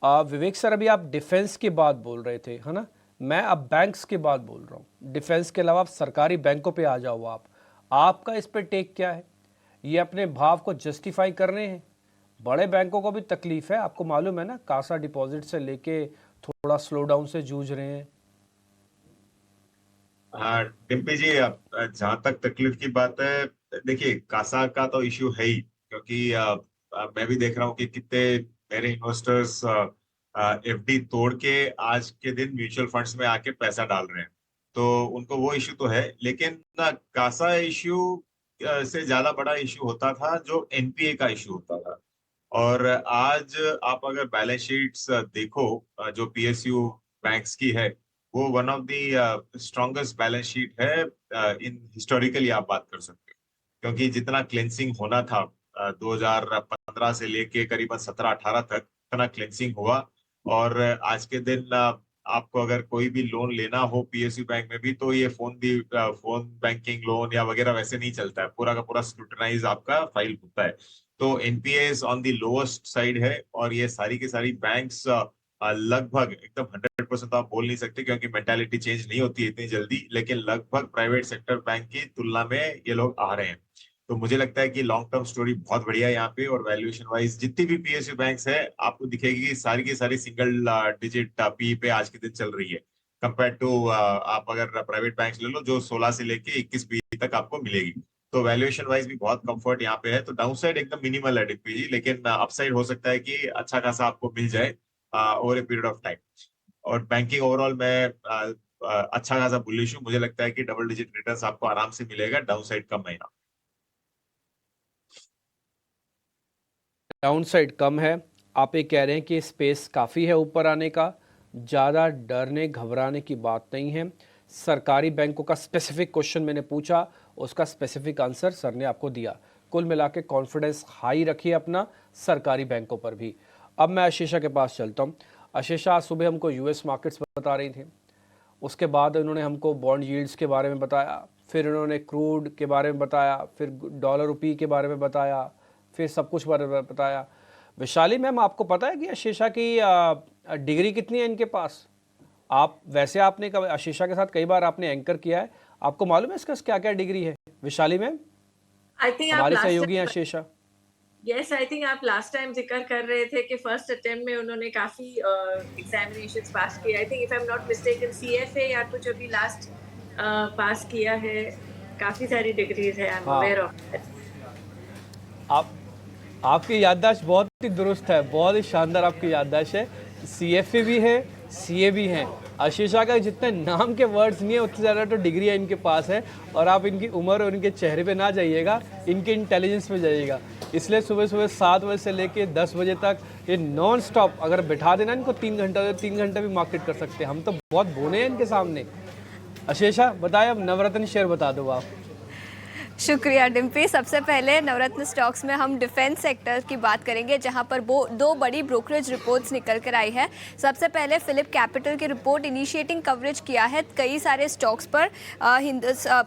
विवेक सर अभी आप डिफेंस की बात बोल रहे थे, है ना? मैं अब बैंक्स की बात बोल रहा हूँ। डिफेंस के अलावा आप सरकारी बैंकों पे आ जाओ। आपका इस पे टेक क्या है? ये अपने भाव को जस्टिफाई कर रहे हैं? बड़े बैंकों को भी तकलीफ है, आपको मालूम है ना, कासा डिपॉजिट से लेके थोड़ा स्लो डाउन से जूझ रहे हैं। हाँ डिम्पी जी, जहां तक तकलीफ की बात है, देखिए कासा का तो इश्यू है ही, क्योंकि मैं भी देख रहा हूँ कि कितने मेरे इन्वेस्टर्स FD तोड़ के आज के दिन म्यूचुअल फंड्स में आके पैसा डाल रहे हैं। तो उनको वो इश्यू तो है, लेकिन कासा इश्यू से ज्यादा बड़ा इश्यू होता था जो NPA का इश्यू होता था। और आज आप अगर बैलेंस शीट्स देखो, जो PSU बैंक्स की है, वो one of the strongest balance sheet है इन हिस्टोरिकली आप बात कर सकते हो, क्योंकि जितना क्लेंसिंग होना था 2015 से लेके करीबन 17-18 तक, इतना क्लेंसिंग हुआ। और आज के दिन आपको अगर कोई भी लोन लेना हो PSU बैंक में भी, तो ये फोन बैंकिंग लोन या वगैरह वैसे नहीं चलता है, पूरा का पूरा स्क्रूटनाइज आपका फाइल होता है। तो NPAs on the lowest side है, और ये सारी की सारी बैंक्स लगभग एकदम 100% तो आप बोल नहीं सकते, क्योंकि मेंटालिटी चेंज नहीं होती है इतनी जल्दी, लेकिन लगभग प्राइवेट सेक्टर बैंक की तुलना में ये लोग आ रहे हैं। तो मुझे लगता है कि लॉन्ग टर्म स्टोरी बहुत बढ़िया है यहाँ पे। और वैल्यूएशन वाइज जितनी भी PSU बैंक्स है, आपको दिखेगी कि सारी की सारी सिंगल डिजिट PE पे आज के दिन चल रही है, कंपेयर टू आप अगर प्राइवेट बैंक्स ले लो जो 16 से लेके 21 PE तक आपको मिलेगी। तो वैल्यूएशन वाइज भी बहुत कंफर्ट यहाँ पे है। तो डाउन साइड एकदम मिनिमल है डिप्पी जी, लेकिन अपसाइड हो सकता है कि अच्छा खासा आपको मिल जाए over a period of time. और बैंकिंग ओवरऑल में अच्छा खासा बुलिश हूँ, मुझे लगता है कि डबल डिजिट रिटर्न्स आपको आराम से मिलेगा, डाउन साइड कम है। डाउन साइड कम है, आप ये कह रहे हैं कि स्पेस काफ़ी है ऊपर आने का, ज़्यादा डरने घबराने की बात नहीं है। सरकारी बैंकों का स्पेसिफिक क्वेश्चन मैंने पूछा, उसका स्पेसिफिक आंसर सर ने आपको दिया। कुल मिला के कॉन्फिडेंस हाई रखिए अपना सरकारी बैंकों पर भी। अब मैं आशीषा के पास चलता हूँ। आशीषा, आज सुबह हमको US मार्केट्स बता रही थी, उसके बाद उन्होंने हमको बॉन्ड यील्ड्स के बारे में बताया, फिर उन्होंने क्रूड के बारे में बताया, फिर डॉलर रुपी के बारे में बताया, फिर सब कुछ बारे में बताया। वैशाली मैम, आपको पता है कि आशीषा की डिग्री कितनी है इनके पास? वैसे आपने आशीषा के साथ कई बार आपने एंकर किया है, आपको मालूम है इसका क्या क्या डिग्री है वैशाली मैम? हमारी सहयोगी आशीषा। यस, आई थिंक आप लास्ट टाइम जिक्र कर रहे थे कि फर्स्ट अटेम्प्ट में उन्होंने काफी एग्जामिनेशंस पास किया। I think if I am not mistaken CFA या कुछ अभी लास्ट पास किया है। काफी सारी डिग्रीज है, आई एम अवेयर ऑफ। आपकी याददाश्त बहुत ही दुरुस्त है, बहुत ही शानदार आपकी याददाश्त है। CFA भी है, CA भी हैं। आशीषा का जितने नाम के वर्ड्स नहीं है उतने ज़्यादा तो डिग्रियाँ इनके पास है। और आप इनकी उम्र और इनके चेहरे पे ना जाइएगा, इनके इंटेलिजेंस पे जाइएगा। इसलिए सुबह सुबह 7 बजे से लेके 10 बजे तक ये नॉन स्टॉप अगर बैठा देना इनको 3 घंटा, तो 3 घंटे भी मार्केट कर सकते हैं। हम तो बहुत बोने हैं इनके सामने। आशीषा बताए, अब नवरत्न शेयर बता दो आप। शुक्रिया डिम्पी। सबसे पहले नवरत्न स्टॉक्स में हम डिफेंस सेक्टर की बात करेंगे, जहां पर दो बड़ी ब्रोकरेज रिपोर्ट्स निकल कर आई है। सबसे पहले फिलिप कैपिटल की रिपोर्ट इनिशिएटिंग कवरेज किया है कई सारे स्टॉक्स पर।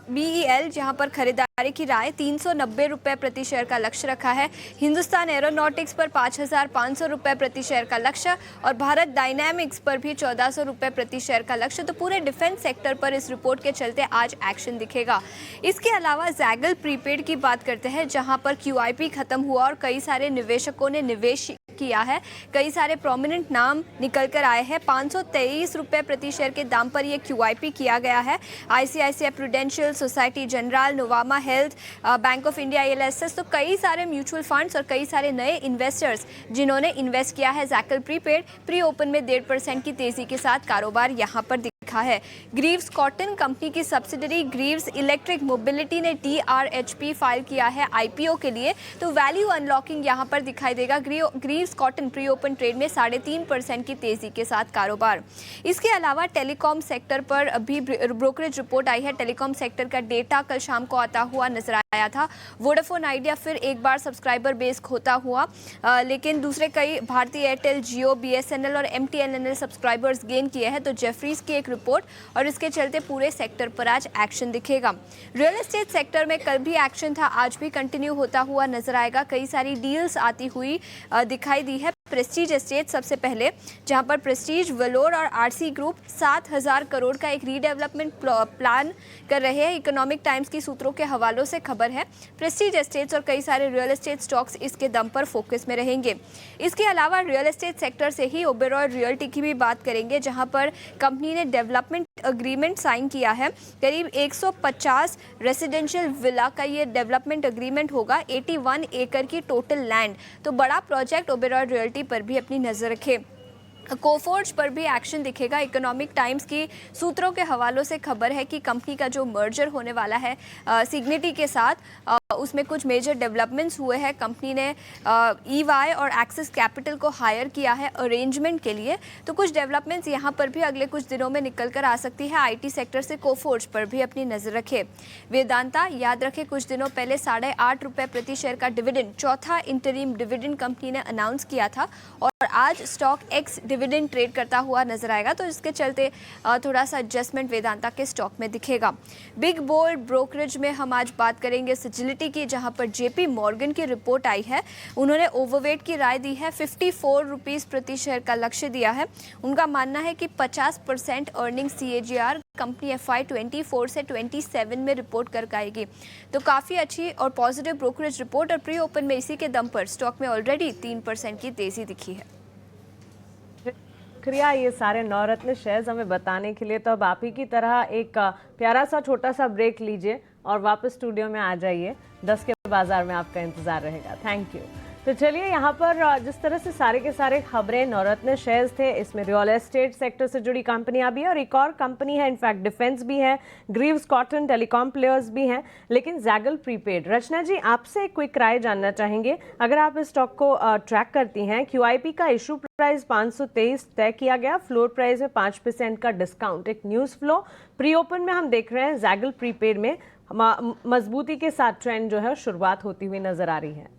BEL जहां पर खरीदारी की राय 390 रुपये प्रति शेयर का लक्ष्य रखा है। हिंदुस्तान एरोनॉटिक्स पर 5,500 रुपये प्रति शेयर का लक्ष्य और भारत डायनामिक्स पर भी 1,400 रुपये प्रति शेयर का लक्ष्य। तो पूरे डिफेंस सेक्टर पर इस रिपोर्ट के चलते आज एक्शन दिखेगा। इसके अलावा जैगल प्रीपेड की बात करते हैं, जहां पर QIP खत्म हुआ और कई सारे निवेशकों ने निवेश किया है। कई सारे प्रोमिनेंट नाम निकल कर आए हैं। 523 रुपये प्रति शेयर के दाम पर यह QIP किया गया है। ICICI prudential, society general, Nuvama health, bank of India, ILSS, तो कई सारे म्यूचुअल फंड्स और कई सारे नए इन्वेस्टर्स जिन्होंने इन्वेस्ट किया है जैगल प्रीपेड। प्री ओपन में 1.5% की तेजी के साथ कारोबार यहां पर दिखा है। ग्रीव्स कॉटन कंपनी की सब्सिडरी ग्रीव्स इलेक्ट्रिक मोबिलिटी ने DRHP फाइल किया है IPO के लिए, तो वैल्यू अनलॉकिंग यहां पर दिखाई देगा। Greaves cotton pre open trade में 3.5% की तेजी के साथ कारोबार। इसके अलावा टेलीकॉम सेक्टर पर अभी ब्रोकरेज रिपोर्ट आई है। टेलीकॉम सेक्टर का डेटा कल शाम को आता हुआ नजर आया था। वोडाफोन आइडिया फिर एक बार सब्सक्राइबर बेस खोता हुआ, लेकिन दूसरे कई भारती एयरटेल, जियो, BSNL और MTNL सब्सक्राइबर्स गेन किए हैं। तो जेफरीज की एक रिपोर्ट और इसके चलते पूरे सेक्टर पर आज एक्शन दिखेगा। रियल एस्टेट सेक्टर में कल भी एक्शन था, आज भी कंटिन्यू होता हुआ नजर आएगा। कई सारी डील्स आती हुई दिखाई दी है। प्रेस्टीज एस्टेट सबसे पहले, जहां पर प्रेस्टीज, वलोर और RC ग्रुप 7,000 करोड़ का एक रीडेवलपमेंट प्लान कर रहे हैं। इकोनॉमिक टाइम्स की सूत्रों के हवालों से खबर है। प्रेस्टीज एस्टेट्स और कई सारे रियल एस्टेट स्टॉक्स इसके दम पर फोकस में रहेंगे। इसके अलावा रियल एस्टेट सेक्टर से ही ओबेरॉय रियल्टी की भी बात करेंगे, जहां पर कंपनी ने डेवलपमेंट अग्रीमेंट साइन किया है। करीब 150 रेसिडेंशियल विला का ये डेवलपमेंट अग्रीमेंट होगा। 81 एकड़ की टोटल लैंड, तो बड़ा प्रोजेक्ट। ओबेरॉय रियल्टी पर भी अपनी नजर रखें। कोफोर्ज पर भी एक्शन दिखेगा। इकोनॉमिक टाइम्स की सूत्रों के हवालों से खबर है कि कंपनी का जो मर्जर होने वाला है सिग्निटी के साथ, उसमें कुछ मेजर डेवलपमेंट्स हुए हैं। कंपनी ने EY और एक्सिस कैपिटल को हायर किया है अरेंजमेंट के लिए। तो कुछ डेवलपमेंट्स यहाँ पर भी अगले कुछ दिनों में निकल कर आ सकती है। IT सेक्टर से कोफोर्ज पर भी अपनी नज़र रखें। वेदांता, याद रखें कुछ दिनों पहले 8.5 रुपये प्रति शेयर का डिविडेंड, चौथा इंटरिम डिविडेंड कंपनी ने अनाउंस किया था और आज स्टॉक एक्स डिविडेंड ट्रेड करता हुआ नजर आएगा। तो इसके चलते थोड़ा सा एडजस्टमेंट वेदांता के स्टॉक में दिखेगा। बिग बोल्ड ब्रोकरेज में हम आज बात करेंगे सिजिलिटी की, जहां पर JP मॉर्गन की रिपोर्ट आई है। उन्होंने ओवरवेट की राय दी है। 54 रुपीज़ प्रति शेयर का लक्ष्य दिया है। उनका मानना है कि 50% अर्निंग CAGR कंपनी FY 24 से 27 में रिपोर्ट कर पाएगी। तो काफ़ी अच्छी और पॉजिटिव ब्रोकरेज रिपोर्ट और प्री ओपन में इसी के दम पर स्टॉक में ऑलरेडी 3% की तेजी दिखी है। शुक्रिया ये सारे नवरत्न शेयर्स हमें बताने के लिए। तो अब आप ही की तरह एक प्यारा सा छोटा सा ब्रेक लीजिए और वापस स्टूडियो में आ जाइए। 10 के बाजार में आपका इंतजार रहेगा। Thank you. तो चलिए, यहाँ पर जिस तरह से सारे के सारे खबरें नवरत्न शेयर्स थे, इसमें रियल एस्टेट सेक्टर से जुड़ी कंपनियां भी है और एक और कंपनी है, इनफैक्ट डिफेंस भी है, ग्रीव्स कॉटन, टेलीकॉम प्लेयर्स भी हैं, लेकिन जैगल प्रीपेड। रचना जी, आपसे एक क्विक राय जानना चाहेंगे। अगर आप इस स्टॉक को ट्रैक करती हैं, QIP का इशू प्राइस 523 तय किया गया, फ्लोर प्राइस में 5% का डिस्काउंट। एक न्यूज़ फ्लो प्री ओपन में हम देख रहे हैं जैगल प्रीपेड में मजबूती के साथ ट्रेंड जो है शुरुआत होती हुई नजर आ रही है।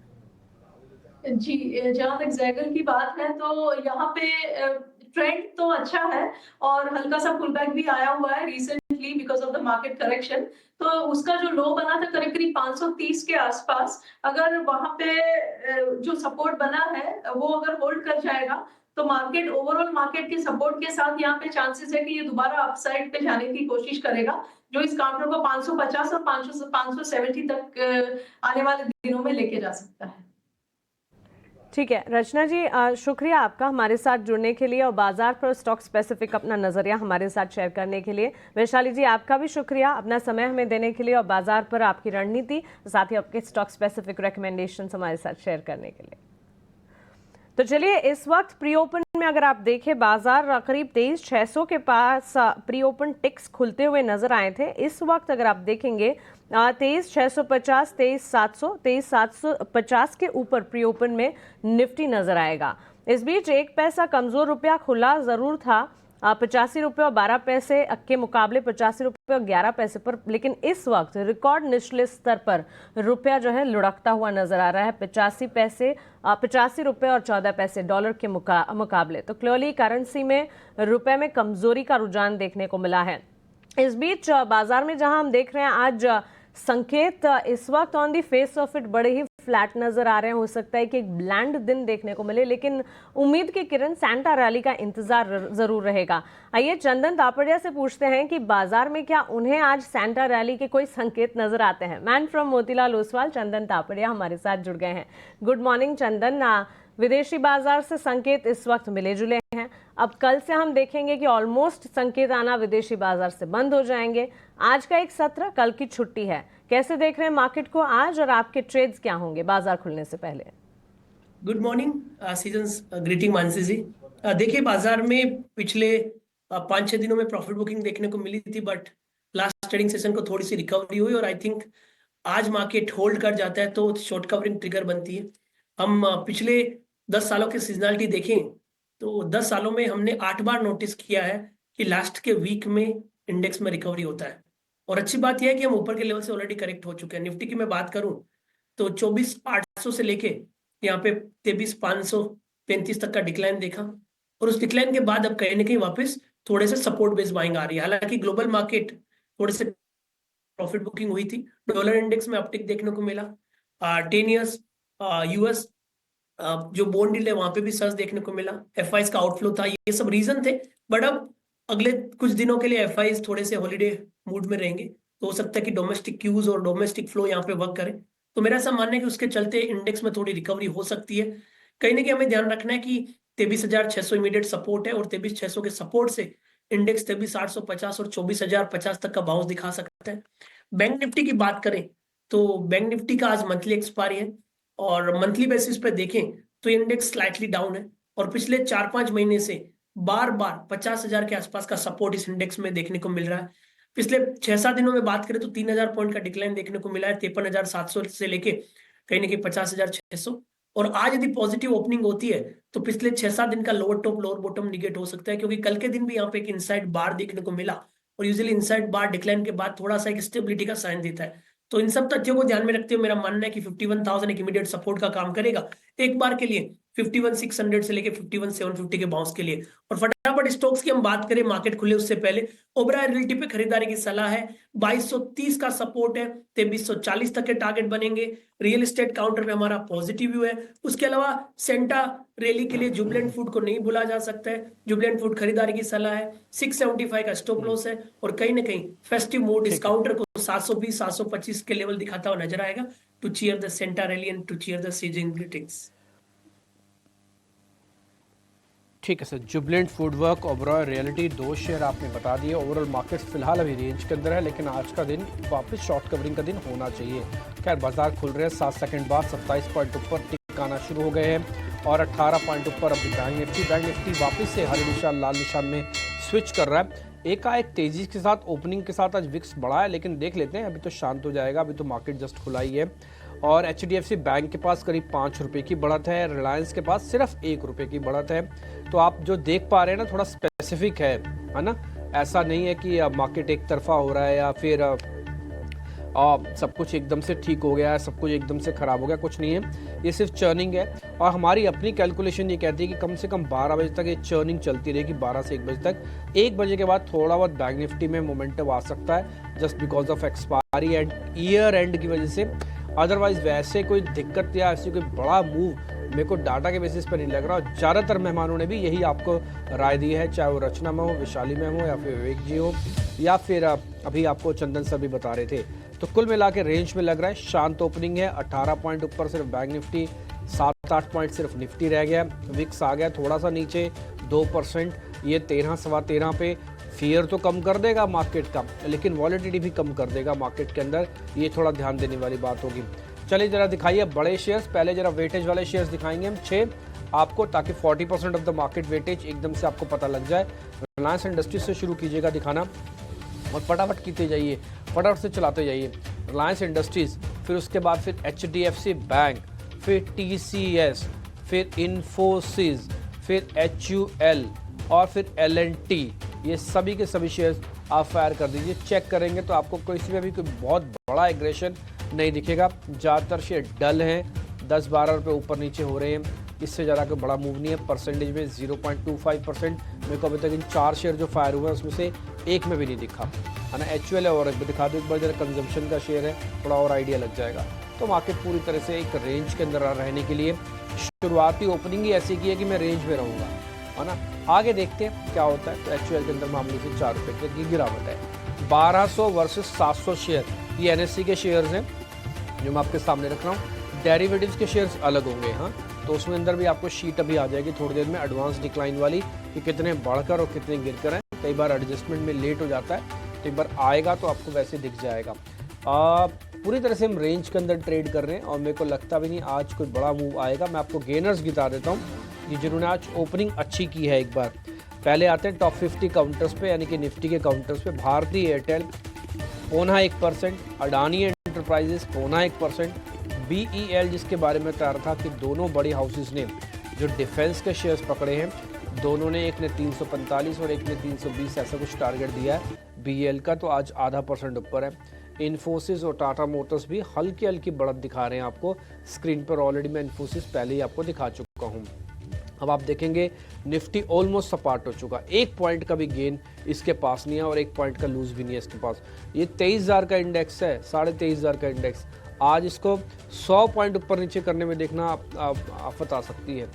जी, जहाँ तक जैगल की बात है तो यहाँ पे ट्रेंड तो अच्छा है और हल्का सा पुल बैक भी आया हुआ है recently because of the market correction. तो उसका जो लो बना था करीब करीब 530 के आसपास, अगर वहां पे जो सपोर्ट बना है वो अगर होल्ड कर जाएगा तो मार्केट ओवरऑल मार्केट के सपोर्ट के साथ यहाँ पे चांसेस है कि ये दोबारा अपसाइड पे जाने की कोशिश करेगा, जो इस काउंटर को 550 और 570 तक आने वाले दिनों में लेके जा सकता है। ठीक है रचना जी, शुक्रिया आपका हमारे साथ जुड़ने के लिए और बाजार पर स्टॉक स्पेसिफिक अपना नजरिया हमारे साथ शेयर करने के लिए। वैशाली जी आपका भी शुक्रिया अपना समय हमें देने के लिए और बाजार पर आपकी रणनीति साथ ही आपके स्टॉक स्पेसिफिक रिकमेंडेशन हमारे साथ शेयर करने के लिए। तो चलिए इस वक्त प्री ओपन में अगर आप देखें बाजार करीब 23,600 के पास प्री ओपन टिक्स खुलते हुए नजर आए थे। इस वक्त अगर आप देखेंगे 23,650, 23,700, 23,750 के ऊपर प्री ओपन में निफ्टी नजर आएगा। इस बीच एक पैसा कमजोर रुपया खुला जरूर था 85 रुपये और 12 पैसे के मुकाबले 85 रुपये और 11 पैसे पर, लेकिन इस वक्त रिकॉर्ड निचले स्तर पर रुपया जो है लुढ़कता हुआ नजर आ रहा है 85 रुपये और 14 पैसे डॉलर के मुकाबले। तो क्लियरली करेंसी में रुपए में कमजोरी का रुझान देखने को मिला है। इस बीच बाजार में जहां हम देख रहे हैं आज संकेत इस वक्त on the face of it बड़े ही फ्लैट नजर आ रहे हैं। हो सकता है कि एक ब्लैंड दिन देखने को मिले, लेकिन उम्मीद की किरण सैंटा रैली का इंतजार जरूर रहेगा। आइए चंदन तापड़िया से पूछते हैं कि बाजार में क्या उन्हें आज सैंटा रैली के कोई संकेत नजर आते हैं। मैन फ्रॉम मोतीलाल ओसवाल चंदन तापड़िया हमारे साथ जुड़ गए हैं। गुड मॉर्निंग चंदन। विदेशी बाजार से संकेत इस वक्त मिले जुले हैं। अब कल से हम देखेंगे कि ऑलमोस्ट संकेत आना विदेशी बाजार से बंद हो जाएंगे। आज का एक सत्र, कल की छुट्टी है। कैसे देख रहे हैं मार्केट को आज और आपके ट्रेड्स क्या होंगे बाजार खुलने से पहले? Good morning season's greeting Mansi ji. देखिए बाजार में पिछले 5-6 दिनों में प्रॉफिट बुकिंग देखने को मिली थी, बट लास्ट ट्रेडिंग सेशन को थोड़ी सी रिकवरी हुई और आई थिंक आज मार्केट होल्ड कर जाता है तो शॉर्ट कवरिंग ट्रिगर बनती है। हम पिछले 10 सालों की सीजनलिटी देखें तो 10 सालों में हमने 8 बार नोटिस किया है कि लास्ट के वीक में इंडेक्स में रिकवरी होता है। और अच्छी बात यह है कि हम ऊपर के लेवल से ऑलरेडी करेक्ट हो चुके हैं। निफ्टी की मैं बात करूं तो 24,800 से लेके यहाँ पे 23,535 तक का डिक्लाइन देखा और उस डिक्लाइन के बाद अब कहीं ना कहीं वापस थोड़े से सपोर्ट बेस बाइंग आ रही है। हालांकि ग्लोबल मार्केट थोड़े से प्रॉफिट बुकिंग हुई थी, डॉलर इंडेक्स में अपटिक देखने को मिला, 10 ईयर्स यूएस जो बॉन्ड डील है वहां पे भी सर्च देखने को मिला, एफआईज का आउटफ्लो था, ये सब रीजन थे। बट अब अगले कुछ दिनों के लिए एफआईज थोड़े से हॉलीडे मूड में रहेंगे तो हो सकता है कि डोमेस्टिक क्यूज और डोमेस्टिक फ्लो यहाँ पे वर्क करे। तो मेरा ऐसा मानना है कि उसके चलते इंडेक्स में थोड़ी रिकवरी हो सकती है। कहीं ना कहीं हमें ध्यान रखना है कि 23,600 इमीडिएट सपोर्ट है और 23,600 के सपोर्ट से इंडेक्स 23,850 और 24,050 तक का बाउंस दिखा सकता है। बैंक निफ्टी की बात करें तो बैंक निफ्टी का आज मंथली एक्सपायरी है और मंथली बेसिस पे देखें तो इंडेक्स स्लाइटली डाउन है और पिछले 4-5 महीने से बार बार 50,000 के आसपास का सपोर्ट इस इंडेक्स में देखने को मिल रहा है। पिछले 6-7 दिनों में बात करें तो 3,000 पॉइंट का डिक्लाइन देखने को मिला है, 53,700 से लेके कहीं ना कहीं 50,600। और आज यदि पॉजिटिव ओपनिंग होती है तो पिछले 6-7 दिन का lower top lower bottom negate हो सकता है, क्योंकि कल के दिन भी यहाँ पे एक इनसाइड बार देखने को मिला और यूजुअली इनसाइड बार डिक्लाइन के बाद थोड़ा सा एक स्टेबिलिटी का साइन देता है। तो इन सब तथ्यों को ध्यान में रखते हुए मेरा मानना है कि 51,000 एक इमीडिएट सपोर्ट का काम करेगा एक बार के लिए, 51,600 से लेके 51,750 के बाउंस के लिए। और फटाफट स्टॉक्स की हम बात करें मार्केट खुले उससे पहले, ओबराय रियल्टी पे खरीदारी की सलाह है, 2230 का सपोर्ट है, 2340 तक के टारगेट बनेंगे। रियल एस्टेट काउंटर पे हमारा पॉजिटिव व्यू है। उसके अलावा सेंटा रैली के लिए जुबिलेंट फूड को नहीं भूला जा सकता है, जुबिलेंट फूड खरीदारी की सलाह है, 675 का स्टॉप लॉस है और कहीं ना कहीं फेस्टिव मोड इस काउंटर को 720-725 के लेवल दिखाता हुआ नजर आएगा to cheer the Santa rally and to cheer the season's greetings. ठीक है सर, जुबिलेंट फूडवर्क, ओबराय रियलिटी 2 शेयर आपने बता दिए। ओवरऑल मार्केट फिलहाल अभी रेंज के अंदर है, लेकिन आज का दिन वापस शॉर्ट कवरिंग का दिन होना चाहिए। खैर बाजार खुल रहे हैं 7 सेकंड बाद 27 पॉइंट ऊपर टिक आना शुरू हो गए हैं और 18 पॉइंट ऊपर अभी बैंक निफ्टी वापस से हरे निशान लाल निशान में स्विच कर रहा है। एकाएक तेजी के साथ ओपनिंग के साथ आज विक्स बढ़ा है, लेकिन देख लेते हैं, अभी तो शांत हो जाएगा, अभी तो मार्केट जस्ट खुला ही है। और HDFC बैंक के पास करीब 5 रुपये की बढ़त है, रिलायंस के पास सिर्फ 1 रुपये की बढ़त है। तो आप जो देख पा रहे हैं ना थोड़ा स्पेसिफिक है ना, ऐसा नहीं है कि मार्केट एक तरफा हो रहा है या फिर सब कुछ एकदम से ठीक हो गया है, सब कुछ एकदम से खराब हो गया, कुछ नहीं है। ये सिर्फ चर्निंग है और हमारी अपनी कैलकुलेशन ये कहती है कि कम से कम 12 बजे तक ये चर्निंग चलती रहेगी, 12 से 1 बजे तक। 1 बजे के बाद थोड़ा बहुत बैंक निफ्टी में मोमेंटम आ सकता है just because of expiry and year and की वजह से। अदरवाइज वैसे कोई दिक्कत या ऐसी कोई बड़ा मूव मेरे को डाटा के बेसिस पर नहीं लग रहा। और ज़्यादातर मेहमानों ने भी यही आपको राय दी है, चाहे वो रचना में हो, विशाली में हो, या फिर विवेक जी हो, या फिर अभी आपको चंदन सर भी बता रहे थे। तो कुल मिला के रेंज में लग रहा है, शांत ओपनिंग है। 18 पॉइंट ऊपर सिर्फ बैंक निफ्टी, 7-8 पॉइंट सिर्फ निफ्टी रह गया। विक्स आ गया थोड़ा सा नीचे 2%, ये 13 सवा 13 पे। फियर तो कम कर देगा मार्केट का, लेकिन वॉलेटिलिटी भी कम कर देगा मार्केट के अंदर, ये थोड़ा ध्यान देने वाली बात होगी। चलिए जरा दिखाइए बड़े शेयर्स, पहले जरा वेटेज वाले शेयर्स दिखाएंगे हम 6 आपको, ताकि 40% ऑफ द मार्केट वेटेज एकदम से आपको पता लग जाए। रिलायंस इंडस्ट्रीज से शुरू कीजिएगा दिखाना और फटाफट कीते जाइए, फटाफट से चलाते जाइए। रिलायंस इंडस्ट्रीज, फिर उसके बाद फिर HDFC बैंक, फिर TCS, फिर इन्फोसिस, फिर HUL और फिर L&T, ये सभी के सभी शेयर्स आप फायर कर दीजिए। चेक करेंगे तो आपको किसी में भी कोई बहुत बड़ा एग्रेशन नहीं दिखेगा। ज़्यादातर शेयर डल हैं, 10-12 रुपये ऊपर नीचे हो रहे हैं, इससे ज़्यादा कोई बड़ा मूव नहीं है। परसेंटेज में 0.25% मेरे को अभी तक इन 4 शेयर जो फायर हुए हैं उसमें से एक में भी नहीं दिखा है ना। HUL है, और दिखा दो एक बार, जरा कंजम्पशन का शेयर है, थोड़ा और आइडिया लग जाएगा। तो मार्केट पूरी तरह से एक रेंज के अंदर रहने के लिए शुरुआती ओपनिंग ही ऐसी की है कि मैं रेंज में रहूँगा, है ना। आगे देखते हैं क्या होता है। तो HUL के अंदर मामले से 4 रुपये तक की गिरावट है। 1200 वर्सेस 700 शेयर, ये NSE के शेयर्स हैं जो मैं आपके सामने रख रहा हूँ। डेरिवेटिव्स के शेयर्स अलग होंगे, हाँ, तो उसमें अंदर भी आपको शीट अभी आ जाएगी थोड़ी देर में, एडवांस डिक्लाइन वाली, कि कितने बढ़कर और कितने गिरकर हैं। कई बार एडजस्टमेंट में लेट हो जाता है, तो एक बार आएगा तो आपको वैसे दिख जाएगा। पूरी तरह से हम रेंज के अंदर ट्रेड कर रहे हैं और मेरे को लगता भी नहीं आज कोई बड़ा मूव आएगा। मैं आपको गेनर्स गिता देता हूँ कि जिन्होंने आज ओपनिंग अच्छी की है। एक बार पहले आते हैं टॉप 50 काउंटर्स पे, यानी कि निफ्टी के काउंटर्स पे। भारती एयरटेल 0.5%, अडानी एंटरप्राइजेस 0.1%, BEL जिसके बारे में बता रहा था कि दोनों बड़ी हाउसेस ने जो डिफेंस के शेयर्स पकड़े हैं, दोनों ने, एक ने 345 और एक ने 320 ऐसा कुछ टारगेट दिया है BEL का, तो आज 0.5% ऊपर है। इन्फोसिस और टाटा मोटर्स भी हल्की हल्की बढ़त दिखा रहे हैं आपको स्क्रीन पर। ऑलरेडी मैं इन्फोसिस पहले ही आपको दिखा चुका हूँ। अब आप देखेंगे निफ्टी ऑलमोस्ट सपाट हो चुका, 1 पॉइंट का भी गेन इसके पास नहीं है और 1 पॉइंट का लूज भी नहीं है इसके पास। ये 23,000 का इंडेक्स है, 23,500 का इंडेक्स। आज इसको 100 पॉइंट ऊपर नीचे करने में देखना आफत आ सकती है।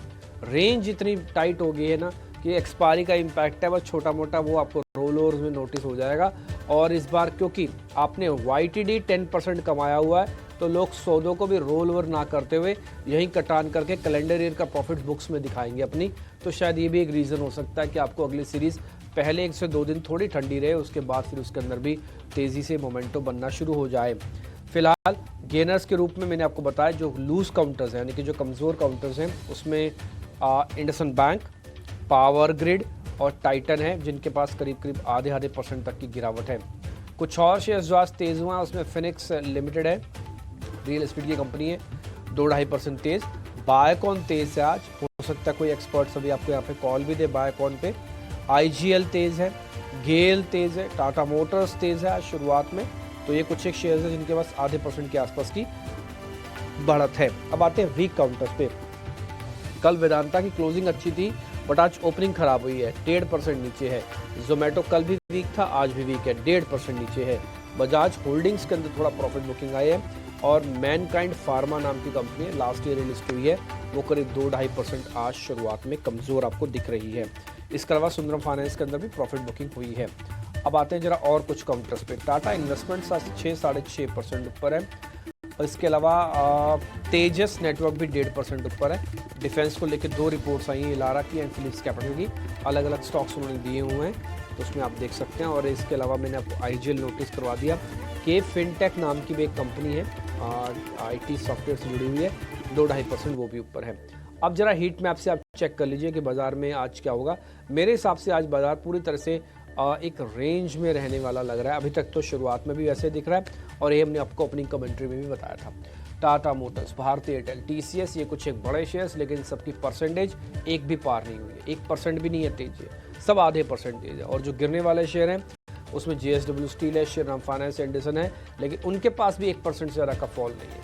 रेंज इतनी टाइट हो गई है ना कि एक्सपायरी का इम्पैक्ट है, बस छोटा मोटा वो आपको रोल ओवर्स में नोटिस हो जाएगा। और इस बार क्योंकि आपने YTD 10% कमाया हुआ है, तो लोग सौदों को भी रोल ओवर ना करते हुए यहीं कटान करके कैलेंडर ईयर का प्रॉफिट बुक्स में दिखाएंगे अपनी। तो शायद ये भी एक रीज़न हो सकता है कि आपको अगली सीरीज़ पहले 1 से 2 दिन थोड़ी ठंडी रहे, उसके बाद फिर उसके अंदर भी तेज़ी से मोमेंटम बनना शुरू हो जाए। फिलहाल गेनर्स के रूप में मैंने आपको बताया जो लूज काउंटर्स हैं, यानी कि जो कमज़ोर काउंटर्स हैं, उसमें इंडसइंड बैंक, पावर ग्रिड और टाइटन है, जिनके पास करीब करीब आधे % तक की गिरावट है। कुछ और शेयर्स जो आज तेज़ हुआ उसमें फिनिक्स लिमिटेड है, रियल एस्टेट की कंपनी है, 2-2.5% तेज़। बायकॉन तेज़ है आज, हो सकता है कोई एक्सपर्ट्स अभी आपको यहाँ पे कॉल भी दे बायकॉन पे। IGL तेज़ है, गेल तेज़ है, टाटा मोटर्स तेज़ है आज शुरुआत में। तो ये कुछ एक शेयर्स हैं जिनके पास आधे % के आसपास की बढ़त है। अब आते हैं वीक काउंटर्स पे। कल वेदांता की क्लोजिंग अच्छी थी, बट आज ओपनिंग खराब हुई है, 1.5% नीचे है। जोमेटो कल भी वीक था, आज भी वीक है, 1.5% नीचे है। बजाज होल्डिंग्स के अंदर थोड़ा प्रॉफिट बुकिंग आई है। और मैनकाइंड फार्मा नाम की कंपनी है, लास्ट ईयर लिस्ट हुई है, वो करीब 2-2.5% आज शुरुआत में कमज़ोर आपको दिख रही है। इसके अलावा सुंदरम फाइनेंस के अंदर भी प्रॉफिट बुकिंग हुई है। अब आते हैं जरा और कुछ काउंटर्स पे। टाटा इन्वेस्टमेंट्स आज 6-6.5% ऊपर है। और इसके अलावा तेजस नेटवर्क भी 1.5% ऊपर है। डिफेंस को लेकर 2 रिपोर्ट्स आई हैं, इलारा की एंड फिलिप्स कैपिटल की, अलग अलग स्टॉक्स उन्होंने दिए हुए हैं, तो उसमें आप देख सकते हैं। और इसके अलावा मैंने आपको IGL नोटिस करवा दिया कि फिनटेक नाम की भी एक कंपनी है, IT सॉफ्टवेयर से जुड़ी हुई है, 2-2.5% वो भी ऊपर है। अब जरा हीट मैप से आप चेक कर लीजिए कि बाजार में आज क्या होगा। मेरे हिसाब से आज बाजार पूरी तरह से एक रेंज में रहने वाला लग रहा है। अभी तक तो शुरुआत में भी वैसे दिख रहा है, और ये हमने आपको अपनी कमेंट्री में भी बताया था। टाटा मोटर्स, भारती एयरटेल, TCS, ये कुछ एक बड़े शेयर्स, लेकिन सबकी परसेंटेज एक भी पार नहीं हुई है, 1% भी नहीं है तेज है, सब आधे % तेज है। और जो गिरने वाले शेयर हैं उसमें JSW स्टील है, श्रीराम फाइनेंस, एंडरसन है, लेकिन उनके पास भी 1% से ज़्यादा का फॉल नहीं है।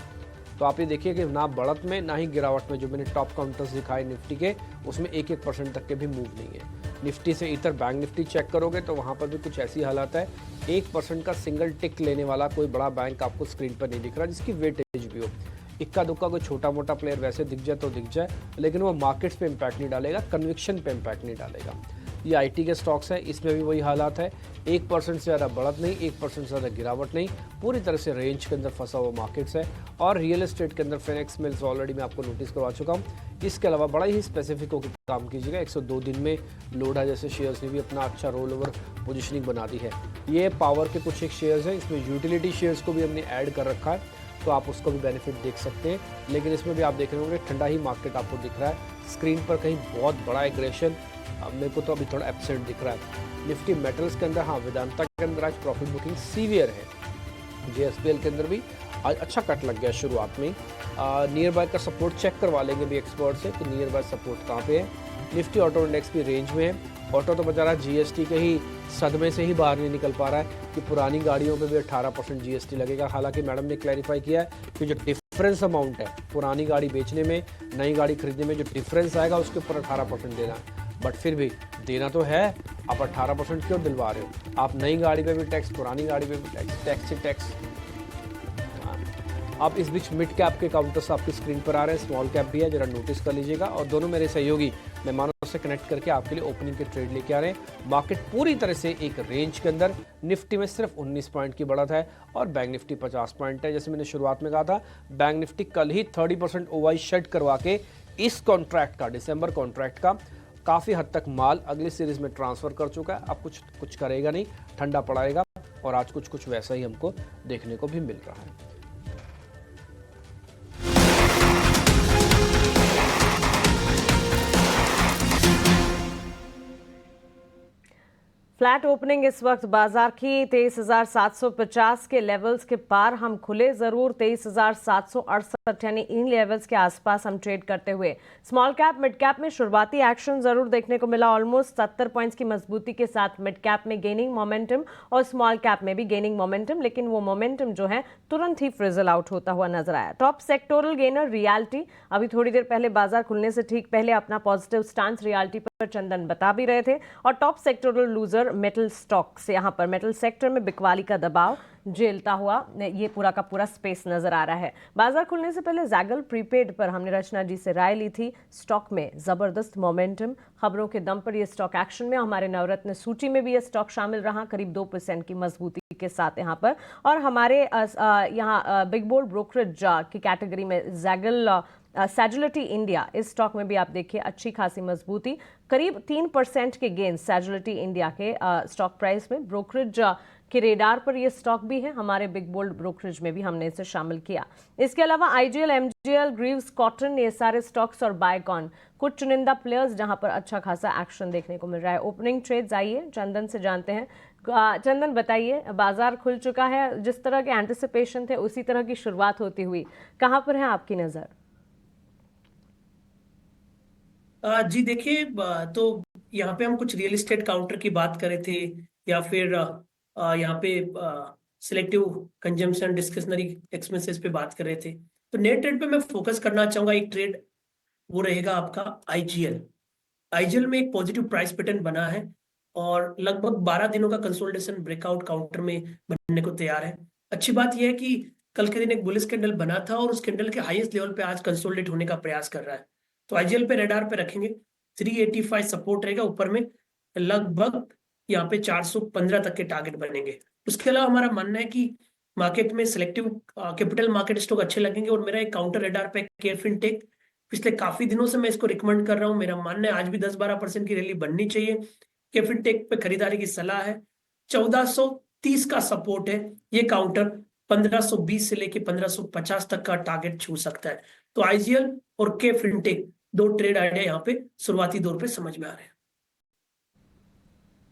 तो आप ये देखिए कि ना बढ़त में ना ही गिरावट में जो मैंने टॉप काउंटर्स दिखाए निफ्टी के, उसमें 1% तक के भी मूव नहीं है। निफ्टी से इतर बैंक निफ्टी चेक करोगे तो वहाँ पर भी कुछ ऐसी हालत है, 1% का सिंगल टिक लेने वाला कोई बड़ा बैंक आपको स्क्रीन पर नहीं दिख रहा जिसकी वेटेज भी हो। इक्का दुक्का कोई छोटा मोटा प्लेयर वैसे दिख जाए तो दिख जाए, लेकिन वो मार्केट्स पे इम्पैक्ट नहीं डालेगा, कन्विक्शन पे इम्पैक्ट नहीं डालेगा। ये आईटी के स्टॉक्स हैं, इसमें भी वही हालात है, 1% से ज़्यादा बढ़त नहीं, 1% से ज़्यादा गिरावट नहीं, पूरी तरह से रेंज के अंदर फंसा हुआ मार्केट्स है। और रियल एस्टेट के अंदर फिनिक्स मिल्स ऑलरेडी मैं आपको नोटिस करवा चुका हूँ। इसके अलावा बड़ा ही स्पेसिफिक होकर काम कीजिएगा। 102 दिन में लोढ़ा जैसे शेयर्स ने भी अपना अच्छा रोल ओवर पोजिशनिंग बना दी है। ये पावर के कुछ एक शेयर्स हैं, इसमें यूटिलिटी शेयर्स को भी हमने ऐड कर रखा है, तो आप उसको भी बेनिफिट देख सकते हैं। लेकिन इसमें भी आप देख रहे होंगे ठंडा ही मार्केट आपको दिख रहा है। स्क्रीन पर कहीं बहुत बड़ा एग्रेशन मेरे को तो अभी थोड़ा एब्सेंट दिख रहा है। निफ्टी मेटल्स के अंदर हाँ, वेदांता के अंदर आज प्रॉफिट बुकिंग सीवियर है। JSPL के अंदर भी आज अच्छा कट लग गया शुरुआत में। नियर बाय का सपोर्ट चेक करवा लेंगे भी एक्सपर्ट से कि नियर बाय सपोर्ट कहाँ पे है। निफ्टी ऑटो इंडेक्स भी रेंज में है। ऑटो तो बेचारा GST के ही सदमे से ही बाहर नहीं निकल पा रहा है कि पुरानी गाड़ियों पे भी 18% GST लगेगा। हालांकि मैडम ने क्लैरिफाई किया है कि जो डिफरेंस अमाउंट है पुरानी गाड़ी बेचने में नई गाड़ी खरीदने में जो डिफरेंस आएगा उसके ऊपर 18% देना है, बट फिर भी देना तो है। आप 18% क्यों दिलवा रहे हो? आप नई गाड़ी पे भी टैक्स, पुरानी गाड़ी पे भी टैक्स, टैक्स से टैक्स। आप इस बीच मिड कैप के काउंटर्स आपकी स्क्रीन पर आ रहे हैं, स्मॉल कैप भी है, जरा नोटिस कर लीजिएगा। और दोनों मेरे सहयोगी मेहमानों से कनेक्ट करके आपके लिए ओपनिंग के ट्रेड लेके आ रहे हैं। मार्केट पूरी तरह से एक रेंज के अंदर, निफ्टी में सिर्फ 19 पॉइंट की बढ़त है और बैंक निफ्टी 50 पॉइंट है। जैसे मैंने शुरुआत में कहा था, बैंक निफ्टी कल ही 30% OI शेड करवा के इस कॉन्ट्रैक्ट का, दिसंबर कॉन्ट्रैक्ट का काफ़ी हद तक माल अगली सीरीज में ट्रांसफ़र कर चुका है। अब कुछ करेगा नहीं, ठंडा पड़ाएगा और आज कुछ वैसा ही हमको देखने को भी मिल रहा है। फ्लैट ओपनिंग इस वक्त बाजार की 23,750 के लेवल्स के पार हम खुले जरूर 23,768 यानी इन लेवल्स के आसपास हम ट्रेड करते हुए। स्मॉल कैप मिड कैप में शुरुआती एक्शन जरूर देखने को मिला। ऑलमोस्ट 70 पॉइंट्स की मजबूती के साथ मिड कैप में गेनिंग मोमेंटम और स्मॉल कैप में भी गेनिंग मोमेंटम, लेकिन वो मोमेंटम जो है तुरंत ही फ्रिजल आउट होता हुआ नजर आया। टॉप सेक्टोरल गेनर रियल्टी, अभी थोड़ी देर पहले बाजार खुलने से ठीक पहले अपना पॉजिटिव स्टांस रियल्टी पर चंदन बता भी रहे थे। और top sectoral loser metal stocks, यहाँ पर मेटल सेक्टर में बिकवाली का दबाव झेलता हुआ ये पूरा का पूरा स्पेस नजर आ रहा है। बाजार खुलने से पहले जैगल प्रीपेड पर हमने रचना जी से राय ली थी। स्टॉक में जबरदस्त मोमेंटम, खबरों के दम पर ये स्टॉक एक्शन में, हमारे नवरत्न सूची में भी ये स्टॉक शामिल रहा करीब 2% की मजबूती के साथ यहाँ पर। और हमारे यहाँ बिग बोल्ड ब्रोकरेज की कैटेगरी में जैगल सैजुलिटी इंडिया, इस स्टॉक में भी आप देखिए अच्छी खासी मजबूती, करीब 3% के गेन सैजुलिटी इंडिया के स्टॉक प्राइस में। ब्रोकरेज के रेडार पर ये स्टॉक भी है, हमारे बिग बोल्ड ब्रोकरेज में भी हमने इसे शामिल किया। इसके अलावा IGL, MGL, ग्रीव्स कॉटन, ये सारे स्टॉक्स और बायकॉन कुछ चुनिंदा प्लेयर्स जहां पर अच्छा खासा एक्शन देखने को मिल रहा है। ओपनिंग ट्रेड्स आइए चंदन से जानते हैं। चंदन बताइए, बाजार खुल चुका है, जिस तरह के एंटिसिपेशन थे उसी तरह की शुरुआत होती हुई, कहां पर है आपकी नजर? जी देखिए, तो यहाँ पे हम कुछ रियल एस्टेट काउंटर की बात कर रहे थे या फिर यहाँ पे सिलेक्टिव कंजम्पशन डिस्क्रिशनरी एक्सपेंसेस पे बात कर रहे थे। तो नेट ट्रेड पे मैं फोकस करना चाहूंगा। एक ट्रेड वो रहेगा आपका IGL में एक पॉजिटिव प्राइस पैटर्न बना है और लगभग 12 दिनों का कंसोलिडेशन ब्रेकआउट काउंटर में बनने को तैयार है। अच्छी बात यह है कि कल के दिन एक बुलिश कैंडल बना था और उस कैंडल के हाईएस्ट लेवल पे आज कंसोलिडेट होने का प्रयास कर रहा है। तो IGL पे रेडार पे रखेंगे। 385 सपोर्ट रहेगा, ऊपर में लगभग यहाँ पे 415 तक के टारगेट बनेंगे। उसके अलावा हमारा मानना है कि मार्केट में सिलेक्टिव कैपिटल मार्केट स्टॉक अच्छे लगेंगे और मेरा एक काउंटर रेडार पे केफिनटेक, पिछले काफी दिनों से मैं इसको रिकमेंड कर रहा हूँ। मेरा मानना है आज भी 10-12% की रैली बननी चाहिए। केफिनटेक पे खरीदारी की सलाह है। 1430 का सपोर्ट है। ये काउंटर 1520 से लेके 1550 तक का टारगेट छू सकता है। तो IGL और केफिनटेक दो ट्रेड आइडिया यहाँ पे शुरुआती दौर पे समझ में आ रहे हैं।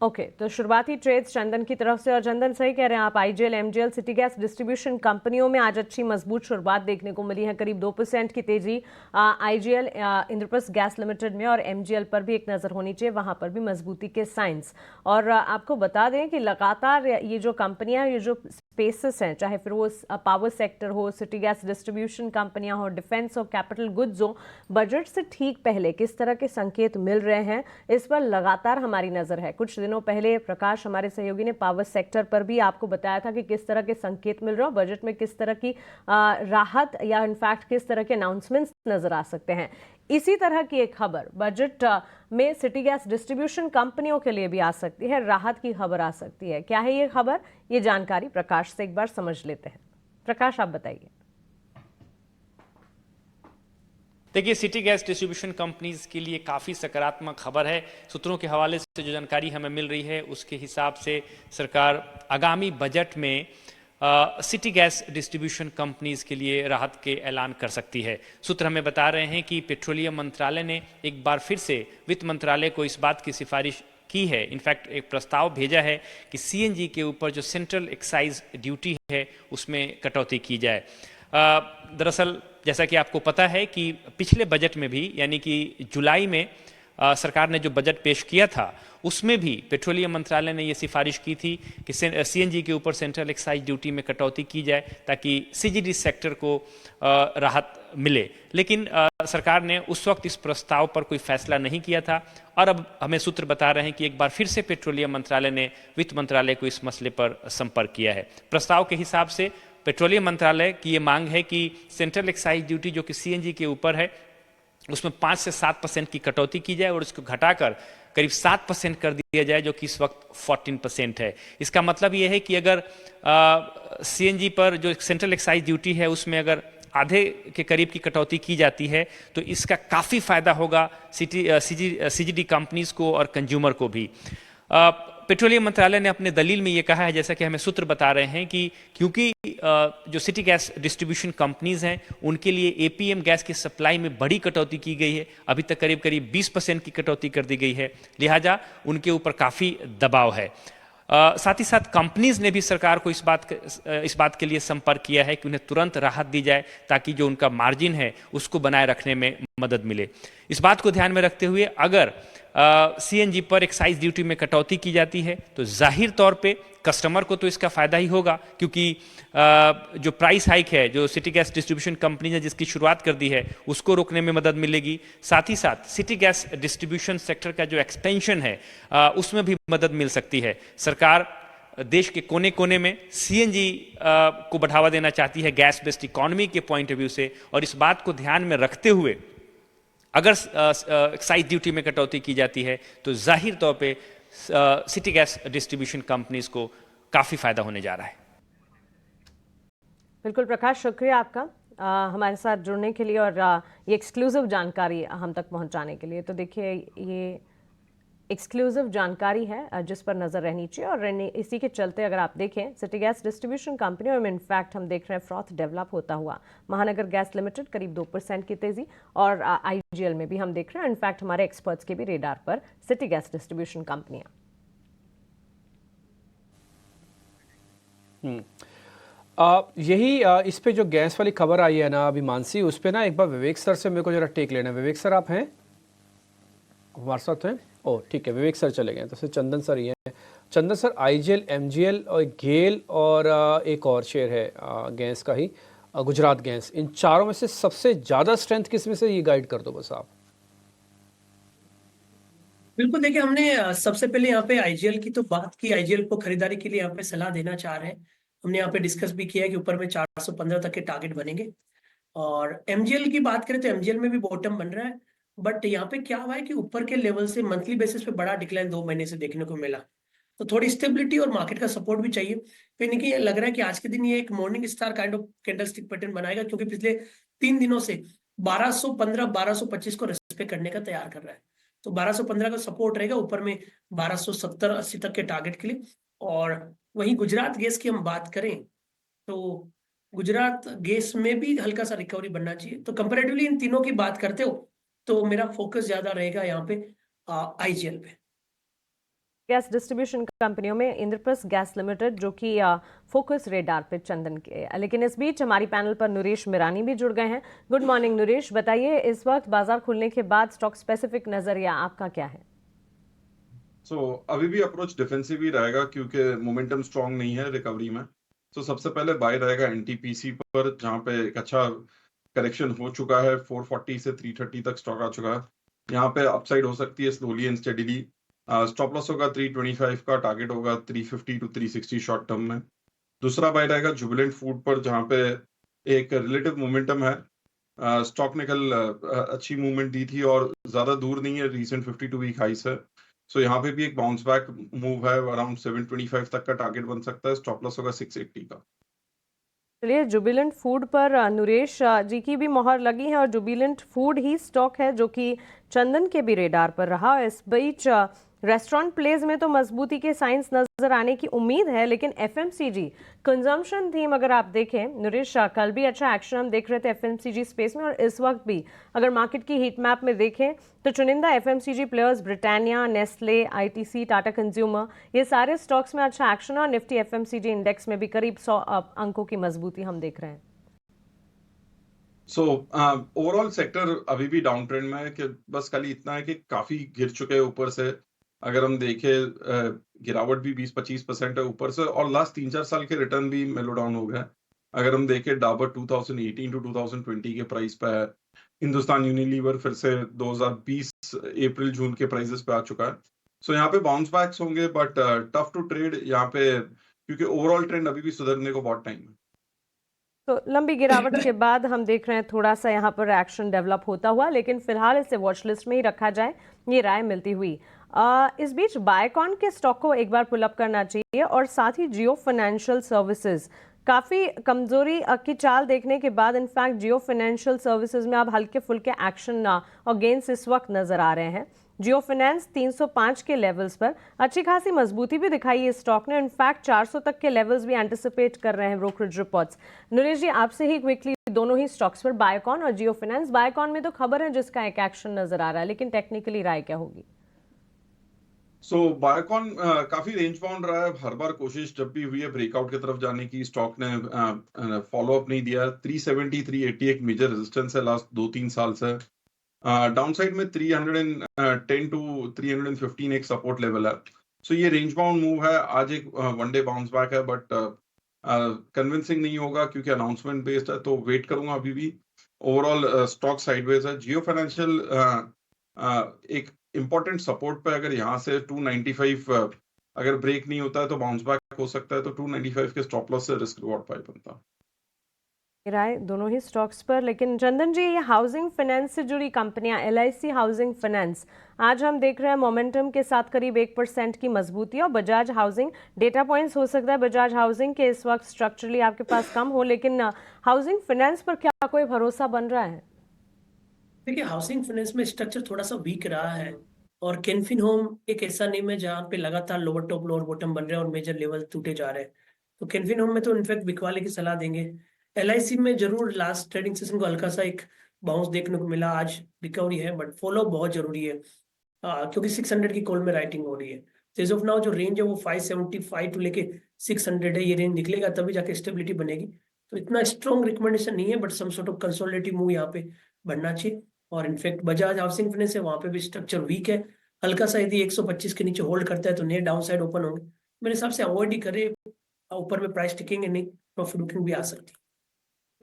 ओके, तो शुरुआती ट्रेड्स चंदन की तरफ से। और चंदन सही कह रहे हैं आप, IGL, MGL, city gas distribution कंपनियों में आज अच्छी मजबूत शुरुआत देखने को मिली है। करीब 2% की तेजी IGL, इंद्रप्रस्थ गैस लिमिटेड में, और MGL पर भी एक नज़र होनी चाहिए, वहां पर भी मजबूती के साइंस। और आपको बता दें कि लगातार ये जो कंपनियां, ये जो स्पेसेस हैं, चाहे फिर वो पावर सेक्टर हो, सिटी गैस डिस्ट्रीब्यूशन कंपनियां हो, डिफेंस और कैपिटल गुड्स हो, बजट से ठीक पहले किस तरह के संकेत मिल रहे हैं, इस पर लगातार हमारी नजर है। कुछ दिनों पहले प्रकाश हमारे सहयोगी ने पावर सेक्टर पर भी आपको बताया था कि किस तरह के संकेत मिल रहे हो, बजट में किस तरह की राहत या इनफैक्ट किस तरह के अनाउंसमेंट्स नजर आ सकते हैं। इसी तरह की एक खबर बजट में सिटी गैस डिस्ट्रीब्यूशन कंपनियों के लिए भी आ सकती है, राहत की खबर आ सकती है। क्या है ये खबर, ये जानकारी प्रकाश से एक बार समझ लेते हैं। प्रकाश, आप बताइए। देखिए, सिटी गैस डिस्ट्रीब्यूशन कंपनीज के लिए काफ़ी सकारात्मक खबर है। सूत्रों के हवाले से जो जानकारी हमें मिल रही है उसके हिसाब से सरकार आगामी बजट में सिटी गैस डिस्ट्रीब्यूशन कंपनीज के लिए राहत के ऐलान कर सकती है। सूत्र हमें बता रहे हैं कि पेट्रोलियम मंत्रालय ने एक बार फिर से वित्त मंत्रालय को इस बात की सिफारिश की है, इनफैक्ट एक प्रस्ताव भेजा है कि सीएनजी के ऊपर जो सेंट्रल एक्साइज ड्यूटी है उसमें कटौती की जाए। दरअसल जैसा कि आपको पता है कि पिछले बजट में भी, यानी कि जुलाई में सरकार ने जो बजट पेश किया था उसमें भी पेट्रोलियम मंत्रालय ने यह सिफारिश की थी कि सीएनजी के ऊपर सेंट्रल एक्साइज ड्यूटी में कटौती की जाए ताकि सीजीडी सेक्टर को राहत मिले। लेकिन सरकार ने उस वक्त इस प्रस्ताव पर कोई फैसला नहीं किया था और अब हमें सूत्र बता रहे हैं कि एक बार फिर से पेट्रोलियम मंत्रालय ने वित्त मंत्रालय को इस मसले पर संपर्क किया है। प्रस्ताव के हिसाब से पेट्रोलियम मंत्रालय की ये मांग है कि सेंट्रल एक्साइज ड्यूटी जो कि सीएनजी के ऊपर है उसमें 5 से 7% की कटौती की जाए और उसको घटाकर करीब 7% कर दिया जाए, जो कि इस वक्त 14% है। इसका मतलब ये है कि अगर सीएनजी पर जो सेंट्रल एक्साइज ड्यूटी है उसमें अगर आधे के करीब की कटौती की जाती है तो इसका काफ़ी फायदा होगा सीजीडी कंपनीज को और कंज्यूमर को भी। पेट्रोलियम मंत्रालय ने अपने दलील में ये कहा है, जैसा कि हमें सूत्र बता रहे हैं, कि क्योंकि जो सिटी गैस डिस्ट्रीब्यूशन कंपनीज हैं उनके लिए एपीएम गैस की सप्लाई में बड़ी कटौती की गई है, अभी तक करीब करीब 20% की कटौती कर दी गई है, लिहाजा उनके ऊपर काफ़ी दबाव है। साथ ही साथ कंपनीज ने भी सरकार को इस बात के लिए संपर्क किया है कि उन्हें तुरंत राहत दी जाए ताकि जो उनका मार्जिन है उसको बनाए रखने में मदद मिले। इस बात को ध्यान में रखते हुए अगर सीएनजी पर एक्साइज ड्यूटी में कटौती की जाती है तो जाहिर तौर पे कस्टमर को तो इसका फायदा ही होगा, क्योंकि जो प्राइस हाइक है जो सिटी गैस डिस्ट्रीब्यूशन कंपनी ने जिसकी शुरुआत कर दी है उसको रोकने में मदद मिलेगी। साथ ही साथ सिटी गैस डिस्ट्रीब्यूशन सेक्टर का जो एक्सपेंशन है उसमें भी मदद मिल सकती है। सरकार देश के कोने कोने में सीएनजी को बढ़ावा देना चाहती है गैस बेस्ड इकोनॉमी के पॉइंट ऑफ व्यू से, और इस बात को ध्यान में रखते हुए अगर एक्साइज ड्यूटी में कटौती की जाती है तो जाहिर तौर पे सिटी गैस डिस्ट्रीब्यूशन कंपनीज को काफ़ी फायदा होने जा रहा है। बिल्कुल प्रकाश, शुक्रिया आपका हमारे साथ जुड़ने के लिए और ये एक्सक्लूसिव जानकारी हम तक पहुंचाने के लिए। तो देखिए, ये एक्सक्लूसिव जानकारी है जिस पर नज़र रहनी चाहिए, और इसी के चलते अगर आप देखें सिटी गैस डिस्ट्रीब्यूशन कंपनियों में इनफैक्ट हम देख रहे हैं फ्रॉथ डेवलप होता हुआ। महानगर गैस लिमिटेड करीब 2% की तेज़ी, और आईजीएल में भी हम देख रहे हैं इनफैक्ट हमारे एक्सपर्ट्स के भी रेडार पर सिटी गैस डिस्ट्रीब्यूशन कंपनियां। यही इस पे जो गैस वाली खबर आई है ना अभी मानसी, उस पे ना एक बार विवेक सर से मेरे को जरा टेक लेना है। विवेक सर आप हैं हमारे साथ हैं? ओह ठीक है, विवेक सर चले गए, तो फिर चंदन सर ही हैं। चंदन सर, आईजीएल, एमजीएल और गेल और एक और शेयर है गैस का ही, गुजरात गैस, इन चारों में से सबसे ज़्यादा स्ट्रेंथ किस में से, ये गाइड कर दो बस आप। बिल्कुल, देखिए हमने सबसे पहले यहाँ पे आईजीएल की तो बात की, आईजीएल को खरीदारी के लिए यहाँ पे सलाह देना चाह रहे हैं। हमने यहाँ पे डिस्कस भी किया है कि ऊपर में 415 तक के टारगेट बनेंगे। और एमजीएल की बात करें तो एमजीएल में भी बॉटम बन रहा है, बट यहाँ पे क्या हुआ है कि ऊपर के लेवल से मंथली बेसिस पे बड़ा डिक्लाइन 2 महीने से देखने को मिला, तो थोड़ी स्टेबिलिटी और मार्केट का सपोर्ट भी चाहिए। कहीं ना कहीं लग रहा है कि आज के दिन ये एक morning star kind of candlestick pattern बनाएगा, क्योंकि पिछले 3 दिनों से 1215 1225 को रेस्पेक्ट करने का तैयार कर रहा है, तो 1215 का सपोर्ट रहेगा, ऊपर में 1270-80 तक के टारगेट के लिए। और वहीं गुजरात गैस की हम बात करें तो गुजरात गैस में भी हल्का सा रिकवरी बनना चाहिए। तो कंपैरेटिवली इन तीनों की बात करते हो तो मेरा फोकस ज्यादा रहेगा यहाँ पे आईजीएल पे। गैस डिस्ट्रीब्यूशन कंपनियों में इंद्रप्रस्थ गैस लिमिटेड जो कि फोकस रेडार पे चंदन के, लेकिन इस बीच हमारी पैनल पर नरेश मिरानी भी जुड़ गए हैं। गुड मॉर्निंग नरेश, बताइए इस वक्त बाजार खुलने के बाद स्टॉक स्पेसिफिक नजरिया आपका क्या है? अभी भी अप्रोच डिफेंसिव ही रहेगा, क्योंकि मोमेंटम स्ट्रांग नहीं है रिकवरी में। तो सबसे पहले बाय रहेगा एनटीपीसी पर, जहां पे एक अच्छा करेक्शन हो चुका है। 440 से 330 तक स्टॉक आ चुका है। यहाँ पे अपसाइड हो सकती है slowly and steadily. Stop loss होगा 325 का, टारगेट होगा 350 टू 360 शॉर्ट टर्म में। दूसरा बाय रहेगा जुबिलेंट फूड पर, जहां पे एक रिलेटिव मोमेंटम है। स्टॉक ने कल अच्छी मूवमेंट दी थी और ज्यादा दूर नहीं है रीसेंट 52 वीक हाई से। सो यहाँ पे भी एक बाउंस बैक मूव है, अराउंड 725 तक का टारगेट बन सकता है। स्टॉप लॉस होगा 680 का। चलिए, जुबिलेंट फूड पर नरेश जी की भी मोहर लगी है और जुबिलेंट फूड ही स्टॉक है जो कि चंदन के भी रेडार पर रहा। इस बीच रेस्टोरेंट प्लेस में तो मजबूती के साइंस नजर आने की उम्मीद है, लेकिन एफएमसीजी कंजम्पशन थीम अगर आप देखें नरेश, कल भी अच्छा एक्शन हम देख रहे थे एफएमसीजी स्पेस में, और इस वक्त भी अगर मार्केट की हीट मैप में देखें तो चुनिंदा FMCG players Britannia, Nestle, ITC, Tata consumer, ये सारे स्टॉक्स में अच्छा एक्शन, और निफ्टी एफएमसीजी इंडेक्स में भी करीब 100 अंकों की मजबूती हम देख रहे हैं। सो ओवरऑल सेक्टर अभी भी डाउन ट्रेंड में है, कि बस खाली इतना है कि काफी गिर चुके हैं ऊपर से। अगर हम देखें गिरावट भी 20-25% है ऊपर से, और लास्ट 3-4 साल के रिटर्न भी मेलो डाउन हो गए। अगर हम देखें डाबर 2018 टू 2020 के प्राइस पे है। हिंदुस्तान यूनिलीवर फिर से 2020 अप्रैल जून के प्राइसेस पे आ चुका है। सो यहाँ पे बाउंस बैक्स होंगे, बट टफ टू ट्रेड यहाँ पे, क्योंकि ओवरऑल ट्रेंड अभी भी सुधरने को बहुत टाइम है। तो लंबी गिरावट के बाद हम देख रहे हैं थोड़ा सा यहाँ पर एक्शन डेवलप होता हुआ, लेकिन फिलहाल इसे वॉच लिस्ट में ही रखा जाए, ये राय मिलती हुई। इस बीच बायकॉन के स्टॉक को एक बार पुल अप करना चाहिए, और साथ ही जियो फाइनेंशियल सर्विसेज काफ़ी कमजोरी की चाल देखने के बाद इनफैक्ट जियो फाइनेंशियल सर्विसेज में अब हल्के फुल्के एक्शन और गेन्स इस वक्त नजर आ रहे हैं। जियो फाइनेंस 305 के लेवल्स पर अच्छी खासी मजबूती भी दिखाई है स्टॉक ने, इनफैक्ट 400 तक के लेवल्स भी एंटिसिपेट कर रहे हैं ब्रोकरेज रिपोर्ट्स। नरेश जी, आपसे ही क्विकली दोनों ही स्टॉक्स पर, बायकॉन और जियो फाइनेंस। बायकॉन में तो खबर है जिसका एक एक्शन नजर आ रहा है, लेकिन टेक्निकली राय क्या होगी? सो बायकॉन काफी रेंज बाउंड रहा है। हर बार कोशिश जब भी हुई है ब्रेकआउट की तरफ जाने की, स्टॉक ने फॉलो अप नहीं दिया। 370 380 एक मेजर रेजिस्टेंस है लास्ट 2-3 साल से। डाउन साइड में 310 टू 315 एक सपोर्ट लेवल है। सो ये रेंज बाउंड मूव है। आज एक वनडे बाउंस बैक है, बट कन्विंसिंग नहीं होगा क्योंकि अनाउंसमेंट बेस्ड है, तो वेट करूंगा अभी भी। ओवरऑल स्टॉक साइडवेज है। जियो फाइनेंशियल एक इंपॉर्टेंट सपोर्ट पे, अगर यहाँ से 295 अगर ब्रेक नहीं होता है तो बाउंस बैक हो सकता है, तो 295 के स्टॉप लॉस से रिस्क रिवॉर्ड पाई बनता है। राय दोनों ही स्टॉक्स पर। लेकिन चंदन जी, ये हाउसिंग फाइनेंस से जुड़ी कंपनियां, एलआईसी हाउसिंग फाइनेंस, आज हम देख रहे हैं मोमेंटम के साथ करीब 1% की मजबूती, और बजाज हाउसिंग, डेटा पॉइंट्स हो सकता है बजाज हाउसिंग के इस वक्त स्ट्रक्चरली आपके पास कम हो, लेकिन हाउसिंग फाइनेंस पर क्या कोई भरोसा बन रहा है? देखिए, हाउसिंग फाइनेंस में स्ट्रक्चर थोड़ा सा वीक रहा है, और कैनफिन होम एक ऐसा नेम है जहाँ पे लगातार लोअर टॉप लोअर बॉटम बन रहे हैं और मेजर लेवल टूटे जा रहे हैं। तो कैनफिन होम में तो इनफैक्ट बिकवाले की सलाह देंगे। एलआईसी में जरूर लास्ट ट्रेडिंग सेशन को हल्का सा एक बाउंस देखने को मिला, आज रिकवरी है, बट फॉलो बहुत जरूरी है क्योंकि 600 की कॉल में राइटिंग हो रही है। एज ऑफ नाउ जो रेंज है वो 575 टू लेके 600 है। ये रेंज निकलेगा तभी जाके स्टेबिलिटी बनेगी। तो इतना स्ट्रॉन्ग रिकमेंडेशन नहीं है, but some sort of consolidative move यहाँ पे बनना चाहिए। और इनफैक्ट बजाज हाउसिंग फाइनेंस है, वहां पे भी स्ट्रक्चर वीक है। हल्का सा यदि 125 के नीचे होल्ड करता है तो नए डाउन साइड ओपन होंगे। मेरे हिसाब से अवॉइड ही करे, ऊपर में प्राइस टिकेंगे नहीं, प्रॉफिट बुकिंग भी आ सकती है।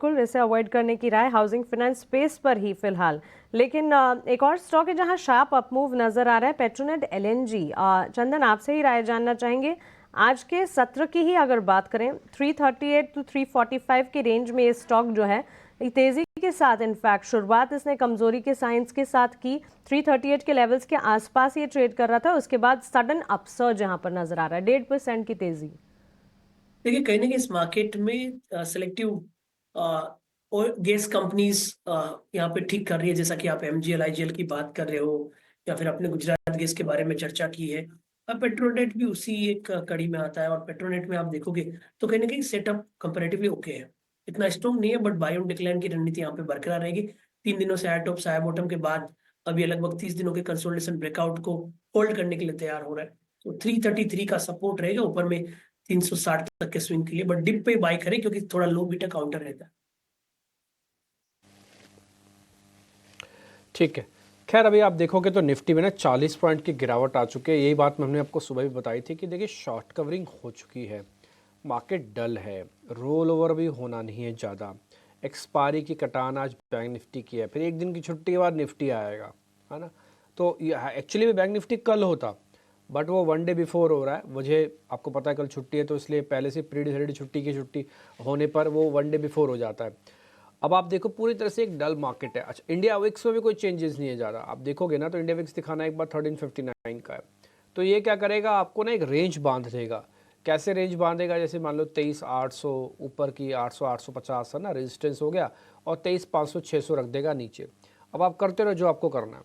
बिल्कुल, इसे अवॉइड करने की राय हाउसिंग फाइनेंस स्पेस पर ही फिलहाल। लेकिन एक और स्टॉक है जहां शार्प अपमूव नजर आ रहा है, पेट्रोनेट एलएनजी। चंदन, आपसे ही राय जानना चाहेंगे, आज के सत्र की ही अगर बात करें, 338 टू 345 के रेंज में ये स्टॉक जो है तेजी के साथ, इनफैक्ट शुरुआत इसने कमजोरी के साइंस के साथ की, 338 के लेवल्स के आसपास ये ट्रेड कर रहा था, उसके बाद सडन अपसर्ज यहाँ पर नजर आ रहा है, 1.5% की तेजी। देखिए, कहीं ना कहीं इस मार्केट में सेलेक्टिव और गैस कंपनीज यहाँ पे ठीक कर रही है, जैसा कि आप एमजीएल आईजीएल की बात कर रहे हो, या फिर अपने गुजरात गैस के बारे में चर्चा की है। अब पेट्रोनेट भी उसी एक कड़ी में आता है, और पेट्रोनेट में आप देखोगे तो कहीं ना कहीं सेटअप कंपैरेटिवली ओके है, इतना स्ट्रॉन्ग नहीं है, बट बाय ऑन डिक्लाइन की रणनीति यहाँ पे बरकरार रहेगी। 3 दिनों से हाई टॉप हाई बॉटम के बाद अब ये लगभग 30 दिनों के कंसोलिडेशन ब्रेकआउट को होल्ड करने के लिए तैयार हो रहा है। तो 333 का सपोर्ट रहेगा, ऊपर में 360 तक के स्विंग के लिए, बट डिप पे बाय करें क्योंकि थोड़ा लो बीटा काउंटर रहता है। ठीक है। खैर, अभी आप देखोगे तो निफ्टी में ना 40 पॉइंट की गिरावट आ चुकी है। यही बात हमने आपको सुबह भी बताई थी कि देखिए शॉर्ट कवरिंग हो चुकी है। मार्केट डल है, रोल ओवर भी होना नहीं है ज़्यादा, एक्सपायरी की कटान आज बैंक निफ्टी की है, फिर एक दिन की छुट्टी के बाद निफ्टी आएगा, है ना। तो एक्चुअली में बैंक निफ्टी कल होता, बट वो 1 डे बिफोर हो रहा है। वजह आपको पता है कल छुट्टी है, तो इसलिए पहले से प्री डिसाइडेड छुट्टी होने पर वो 1 डे बिफोर हो जाता है। अब आप देखो पूरी तरह से एक डल मार्केट है। अच्छा, इंडिया विक्स में भी कोई चेंजेस नहीं है ज़्यादा। आप देखोगे ना तो इंडिया विक्स दिखाना एक बार 1359 का है, तो ये क्या करेगा, आपको ना एक रेंज बांध देगा। कैसे रेंज बांधेगा, जैसे मान लो 23,800 ऊपर की 800 850 है ना रेजिस्टेंस हो गया, और 23,500 600 रख देगा नीचे। अब आप करते रहो जो आपको करना है,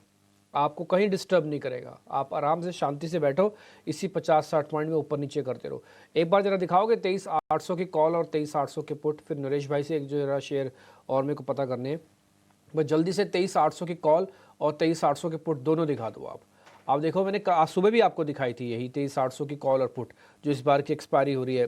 आपको कहीं डिस्टर्ब नहीं करेगा, आप आराम से शांति से बैठो, इसी 50-60 पॉइंट में ऊपर नीचे करते रहो। एक बार जरा दिखाओगे 23,800 की कॉल और 23,800 के पुट, फिर नरेश भाई से एक जो जरा शेयर और मेरे को पता करने हैं, बस जल्दी से 23,800 की कॉल और 23,800 के पुट दोनों दिखा दो। आप देखो मैंने आज सुबह भी आपको दिखाई थी यही 23,800 की कॉल और पुट, जो इस बार की एक्सपायरी हो रही है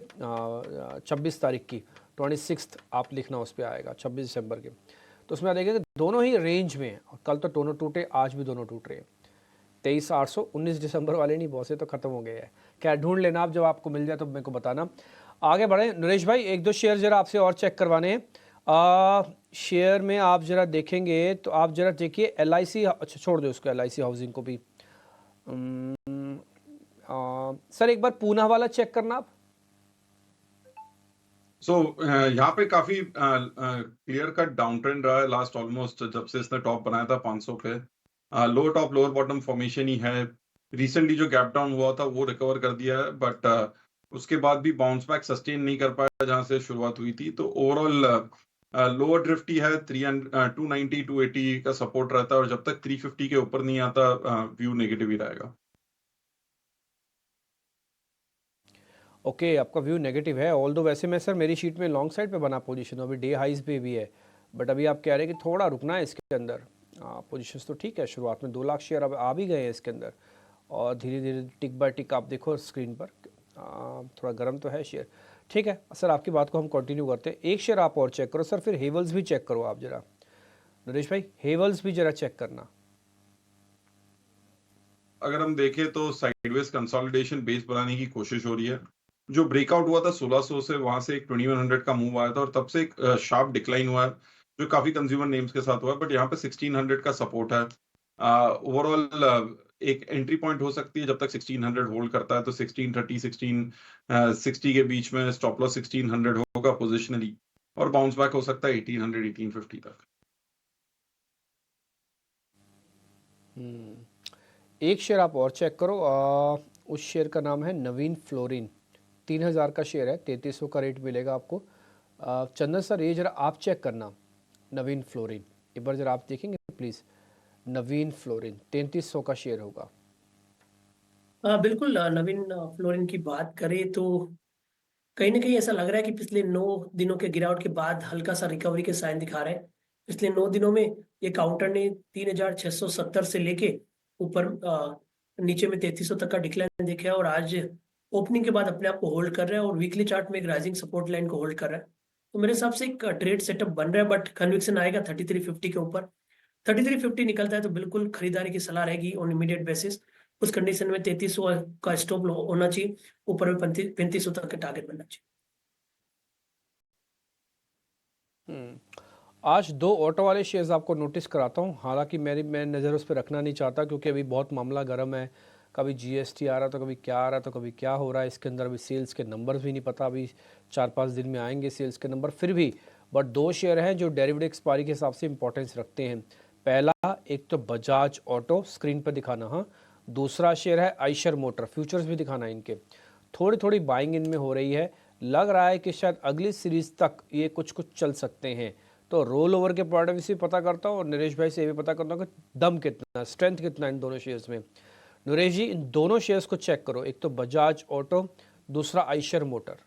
26 तारीख की, 26 आप लिखना उस पर आएगा 26 दिसंबर के। तो उसमें देखेंगे दोनों ही रेंज में, कल तो दोनों टूटे, आज भी दोनों टूट रहे हैं। 23,800 19 दिसंबर वाले नहीं, बहुत से तो खत्म हो गए हैं। क्या ढूंढ लेना आप, जब आपको मिल जाए तो मेरे को बताना। आगे बढ़े नरेश भाई, एक दो शेयर जरा आपसे और चेक करवाने हैं। शेयर में आप जरा देखेंगे तो आप जरा देखिए LIC, अच्छा छोड़ दो उसको, LIC हाउसिंग को भी। सर एक बार पूना वाला चेक करना आप। यहाँ पे काफी क्लियर कट डाउन ट्रेंड रहा है लास्ट ऑलमोस्ट, जब से इसने टॉप बनाया था 500 पे। Lower top lower bottom formation ही है। रिसेंटली जो गैप डाउन हुआ था वो रिकवर कर दिया है, बट उसके बाद भी बाउंस बैक सस्टेन नहीं कर पाया जहां से शुरुआत हुई थी। तो ओवरऑल लोअर ड्रिफ्ट ही है, 290 280 का सपोर्ट रहता है, और जब तक 350 के ऊपर नहीं आता व्यू नेगेटिव ही रहेगा। ओके, आपका व्यू नेगेटिव है, ऑल दो वैसे मैं सर मेरी शीट में लॉन्ग साइड पे बना पोजीशन, अभी डे हाइज पे भी है, बट अभी आप कह रहे हैं कि थोड़ा रुकना है इसके अंदर। पोजीशंस तो ठीक है, शुरुआत में 2 लाख शेयर अब आ भी गए हैं इसके अंदर, और धीरे धीरे टिक बाय टिक आप देखो स्क्रीन पर थोड़ा गर्म तो है शेयर। ठीक है सर, आपकी बात को हम कंटिन्यू करते हैं। एक शेयर आप और चेक करो सर, फिर हेवल्स भी चेक करो आप जरा, नरेश भाई हेवल्स भी जरा चेक करना। अगर हम देखें तो साइडवेज कंसोलिडेशन बेस बनाने की कोशिश हो रही है। जो ब्रेकआउट हुआ था 1600 से, वहां से एक 2100 का मूव आया था, और तब से एक शार्प डिक्लाइन हुआ है जो काफी कंज्यूमर नेम्स के साथ हुआ है, बट यहाँ पे 1600 का सपोर्ट है। ओवरऑल एक एंट्री पॉइंट हो सकती है जब तक 1600 होल्ड करता है, तो 1630 1660 के बीच में स्टॉप लॉस 1600 होगा पोजिशनली, और बाउंस बैक हो सकता है 1800 1850 तक। एक शेयर आप और चेक करो, उस शेयर का नाम है नवीन फ्लोरिन, 3000 का शेयर है, 3300 का रेट मिलेगा आपको। चंदन सर ये जरा आप चेक करना, नवीन फ्लोरिन एक बार जरा आप देखेंगे प्लीज़। नवीन फ्लोरिन 3300 का शेयर होगा। बिल्कुल, नवीन फ्लोरिन की बात करें तो कहीं ना कहीं ऐसा लग रहा है कि पिछले 9 दिनों के गिरावट के बाद हल्का सा रिकवरी के साइन दिखा रहे हैं। पिछले 9 दिनों में ये काउंटर ने 3670 से लेके ऊपर नीचे में 3300 तक का डिक्लाइन देखा है, और आज ओपनिंग के बाद अपने आप को होल्ड कर रहा है, और वीकली चार्ट में एक राइजिंग सपोर्ट लाइन को होल्ड कर रहा है। तो मेरे हिसाब से एक ट्रेड सेटअप बन रहा है, बट कन्विक्शन आएगा 3350 के ऊपर। 3350 निकलता है तो बिल्कुल खरीदारी की सलाह रहेगी ऑन इमीडिएट बेसिस। उस कंडीशन में 3300 का स्टॉप होना चाहिए, ऊपर में 3500 तक का टारगेट बनना चाहिए। आज 2 ऑटो वाले शेयर्स आपको नोटिस कराता हूँ, हालांकि मैं नज़र उस पर रखना नहीं चाहता क्योंकि अभी बहुत मामला गर्म है। कभी GST आ रहा तो कभी क्या आ रहा तो कभी क्या हो रहा है इसके अंदर, अभी सेल्स के नंबर्स भी नहीं पता, अभी 4-5 दिन में आएंगे सेल्स के नंबर फिर भी। बट 2 शेयर हैं जो डेरिवेटिव एक्सपायरी के हिसाब से इंपॉर्टेंस रखते हैं। पहला एक तो बजाज ऑटो, स्क्रीन पर दिखाना, हाँ। दूसरा शेयर है आइशर मोटर, फ्यूचर्स भी दिखाना इनके। थोड़ी थोड़ी बाइंग इनमें हो रही है, लग रहा है कि शायद अगली सीरीज तक ये कुछ चल सकते हैं। तो रोल ओवर के पॉइंट ऑफ व्यू से पता करता हूँ, और नरेश भाई से ये भी पता करता हूँ कि दम कितना, स्ट्रेंथ कितना इन दोनों शेयर्स में। नरेश जी इन दोनों शेयर्स को चेक करो, एक तो बजाज ऑटो, दूसरा आइशर मोटर।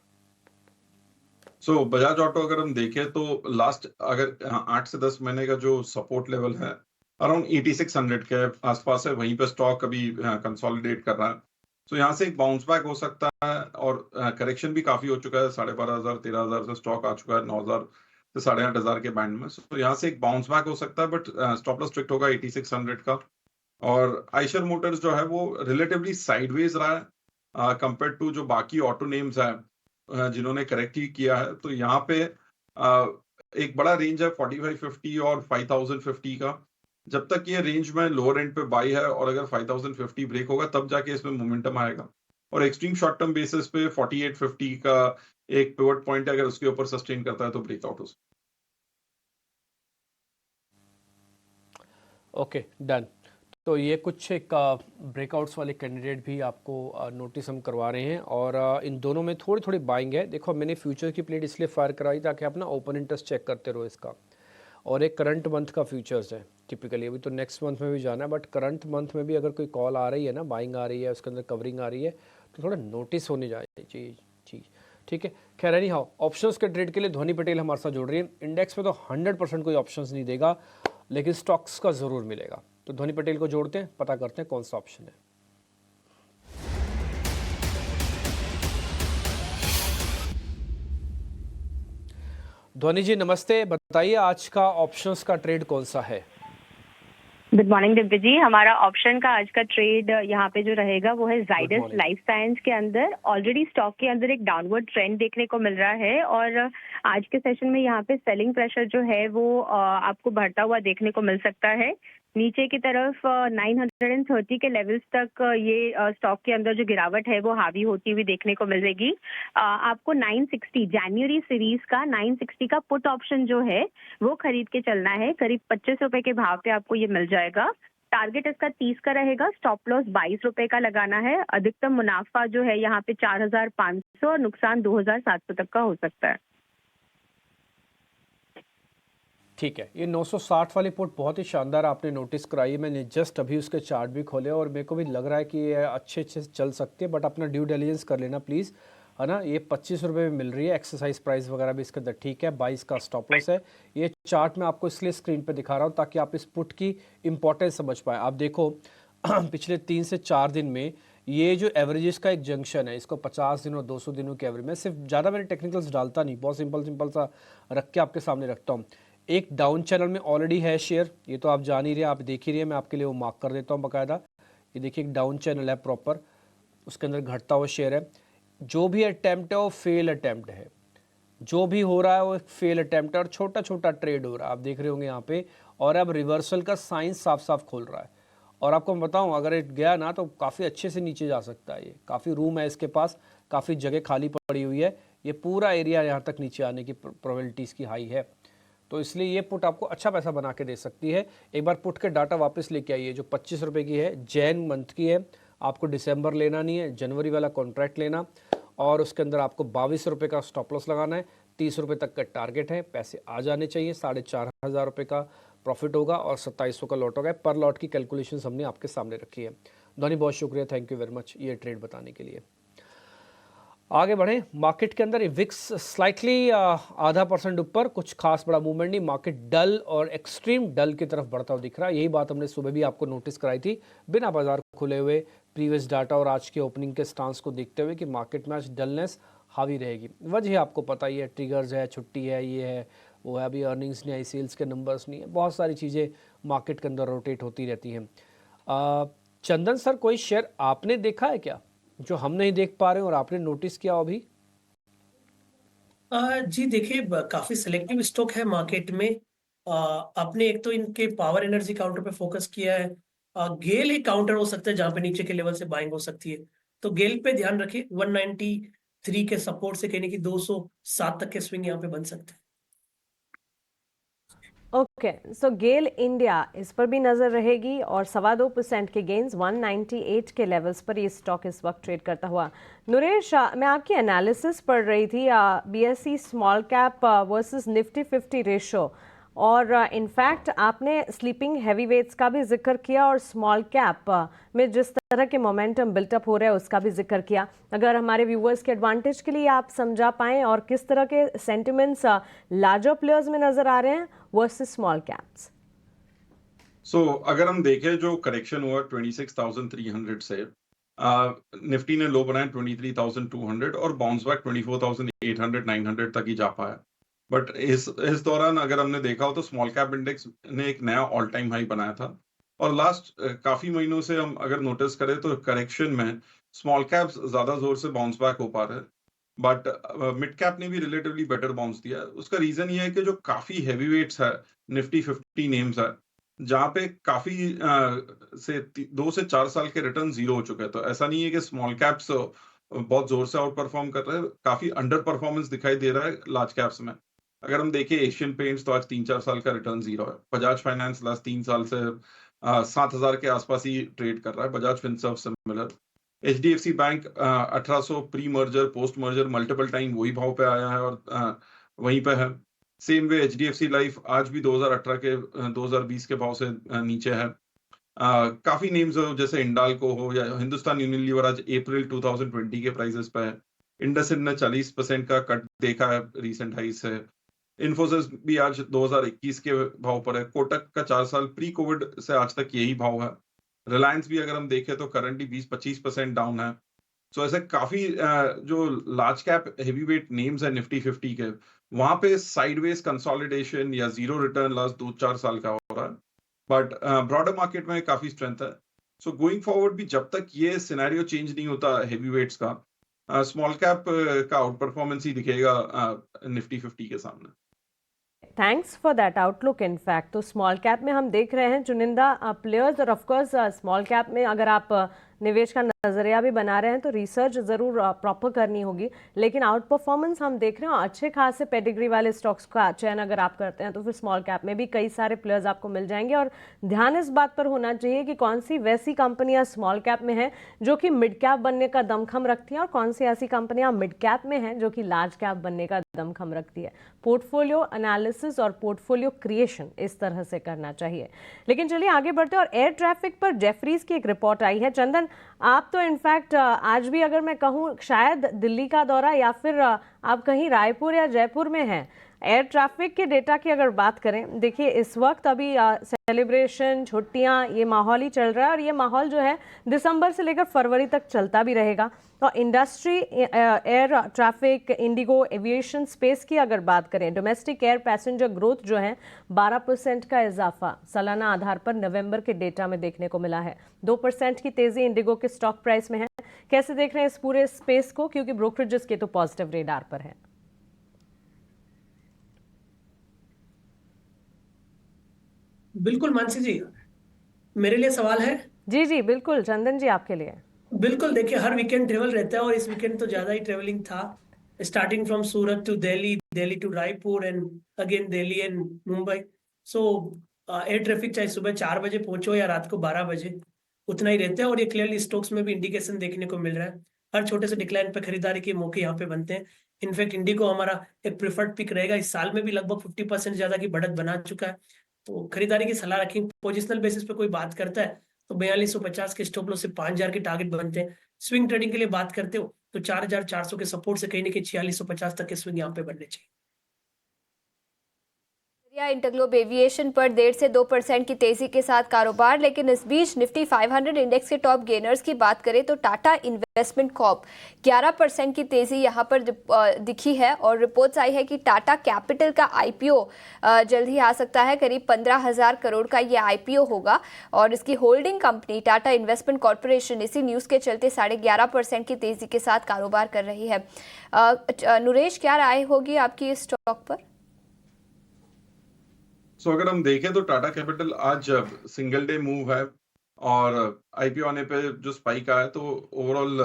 बजाज ऑटो अगर हम देखें तो लास्ट अगर 8 से 10 महीने का जो सपोर्ट लेवल है अराउंड 8600 के आसपास है, वहीं पे स्टॉक अभी कंसोलिडेट कर रहा है। यहाँ से एक बाउंस बैक हो सकता है, और करेक्शन भी काफी हो चुका है, 12,500 13,000 से स्टॉक आ चुका है 9,000 से 8,500 के बैंड में। यहाँ से एक बाउंस बैक हो सकता है, बट स्टॉप लॉस स्ट्रिक्ट होगा 8600 का। और आइशर मोटर्स जो है वो रिलेटिवली साइडवेज रहा है कंपेयर टू जो बाकी ऑटो नेम्स है। जिन्होंने करेक्टली किया है, तो यहाँ पे एक बड़ा रेंज है 4550 और 5050 का। जब तक ये रेंज में लोअर एंड पे बाई है और अगर 5050 ब्रेक होगा तब जाके इसमें मोमेंटम आएगा। और एक्सट्रीम शॉर्ट टर्म बेसिस पे 4850 का एक पिवट पॉइंट है, अगर उसके ऊपर सस्टेन करता है तो ब्रेकआउट हो सकता है। Okay, done. तो ये कुछ एक ब्रेकआउट्स वाले कैंडिडेट भी आपको नोटिस हम करवा रहे हैं और इन दोनों में थोड़ी थोड़ी बाइंग है। देखो मैंने फ्यूचर की प्लेट इसलिए फायर कराई ताकि आप ना ओपन इंटरेस्ट चेक करते रहो इसका, और एक करंट मंथ का फ्यूचर्स है टिपिकली। अभी तो नेक्स्ट मंथ में भी जाना है, बट करंट मंथ में भी अगर कोई कॉल आ रही है ना, बाइंग आ रही है, उसके अंदर कवरिंग आ रही है, तो थोड़ा नोटिस होने चाहिए चीज़, ठीक है। खैर एनी हाउ, ऑप्शंस के ट्रेड के लिए ध्वनि पटेल हमारे साथ जुड़ रही है। इंडेक्स में तो 100% कोई ऑप्शंस नहीं देगा, लेकिन स्टॉक्स का ज़रूर मिलेगा। तो ध्वनि पटेल को जोड़ते हैं, पता करते हैं कौन सा ऑप्शन है। ध्वनि जी नमस्ते, बताइए आज का ऑप्शंस का ट्रेड कौन सा है? गुड मॉर्निंग दिव्य जी। हमारा ऑप्शन का आज का ट्रेड यहाँ पे जो रहेगा वो है जाइडस लाइफ साइंस के अंदर। ऑलरेडी स्टॉक के अंदर एक डाउनवर्ड ट्रेंड देखने को मिल रहा है और आज के सेशन में यहाँ पे सेलिंग प्रेशर जो है वो आपको बढ़ता हुआ देखने को मिल सकता है। नीचे की तरफ 930 के लेवल्स तक ये स्टॉक के अंदर जो गिरावट है वो हावी होती हुई देखने को मिलेगी। आपको 960 जनवरी सीरीज का 960 का पुट ऑप्शन जो है वो खरीद के चलना है। करीब 25 रुपए के भाव पे आपको ये मिल जाएगा। टारगेट इसका 30 का रहेगा। स्टॉप लॉस 22 रुपए का लगाना है। अधिकतम मुनाफा जो है यहाँ पे 4500 और नुकसान 2700 तक का हो सकता है। ठीक है, ये 960 वाली पुट बहुत ही शानदार आपने नोटिस कराई है। मैंने जस्ट अभी उसके चार्ट भी खोले और मेरे को भी लग रहा है कि ये अच्छे से चल सकते हैं, बट अपना ड्यू डिलिजेंस कर लेना प्लीज़, है ना। ये 25 रुपये में मिल रही है, एक्सरसाइज प्राइस वगैरह भी इसके अंदर ठीक है। 22 का स्टॉप लॉस है। ये चार्ट मैं आपको इसलिए स्क्रीन पर दिखा रहा हूँ ताकि आप इस पुट की इंपॉर्टेंस समझ पाएँ। आप देखो पिछले 3 से 4 दिन में ये जो एवरेजेस का एक जंक्शन है, इसको 50 दिन और 200 दिनों के एवरेज में, सिर्फ ज़्यादा मैंने टेक्निकल्स डालता नहीं, बहुत सिंपल सा रख के आपके सामने रखता हूँ। एक डाउन चैनल में ऑलरेडी है शेयर, ये तो आप जान ही रहे, आप देख ही रहे हैं, मैं आपके लिए वो मार्क कर देता हूँ बाकायदा। ये देखिए एक डाउन चैनल है प्रॉपर, उसके अंदर घटता हुआ शेयर है। जो भी अटैम्प्ट है वो फेल अटैम्प्ट है, जो भी हो रहा है वो एक फेल अटैम्प्ट है और छोटा छोटा ट्रेड हो रहा है, आप देख रहे होंगे यहाँ पे। और अब रिवर्सल का साइन साफ साफ खोल रहा है और आपको मैं बताऊँ अगर ये गया ना तो काफ़ी अच्छे से नीचे जा सकता है। ये काफ़ी रूम है इसके पास, काफ़ी जगह खाली पड़ी हुई है, ये पूरा एरिया यहाँ तक नीचे आने की प्रोबेबिलिटी इसकी हाई है। तो इसलिए ये पुट आपको अच्छा पैसा बना के दे सकती है। एक बार पुट के डाटा वापस लेके आइए। जो 25 रुपये की है, जैन मंथ की है, आपको दिसंबर लेना नहीं है, जनवरी वाला कॉन्ट्रैक्ट लेना, और उसके अंदर आपको 22 रुपये का स्टॉप लॉस लगाना है। 30 रुपये तक का टारगेट है, पैसे आ जाने चाहिए। 4500 रुपये का प्रॉफिट होगा और 2700 का लॉट होगा। पर लॉट की कैलकुलेशन हमने आपके सामने रखी है। धोनी बहुत शुक्रिया, थैंक यू वेरी मच ये ट्रेड बताने के लिए। आगे बढ़ें, मार्केट के अंदर विक्स स्लाइटली 0.5% ऊपर, कुछ खास बड़ा मूवमेंट नहीं। मार्केट डल और एक्सट्रीम डल की तरफ बढ़ता हुआ दिख रहा है। यही बात हमने सुबह भी आपको नोटिस कराई थी, बिना बाजार खुले हुए, प्रीवियस डाटा और आज के ओपनिंग के स्टांस को देखते हुए कि मार्केट में आज डलनेस हावी रहेगी। वजह आपको पता ही है, ट्रिगर्स है, छुट्टी है, ये है वो है, अभी अर्निंग्स नहीं आई, सेल्स के नंबर्स नहीं है, बहुत सारी चीज़ें मार्केट के अंदर रोटेट होती रहती हैं। चंदन सर, कोई शेयर आपने देखा है क्या जो हम नहीं देख पा रहे हैं और आपने नोटिस किया अभी? जी देखिए, काफी सिलेक्टिव स्टॉक है मार्केट में। आपने एक तो इनके पावर एनर्जी काउंटर पे फोकस किया है। गेल एक काउंटर हो सकता है जहां पे नीचे के लेवल से बाइंग हो सकती है, तो गेल पे ध्यान रखिए। 193 के सपोर्ट से कहने की 207 तक के स्विंग यहाँ पे बन सकते हैं। ओके, सो गेल इंडिया, इस पर भी नजर रहेगी और 2.25% के गेन्स 198 के लेवल्स पर ये स्टॉक इस वक्त ट्रेड करता हुआ। नरेश, मैं आपकी एनालिसिस पढ़ रही थी, BSE small cap versus Nifty 50 ratio, और इनफैक्ट आपने स्लीपिंग हैवी वेट्स का भी जिक्र किया और स्मॉल कैप में जिस तरह के मोमेंटम बिल्टअप हो रहा है उसका भी जिक्र किया। अगर हमारे व्यूअर्स के एडवांटेज के लिए आप समझा पाएं और किस तरह के सेंटिमेंट्स लार्जर प्लेयर्स में नजर आ रहे हैं वर्सेस स्मॉल कैप्स। सो अगर हम देखें जो करेक्शन हुआ 26,300 से, निफ्टी ने लो बनाया 23,200 और बाउंस बैक 24,800 900 तक ही जा पाया। बट इस दौरान अगर हमने देखा हो तो स्मॉल कैप इंडेक्स ने एक नया ऑल टाइम हाई बनाया था और लास्ट काफी महीनों से हम अगर नोटिस करें तो करेक्शन में स्मॉल कैप्स ज्यादा जोर से बाउंस बैक हो पा रहे हैं। बट मिड कैप ने भी रिलेटिवली बेटर बाउंस दिया है। उसका रीजन ये है कि जो काफी हैवी वेट्स है, निफ्टी 50 नेम्स है, जहाँ पे काफी से 2 से 4 साल के रिटर्न जीरो हो चुके हैं। तो ऐसा नहीं है कि स्मॉल कैप्स बहुत जोर से आउट परफॉर्म कर रहे हैं, काफी अंडर परफॉर्मेंस दिखाई दे रहा है लार्ज कैप्स में। अगर हम देखें एशियन पेंट्स तो आज 3-4 साल का रिटर्न जीरो है। बजाज फाइनेंस लास्ट 3 साल से 7,000 के आसपास ही ट्रेड कर रहा है। Bajaj Finserv similar. HDFC bank 1800 pre merger post merger multiple time वही भाव पे आया है और वहीं पे है। सेम वे HDFC लाइफ आज भी 2018 के 2020 के भाव से नीचे है। काफी नेम्स हो जैसे इंडाल्को हो या हिंदुस्तान यूनिलीवर आज अप्रैल 2020 के प्राइसेस पे है। इंडसइंड ने 40% का कट देखा है रीसेंट हाई से। इन्फोसिस भी आज 2021 के भाव पर है। कोटक का 4 साल प्री कोविड से आज तक यही भाव है। रिलायंस भी अगर हम देखें तो करंटली 20-25% डाउन है। सो ऐसे काफी जो large cap heavy weight names है निफ्टी 50 के, वहां पे साइडवेज कंसोलिडेशन या जीरो रिटर्न लास्ट 2-4 साल का हो रहा है। बट ब्रॉडर मार्केट में काफी स्ट्रेंथ है। सो गोइंग फॉरवर्ड भी जब तक ये सिनेरियो चेंज नहीं होता हेवी वेट्स का, स्मॉल कैप का आउट परफॉर्मेंस ही दिखेगा निफ्टी 50 के सामने। Thanks for that outlook. In fact तो स्मॉल कैप में हम देख रहे हैं चुनिंदा प्लेयर्स, और ऑफकोर्स स्मॉल कैप में अगर आप निवेश का नजरिया भी बना रहे हैं तो रिसर्च ज़रूर प्रॉपर करनी होगी। लेकिन आउट परफॉर्मेंस हम देख रहे हैं, अच्छे खासे पेडिग्री वाले स्टॉक्स का चयन अगर आप करते हैं तो फिर स्मॉल कैप में भी कई सारे प्लेयर्स आपको मिल जाएंगे। और ध्यान इस बात पर होना चाहिए कि कौन सी वैसी कंपनियां स्मॉल कैप में हैं जो कि मिड कैप बनने का दमखम रखती हैं, और कौन सी ऐसी कंपनियां मिड कैप में हैं जो कि लार्ज कैप बनने का दमखम रखती है। पोर्टफोलियो एनालिसिस और पोर्टफोलियो क्रिएशन इस तरह से करना चाहिए। लेकिन चलिए आगे बढ़ते हैं, और एयर ट्रैफिक पर जेफरीज की एक रिपोर्ट आई है। चंदन, आप तो इनफैक्ट आज भी अगर मैं कहूँ शायद दिल्ली का दौरा या फिर आप कहीं रायपुर या जयपुर में हैं। एयर ट्रैफिक के डेटा की अगर बात करें, देखिए इस वक्त अभी सेलिब्रेशन, छुट्टियां, ये माहौल ही चल रहा है, और ये माहौल जो है दिसंबर से लेकर फरवरी तक चलता भी रहेगा। तो industry, air traffic, Indigo, aviation space की अगर बात करें, डोमेस्टिक एयर पैसेंजर ग्रोथ जो है 12% का इजाफा सालाना आधार पर नवंबर के डेटा में देखने को मिला है। 2% की तेजी इंडिगो के स्टॉक प्राइस में है। कैसे देख रहे हैं इस पूरे स्पेस को, क्योंकि ब्रोकरेजेस के तो पॉजिटिव रेडार पर है। बिल्कुल मानसी जी, मेरे लिए सवाल है। जी जी बिल्कुल चंदन जी, आपके लिए। बिल्कुल, देखिए हर वीकेंड ट्रेवल रहता है और इस वीकेंड तो ज्यादा ही ट्रेवलिंग था, starting from Surat to Delhi, Delhi to Raipur and again Delhi and Mumbai. So air traffic चाहे सुबह 4 बजे पहुंचो या रात को 12 बजे, उतना ही रहता है। और ये क्लियरली स्टॉक्स में भी इंडिकेशन देखने को मिल रहा है। हर छोटे से डिक्लाइन पे खरीदारी के मौके यहाँ पे बनते हैं। इनफैक्ट इंडिगो हमारा एक प्रिफर्ड पिक रहेगा। इस साल में भी लगभग 50% ज्यादा की बढ़त बना चुका है। तो खरीदारी की सलाह रखें। पोजिशनल बेसिस पे कोई बात करता है तो 4250 के स्टॉप लॉस से 5000 के टारगेट बनते हैं। स्विंग ट्रेडिंग के लिए बात करते हो तो 4400 के सपोर्ट से कहीं ना कहीं 4650 तक के स्विंग यहाँ पे बनने चाहिए। इंटरग्लोब एविएशन पर 1.5 से 2% की तेजी के साथ कारोबार। लेकिन इस बीच निफ्टी 500 इंडेक्स के टॉप गेनर्स की बात करें तो टाटा इन्वेस्टमेंट कॉर्प 11% की तेजी यहां पर दिखी है। और रिपोर्ट्स आई है कि टाटा कैपिटल का आईपीओ जल्द ही आ सकता है। करीब 15,000 करोड़ का ये आईपीओ होगा और इसकी holding company Tata investment corporation इसी न्यूज़ के चलते 11.5% की तेजी के साथ कारोबार कर रही है। नुरेश, क्या राय होगी आपकी इस स्टॉक पर? सो अगर हम देखें तो टाटा कैपिटल आज सिंगल डे मूव है और आईपीओ आने पे जो स्पाइक आया तो ओवरऑल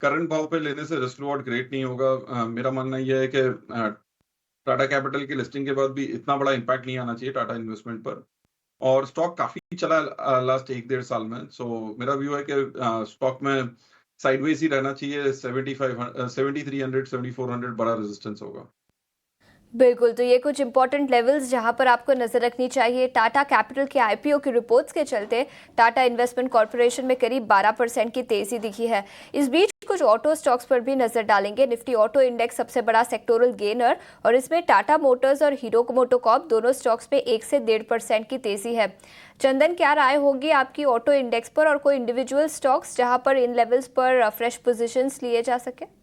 करंट भाव पे लेने से रिस्क रिवॉर्ड ग्रेट नहीं होगा। मेरा मानना यह है कि टाटा कैपिटल की लिस्टिंग के बाद भी इतना बड़ा इम्पैक्ट नहीं आना चाहिए टाटा इन्वेस्टमेंट पर। और स्टॉक काफी चला लास्ट 1-1.5 साल में। सो मेरा व्यू है कि स्टॉक में साइडवेज ही रहना चाहिए। 7300 7400 बड़ा रेजिस्टेंस होगा। बिल्कुल, तो ये कुछ इंपॉर्टेंट लेवल्स जहां पर आपको नजर रखनी चाहिए। टाटा कैपिटल के आईपीओ की रिपोर्ट्स के चलते टाटा इन्वेस्टमेंट कॉर्पोरेशन में करीब 12% की तेजी दिखी है। इस बीच कुछ ऑटो स्टॉक्स पर भी नजर डालेंगे। निफ्टी ऑटो इंडेक्स सबसे बड़ा सेक्टोरल गेनर और इसमें टाटा मोटर्स और हीरो मोटोकॉर्प दोनों स्टॉक्स पे 1 से 1.5% की तेजी है। चंदन, क्या राय होगी आपकी ऑटो इंडेक्स पर और कोई इंडिविजुअल स्टॉक्स जहां पर इन लेवल्स पर फ्रेश पोजिशंस लिए जा सके?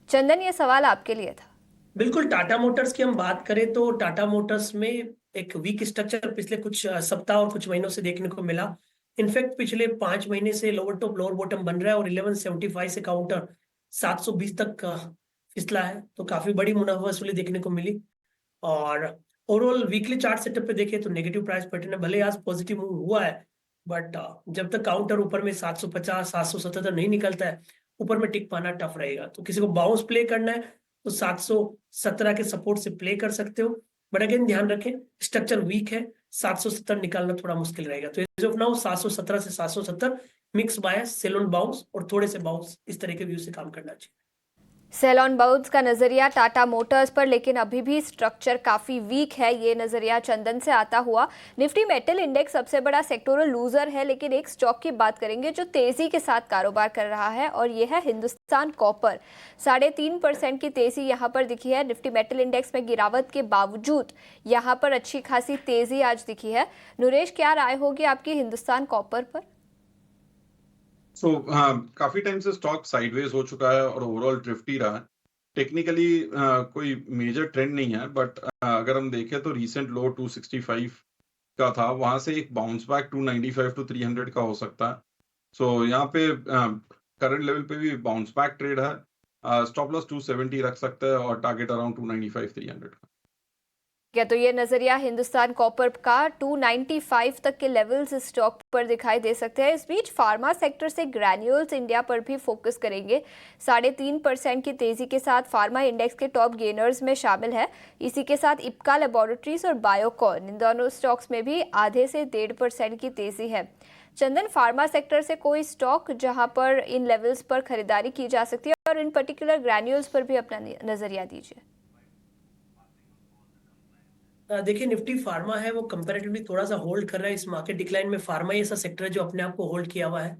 चंदन, ये सवाल आपके लिए था। बिल्कुल, टाटा मोटर्स की हम बात करें तो टाटा मोटर्स में एक वीक स्ट्रक्चर पिछले कुछ सप्ताह और कुछ महीनों से देखने को मिला। इनफैक्ट पिछले 5 महीने से लोअर टॉप लोअर बॉटम बन रहा है और 1175 से काउंटर 720 तक का फिसला है, तो काफी बड़ी मुनाफा वसूली देखने को मिली। और ओवरऑल वीकली चार्ट सेटअप पे देखें तो नेगेटिव प्राइस पैटर्न है, भले आज पॉजिटिव मूव हुआ है बट जब तक काउंटर ऊपर में 750 777 नहीं निकलता है, ऊपर में टिक पाना टफ रहेगा। तो किसी को बाउंस प्ले करना है तो 717 के सपोर्ट से प्ले कर सकते हो, बट अगेन ध्यान रखें स्ट्रक्चर वीक है, 770 निकालना थोड़ा मुश्किल रहेगा। तो एज ऑफ नाउ 717 से 770 mix bias, sell on bounce और थोड़े से बाउंस, इस तरह के व्यू से काम करना चाहिए। सेल ऑन बाउंस का नजरिया टाटा मोटर्स पर, लेकिन अभी भी स्ट्रक्चर काफी वीक है, ये नजरिया चंदन से आता हुआ। निफ्टी मेटल इंडेक्स सबसे बड़ा सेक्टोरल लूजर है, लेकिन एक स्टॉक की बात करेंगे जो तेजी के साथ कारोबार कर रहा है और ये है हिंदुस्तान कॉपर। 3.5% की तेजी यहाँ पर दिखी है। निफ्टी मेटल इंडेक्स में गिरावट के बावजूद यहाँ पर अच्छी खासी तेजी आज दिखी है। नरेश, क्या राय होगी आपकी हिंदुस्तान कॉपर पर? काफी टाइम से स्टॉक साइडवेज हो चुका है और ओवरऑल ड्रिफ्ट ही रहा है। टेक्निकली कोई मेजर ट्रेंड नहीं है, बट अगर हम देखें तो रीसेंट लो 265 का था, वहां से एक बाउंस बैक 295 टू 300 का हो सकता है। यहाँ पे करंट लेवल पे भी बाउंस बैक ट्रेड है। स्टॉप लॉस 270 रख सकते हैं और टारगेट अराउंड 295 300 का। क्या तो ये नजरिया हिंदुस्तान कॉपर का 295 तक के लेवल्स इस स्टॉक पर दिखाई दे सकते हैं। इस बीच फार्मा सेक्टर से ग्रैन्यूल्स इंडिया पर भी फोकस करेंगे। 3.5% की तेजी के साथ फार्मा इंडेक्स के टॉप गेनर्स में शामिल है। इसी के साथ इप्का लेबोरेटरीज और बायोकॉन, इन दोनों स्टॉक्स में भी आधे से 1.5% की तेजी है। चंदन, फार्मा सेक्टर से कोई स्टॉक जहां पर इन लेवल्स पर खरीदारी की जा सकती है और इन पर्टिकुलर ग्रैन्यूल्स पर भी अपना नजरिया दीजिए। देखिए निफ्टी फार्मा है वो कंपैरेटिवली थोड़ा सा होल्ड कर रहा है इस मार्केट डिक्लाइन में। फार्मा ही ऐसा सेक्टर है जो अपने आप को होल्ड किया हुआ है।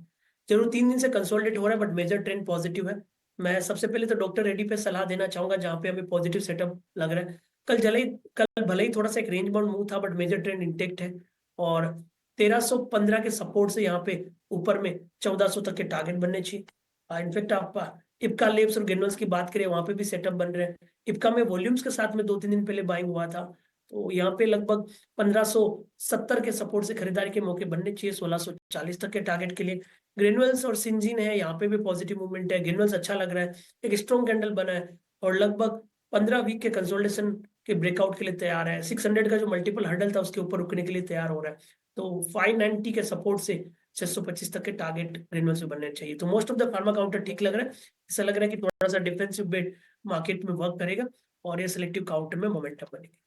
जरूर 3 दिन से कंसोलिडेट हो रहा है बट मेजर ट्रेंड पॉजिटिव है। मैं सबसे पहले तो डॉक्टर रेड्डी पे सलाह देना चाहूंगा जहां पे हमें पॉजिटिव सेटअप लग रहा है। कल भले ही थोड़ा सा एक रेंज बाउंड मूव था बट मेजर ट्रेंड इंटेक्ट है और 1315 के सपोर्ट से यहाँ पे ऊपर में 1400 तक के टारगेट बनने चाहिए। इनफेक्ट आप इप्का लेब्स और ग्रैन्यूल्स की बात करें वहां पे भी सेटअप बन रहे हैं। इप्का में वॉल्यूम्स के साथ में 2-3 दिन पहले बाइंग हुआ था, तो यहाँ पे लगभग 1570 के सपोर्ट से खरीदारी के मौके बनने चाहिए 1640 तक के टारगेट के लिए। ग्रेनुअल्स और सिंजीन है, यहाँ पे भी पॉजिटिव मूवमेंट है। ग्रेनुअल्स अच्छा लग रहा है, एक स्ट्रॉन्ग कैंडल बना है और लगभग 15 वीक के कंसोलिडेशन के ब्रेकआउट के लिए तैयार है। 600 का जो मल्टीपल हर्डल था उसके ऊपर रुकने के लिए तैयार हो रहा है। तो 590 के सपोर्ट से 625 तक के टारगेट ग्रेनुअल्स में बनने चाहिए। तो most of the pharma counter ठीक लग रहा है। ऐसा लग रहा है कि थोड़ा सा डिफेंसिव बेट मार्केट में वर्क करेगा और ये सिलेक्टिव काउंटर में मोमेंटम बनेगी।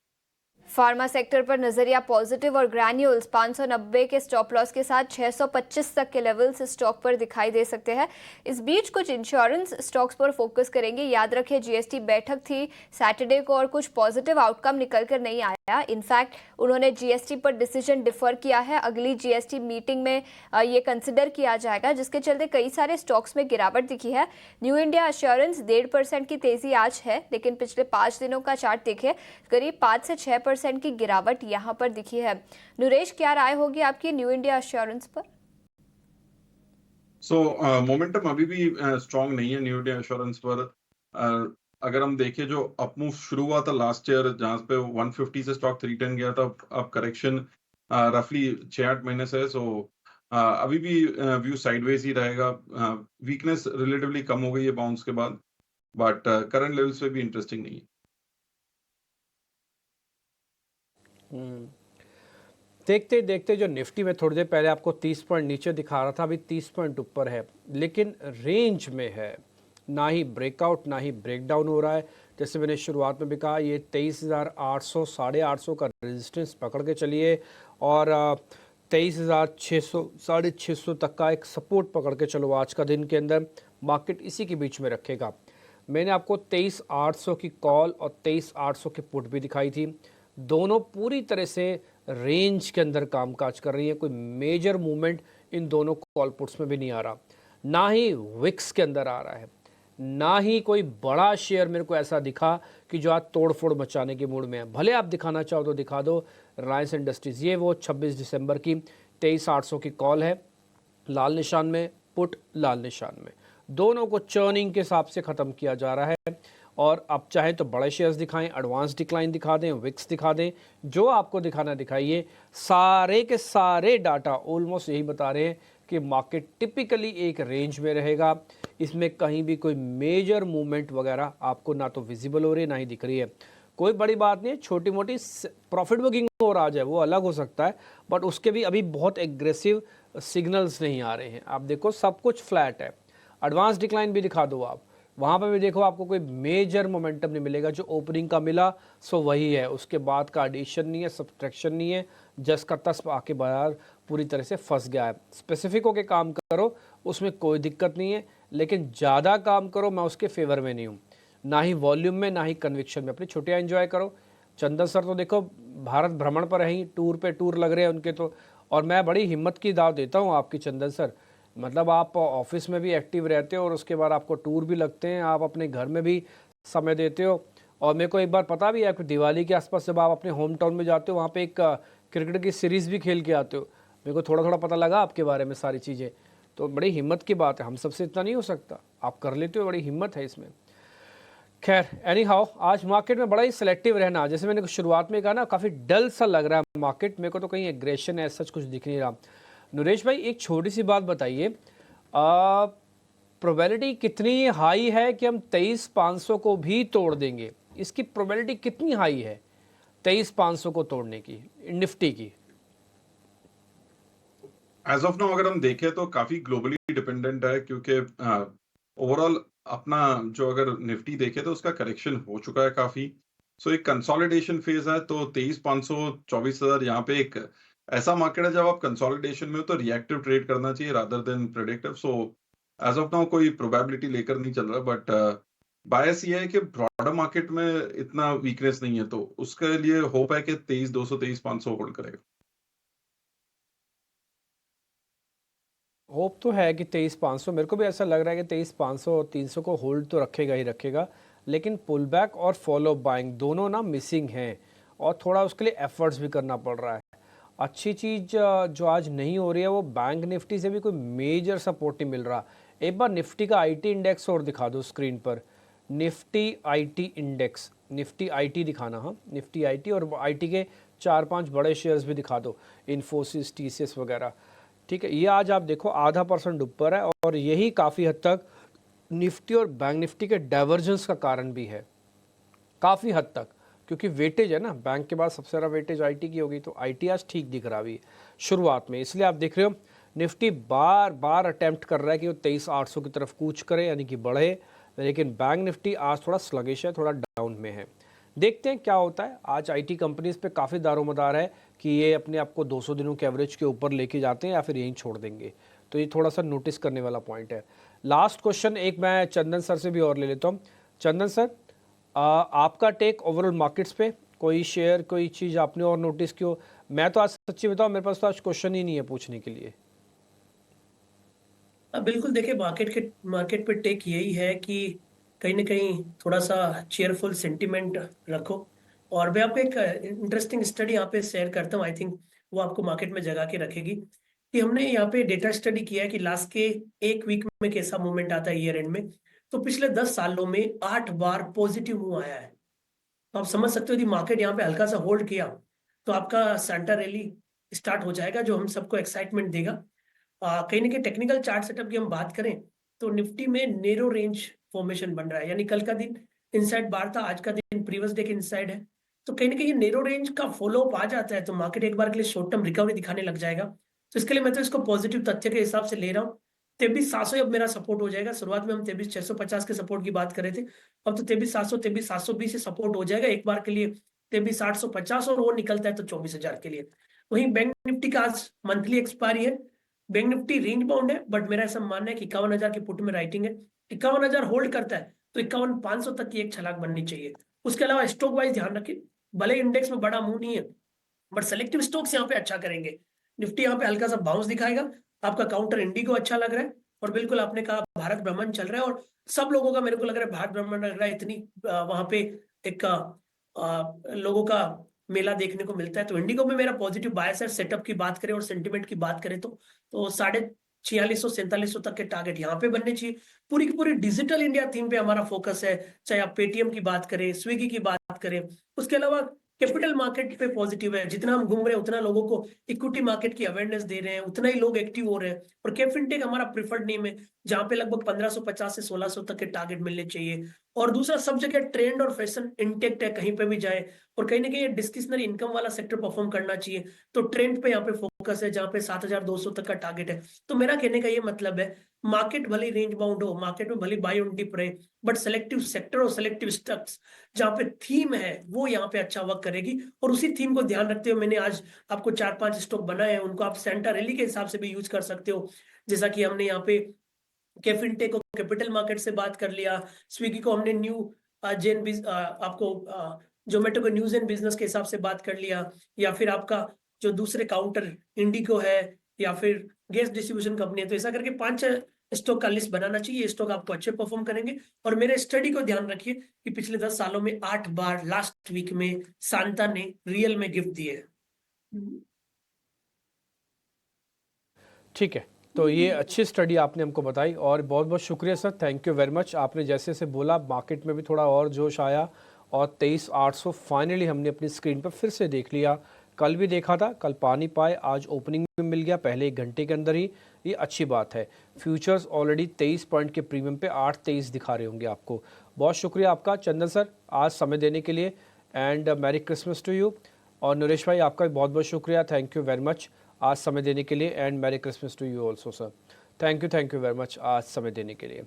फार्मा सेक्टर पर नजरिया पॉजिटिव और ग्रैन्यूल्स 590 के स्टॉप लॉस के साथ 625 तक के लेवल्स इस स्टॉक पर दिखाई दे सकते हैं। इस बीच कुछ इंश्योरेंस स्टॉक्स पर फोकस करेंगे। याद रखें जीएसटी बैठक थी सैटरडे को और कुछ पॉजिटिव आउटकम निकल कर नहीं आया। इनफैक्ट उन्होंने जीएसटी पर डिसीजन डिफर किया है। अगली जीएसटी मीटिंग में ये कंसिडर किया जाएगा, जिसके चलते कई सारे स्टॉक्स में गिरावट दिखी है। न्यू इंडिया एश्योरेंस 1.5% की तेजी आज है, लेकिन पिछले 5 दिनों का चार्ट देखें करीब 5 से 6% की गिरावट यहां पर दिखी है। नरेश, क्या राय होगी आपकी न्यू इंडिया एश्योरेंस पर? मोमेंटम अभी भी स्ट्रांग नहीं है न्यू इंडिया एश्योरेंस पर। अगर हम देखें जो अपमूव शुरू हुआ था लास्ट ईयर जहां पे 150 से स्टॉक 310 गया था, अब करेक्शन रफली 6-8 महीने से। अभी भी व्यू साइडवेज ही रहेगा। वीकनेस रिलेटिवली कम हो गई है बाउंस के बाद, बट करंट लेवल्स पे भी इंटरेस्टिंग नहीं है। देखते देखते जो निफ्टी में थोड़ी देर पहले आपको 30 पॉइंट नीचे दिखा रहा था, अभी 30 पॉइंट ऊपर है, लेकिन रेंज में है। ना ही ब्रेकआउट ना ही ब्रेकडाउन हो रहा है। जैसे मैंने शुरुआत में भी कहा, ये 23,800 850 का रेजिस्टेंस पकड़ के चलिए और 23,600 650 तक का एक सपोर्ट पकड़ के चलो। आज का दिन के अंदर मार्केट इसी के बीच में रखेगा। मैंने आपको 23,800 की कॉल और 23,800 की पुट भी दिखाई थी। दोनों पूरी तरह से रेंज के अंदर कामकाज कर रही है। कोई मेजर मूवमेंट इन दोनों कॉल पुट्स में भी नहीं आ रहा, ना ही विक्स के अंदर आ रहा है, ना ही कोई बड़ा शेयर मेरे को ऐसा दिखा कि जो आज तोड़फोड़ मचाने के मूड में है। भले आप दिखाना चाहो तो दिखा दो। रिलायंस इंडस्ट्रीज़, ये वो 26 दिसंबर की 23,800 की कॉल है, लाल निशान में, पुट लाल निशान में, दोनों को चर्निंग के हिसाब से ख़त्म किया जा रहा है और आप चाहे तो बड़े शेयर्स दिखाएं, एडवांस डिक्लाइन दिखा दें, विक्स दिखा दें, जो आपको दिखाना दिखाइए। सारे के सारे डाटा ऑलमोस्ट यही बता रहे हैं कि मार्केट टिपिकली एक रेंज में रहेगा। इसमें कहीं भी कोई मेजर मूवमेंट वगैरह आपको ना तो विजिबल हो रही है ना ही दिख रही है। कोई बड़ी बात नहीं है, छोटी मोटी प्रॉफिट बुकिंग और आ जाए वो अलग हो सकता है, बट उसके भी अभी बहुत एग्रेसिव सिग्नल्स नहीं आ रहे हैं। आप देखो सब कुछ फ्लैट है। एडवांस डिक्लाइन भी दिखा दो आप, वहाँ पर भी देखो आपको कोई मेजर मोमेंटम नहीं मिलेगा। जो ओपनिंग का मिला सो वही है, उसके बाद का एडिशन नहीं है, सब्सट्रैक्शन नहीं है, जस का तस आके बाजार पूरी तरह से फंस गया है। स्पेसिफिक होके काम करो, उसमें कोई दिक्कत नहीं है, लेकिन ज़्यादा काम करो मैं उसके फेवर में नहीं हूँ, ना ही वॉल्यूम में ना ही कन्विक्शन में। अपनी छुट्टियाँ एंजॉय करो। चंदन सर तो देखो भारत भ्रमण पर हैं, टूर पे टूर लग रहे हैं उनके तो, और मैं बड़ी हिम्मत की दाव देता हूँ आपकी चंदन सर। मतलब आप ऑफिस में भी एक्टिव रहते हो और उसके बाद आपको टूर भी लगते हैं, आप अपने घर में भी समय देते हो। और मेरे को एक बार पता भी है कि दिवाली के आसपास जब आप अपने होम टाउन में जाते हो वहाँ पे एक क्रिकेट की सीरीज़ भी खेल के आते हो। मेरे को थोड़ा थोड़ा पता लगा आपके बारे में सारी चीज़ें, तो बड़ी हिम्मत की बात है। हम सबसे इतना नहीं हो सकता, आप कर लेते हो, बड़ी हिम्मत है इसमें। खैर एनी हाउ, आज मार्केट में बड़ा ही सिलेक्टिव रहना, जैसे मैंने शुरुआत में कहा ना, काफ़ी डल सा लग रहा है मार्केट। मेरे को तो कहीं एग्रेशन है सच कुछ दिख नहीं रहा। नरेश भाई एक छोटी सी बात बताइए, प्रोबेबिलिटी कितनी हाई है कि हम 23,500 को भी तोड़ देंगे? इसकी प्रोबेबिलिटी कितनी हाई है 23,500 को तोड़ने की निफ्टी की? एज ऑफ नाउ अगर हम देखें तो काफी ग्लोबली डिपेंडेंट है, क्योंकि ओवरऑल अपना जो अगर निफ्टी देखे तो उसका करेक्शन हो चुका है काफी। सो एक कंसोलिडेशन फेज है, तो 23,500 24,000 यहाँ पे एक ऐसा मार्केट है जब आप कंसोलिडेशन में हो तो रिएक्टिव ट्रेड करना चाहिए rather than predictive. So as of now कोई प्रोबेबिलिटी लेकर नहीं चल रहा, बट बायस ये है कि ब्रॉडर मार्केट में इतना वीकनेस नहीं है, तो उसके लिए होप है कि 23,200 23,500 होल्ड करेगा। होप तो है कि 23,500, मेरे को भी ऐसा लग रहा है कि 23,500 और 300 को होल्ड तो रखेगा ही रखेगा, लेकिन पुल बैक और फॉलो बाइंग दोनों ना मिसिंग हैं और थोड़ा उसके लिए एफर्ट्स भी करना पड़ रहा है। अच्छी चीज़ जो आज नहीं हो रही है वो बैंक निफ्टी से भी कोई मेजर सपोर्ट नहीं मिल रहा। एक बार निफ्टी का आईटी इंडेक्स और दिखा दो स्क्रीन पर, Nifty IT index, Nifty IT दिखाना। हाँ, निफ्टी आईटी और आईटी के 4-5 बड़े शेयर्स भी दिखा दो, इन्फोसिस, टीसीएस वगैरह। ठीक है, ये आज आप देखो 0.5% ऊपर है और यही काफ़ी हद तक निफ्टी और बैंक निफ्टी के डाइवर्जेंस का कारण भी है, काफ़ी हद तक, क्योंकि वेटेज है ना, बैंक के बाद सबसे ज़्यादा वेटेज आईटी की होगी, तो आईटी आज ठीक दिख रहा है शुरुआत में। इसलिए आप देख रहे हो निफ्टी बार बार अटैम्प्ट कर रहा है कि वो 23,800 की तरफ कूच करे, यानी कि बढ़े, लेकिन बैंक निफ्टी आज थोड़ा स्लगिश है, थोड़ा डाउन में है। देखते हैं क्या होता है। आज आईटी कंपनीज पे काफ़ी दारोमदार है कि ये अपने आप को 200 दिनों के एवरेज के ऊपर लेके जाते हैं या फिर यहीं छोड़ देंगे, तो ये थोड़ा सा नोटिस करने वाला पॉइंट है। लास्ट क्वेश्चन एक मैं चंदन सर से भी और ले लेता हूँ। चंदन सर, आपका टेक ओवरऑल मार्केट्स पे, कोई शेयर कोई चीज़ आपने और नोटिस की हो? मैं तो आज सच्ची बताऊँ, मेरे पास तो आज क्वेश्चन ही नहीं है पूछने के लिए। बिल्कुल, देखिए मार्केट पे टेक यही है कि कहीं ना कहीं थोड़ा सा चेयरफुल सेंटिमेंट रखो। और मैं आपको एक इंटरेस्टिंग स्टडी यहाँ पे शेयर करता हूँ, आई थिंक वो आपको मार्केट में जगा के रखेगी। कि हमने यहाँ पे डेटा स्टडी किया है कि लास्ट के एक वीक में कैसा मूवमेंट आता है ईयर एंड में। तो पिछले 10 सालों में 8 बार पॉजिटिव मूव आया है। तो आप समझ सकते हो कि मार्केट यहाँ पे हल्का सा होल्ड किया तो आपका सेंटा रैली स्टार्ट हो जाएगा, जो हम सबको एक्साइटमेंट देगा। कहीं ना कहीं टेक्निकल चार्ट सेटअप की हम बात करें तो निफ्टी में नेरो रेंज फॉर्मेशन बन रहा है, यानी कल का दिन इनसाइड बार था, आज का दिन प्रीवियस डे के इनसाइड है। तो कहीं ना कहीं नेरो रेंज का फॉलो अप आ जाता है तो मार्केट एक बार के लिए शॉर्ट टर्म रिकवरी दिखाने लग जाएगा। तो इसके लिए मैं तो इसको पॉजिटिव तथ्य के हिसाब से ले रहा हूँ। 23,700 अब मेरा सपोर्ट हो जाएगा। शुरुआत में हम 23,650 के सपोर्ट की बात कर रहे थे, अब तो 23,700 23,720 से सपोर्ट हो जाएगा एक बार के लिए 23,850, और वो निकलता है तो 24,000 के लिए। वहीं बैंक निफ्टी का आज मंथली एक्सपायरी है। बैंक निफ्टी रेंज बाउंड है, बट मेरा ऐसा मानना है कि 51,000 की पुट में राइटिंग है। 51,000 होल्ड करता है तो 51,500 तक की एक छलांग बननी चाहिए। उसके अलावा स्टॉक वाइज ध्यान रखें, भले इंडेक्स में बड़ा मूव नहीं है बट सेलेक्टिव स्टॉक्स यहाँ पे अच्छा करेंगे। निफ्टी यहाँ पे हल्का सा बाउंस दिखाएगा। आपका काउंटर इंडिगो अच्छा लग रहा है, और बिल्कुल आपने कहा भारत भ्रमण चल रहा है, और सब लोगों का मेरे को लग रहा है भारत भ्रमण लग रहा है। इतनी वहां पे एक लोगों का मेला देखने को मिलता है, तो इंडिगो में मेरा पॉजिटिव बायस है। सेटअप की बात करें और सेंटिमेंट की बात करें तो 3.5 4600-4700 तक के टारगेट यहाँ पे बनने चाहिए। पूरी की पूरी डिजिटल इंडिया थीम पे हमारा फोकस है, चाहे आप पेटीएम की बात करें, स्विगी की बात करें। उसके अलावा कैपिटल मार्केट पे पॉजिटिव है, जितना हम घूम रहे हैं उतना लोगों को इक्विटी मार्केट की अवेयरनेस दे रहे हैं, उतना ही लोग एक्टिव हो रहे हैं। और कैफिनटेक हमारा प्रिफर्ड नेम है, जहां पे लगभग 1550 से 1600 तक के टारगेट मिलने चाहिए। और दूसरा, सब जगह ट्रेंड और फैशन इंटेक्ट है, कहीं पे भी जाए। और कहीं ना कहीं डिस्क्रिशनरी इनकम वाला सेक्टर परफॉर्म करना चाहिए, तो ट्रेंड पे यहाँ पे फोकस है, जहाँ पे 7200 तक का टारगेट है। तो मेरा कहने का ये मतलब है, मार्केट भले रेंज बाउंड हो, मार्केट में भले बाय ऑन डिप रहे, बट सेलेक्टिव सेक्टर और सेलेक्टिव स्टॉक्स जहाँ पे थीम है वो यहाँ पे अच्छा वर्क करेगी। और उसी थीम को ध्यान रखते हुए मैंने आज आपको 4-5 स्टॉक बनाए हैं, उनको आप सेंटर रैली के हिसाब से भी यूज कर सकते हो। जैसा कि हमने यहाँ पे कैफिनटेक को कैपिटल मार्केट से बात कर लिया, स्विगी को हमने न्यू आपको जोमेटो को न्यूज एंड बिजनेस के हिसाब से बात कर लिया, या फिर आपका जो दूसरे काउंटर इंडिको है, या फिर गैस डिस्ट्रीब्यूशन कंपनी है। तो ऐसा करके 5 स्टॉक का लिस्ट बनाना चाहिए। ये स्टॉक आपको अच्छे परफॉर्म करेंगे। और मेरे स्टडी को ध्यान रखिए कि पिछले 10 सालों में 8 बार लास्ट वीक में सांता ने रियल में गिफ्ट दिए हैं। ठीक है, तो ये अच्छी स्टडी आपने हमको बताई और बहुत बहुत शुक्रिया sir, thank you very much. आपने जैसे जैसे बोला मार्केट में भी थोड़ा और जोश आया और 23,800 फाइनली हमने अपनी स्क्रीन पर फिर से देख लिया। कल भी देखा था, कल पानी पाए, आज ओपनिंग में मिल गया पहले 1 घंटे के अंदर ही, ये अच्छी बात है। फ्यूचर्स ऑलरेडी 23 पॉइंट के प्रीमियम पे 8-23 दिखा रहे होंगे आपको। बहुत शुक्रिया आपका चंदन सर आज समय देने के लिए, and merry Christmas to you. और नरेश भाई आपका भी बहुत बहुत शुक्रिया, थैंक यू वेरी मच आज समय देने के लिए, and merry Christmas to you also sir. Thank you very much आज समय देने के लिए।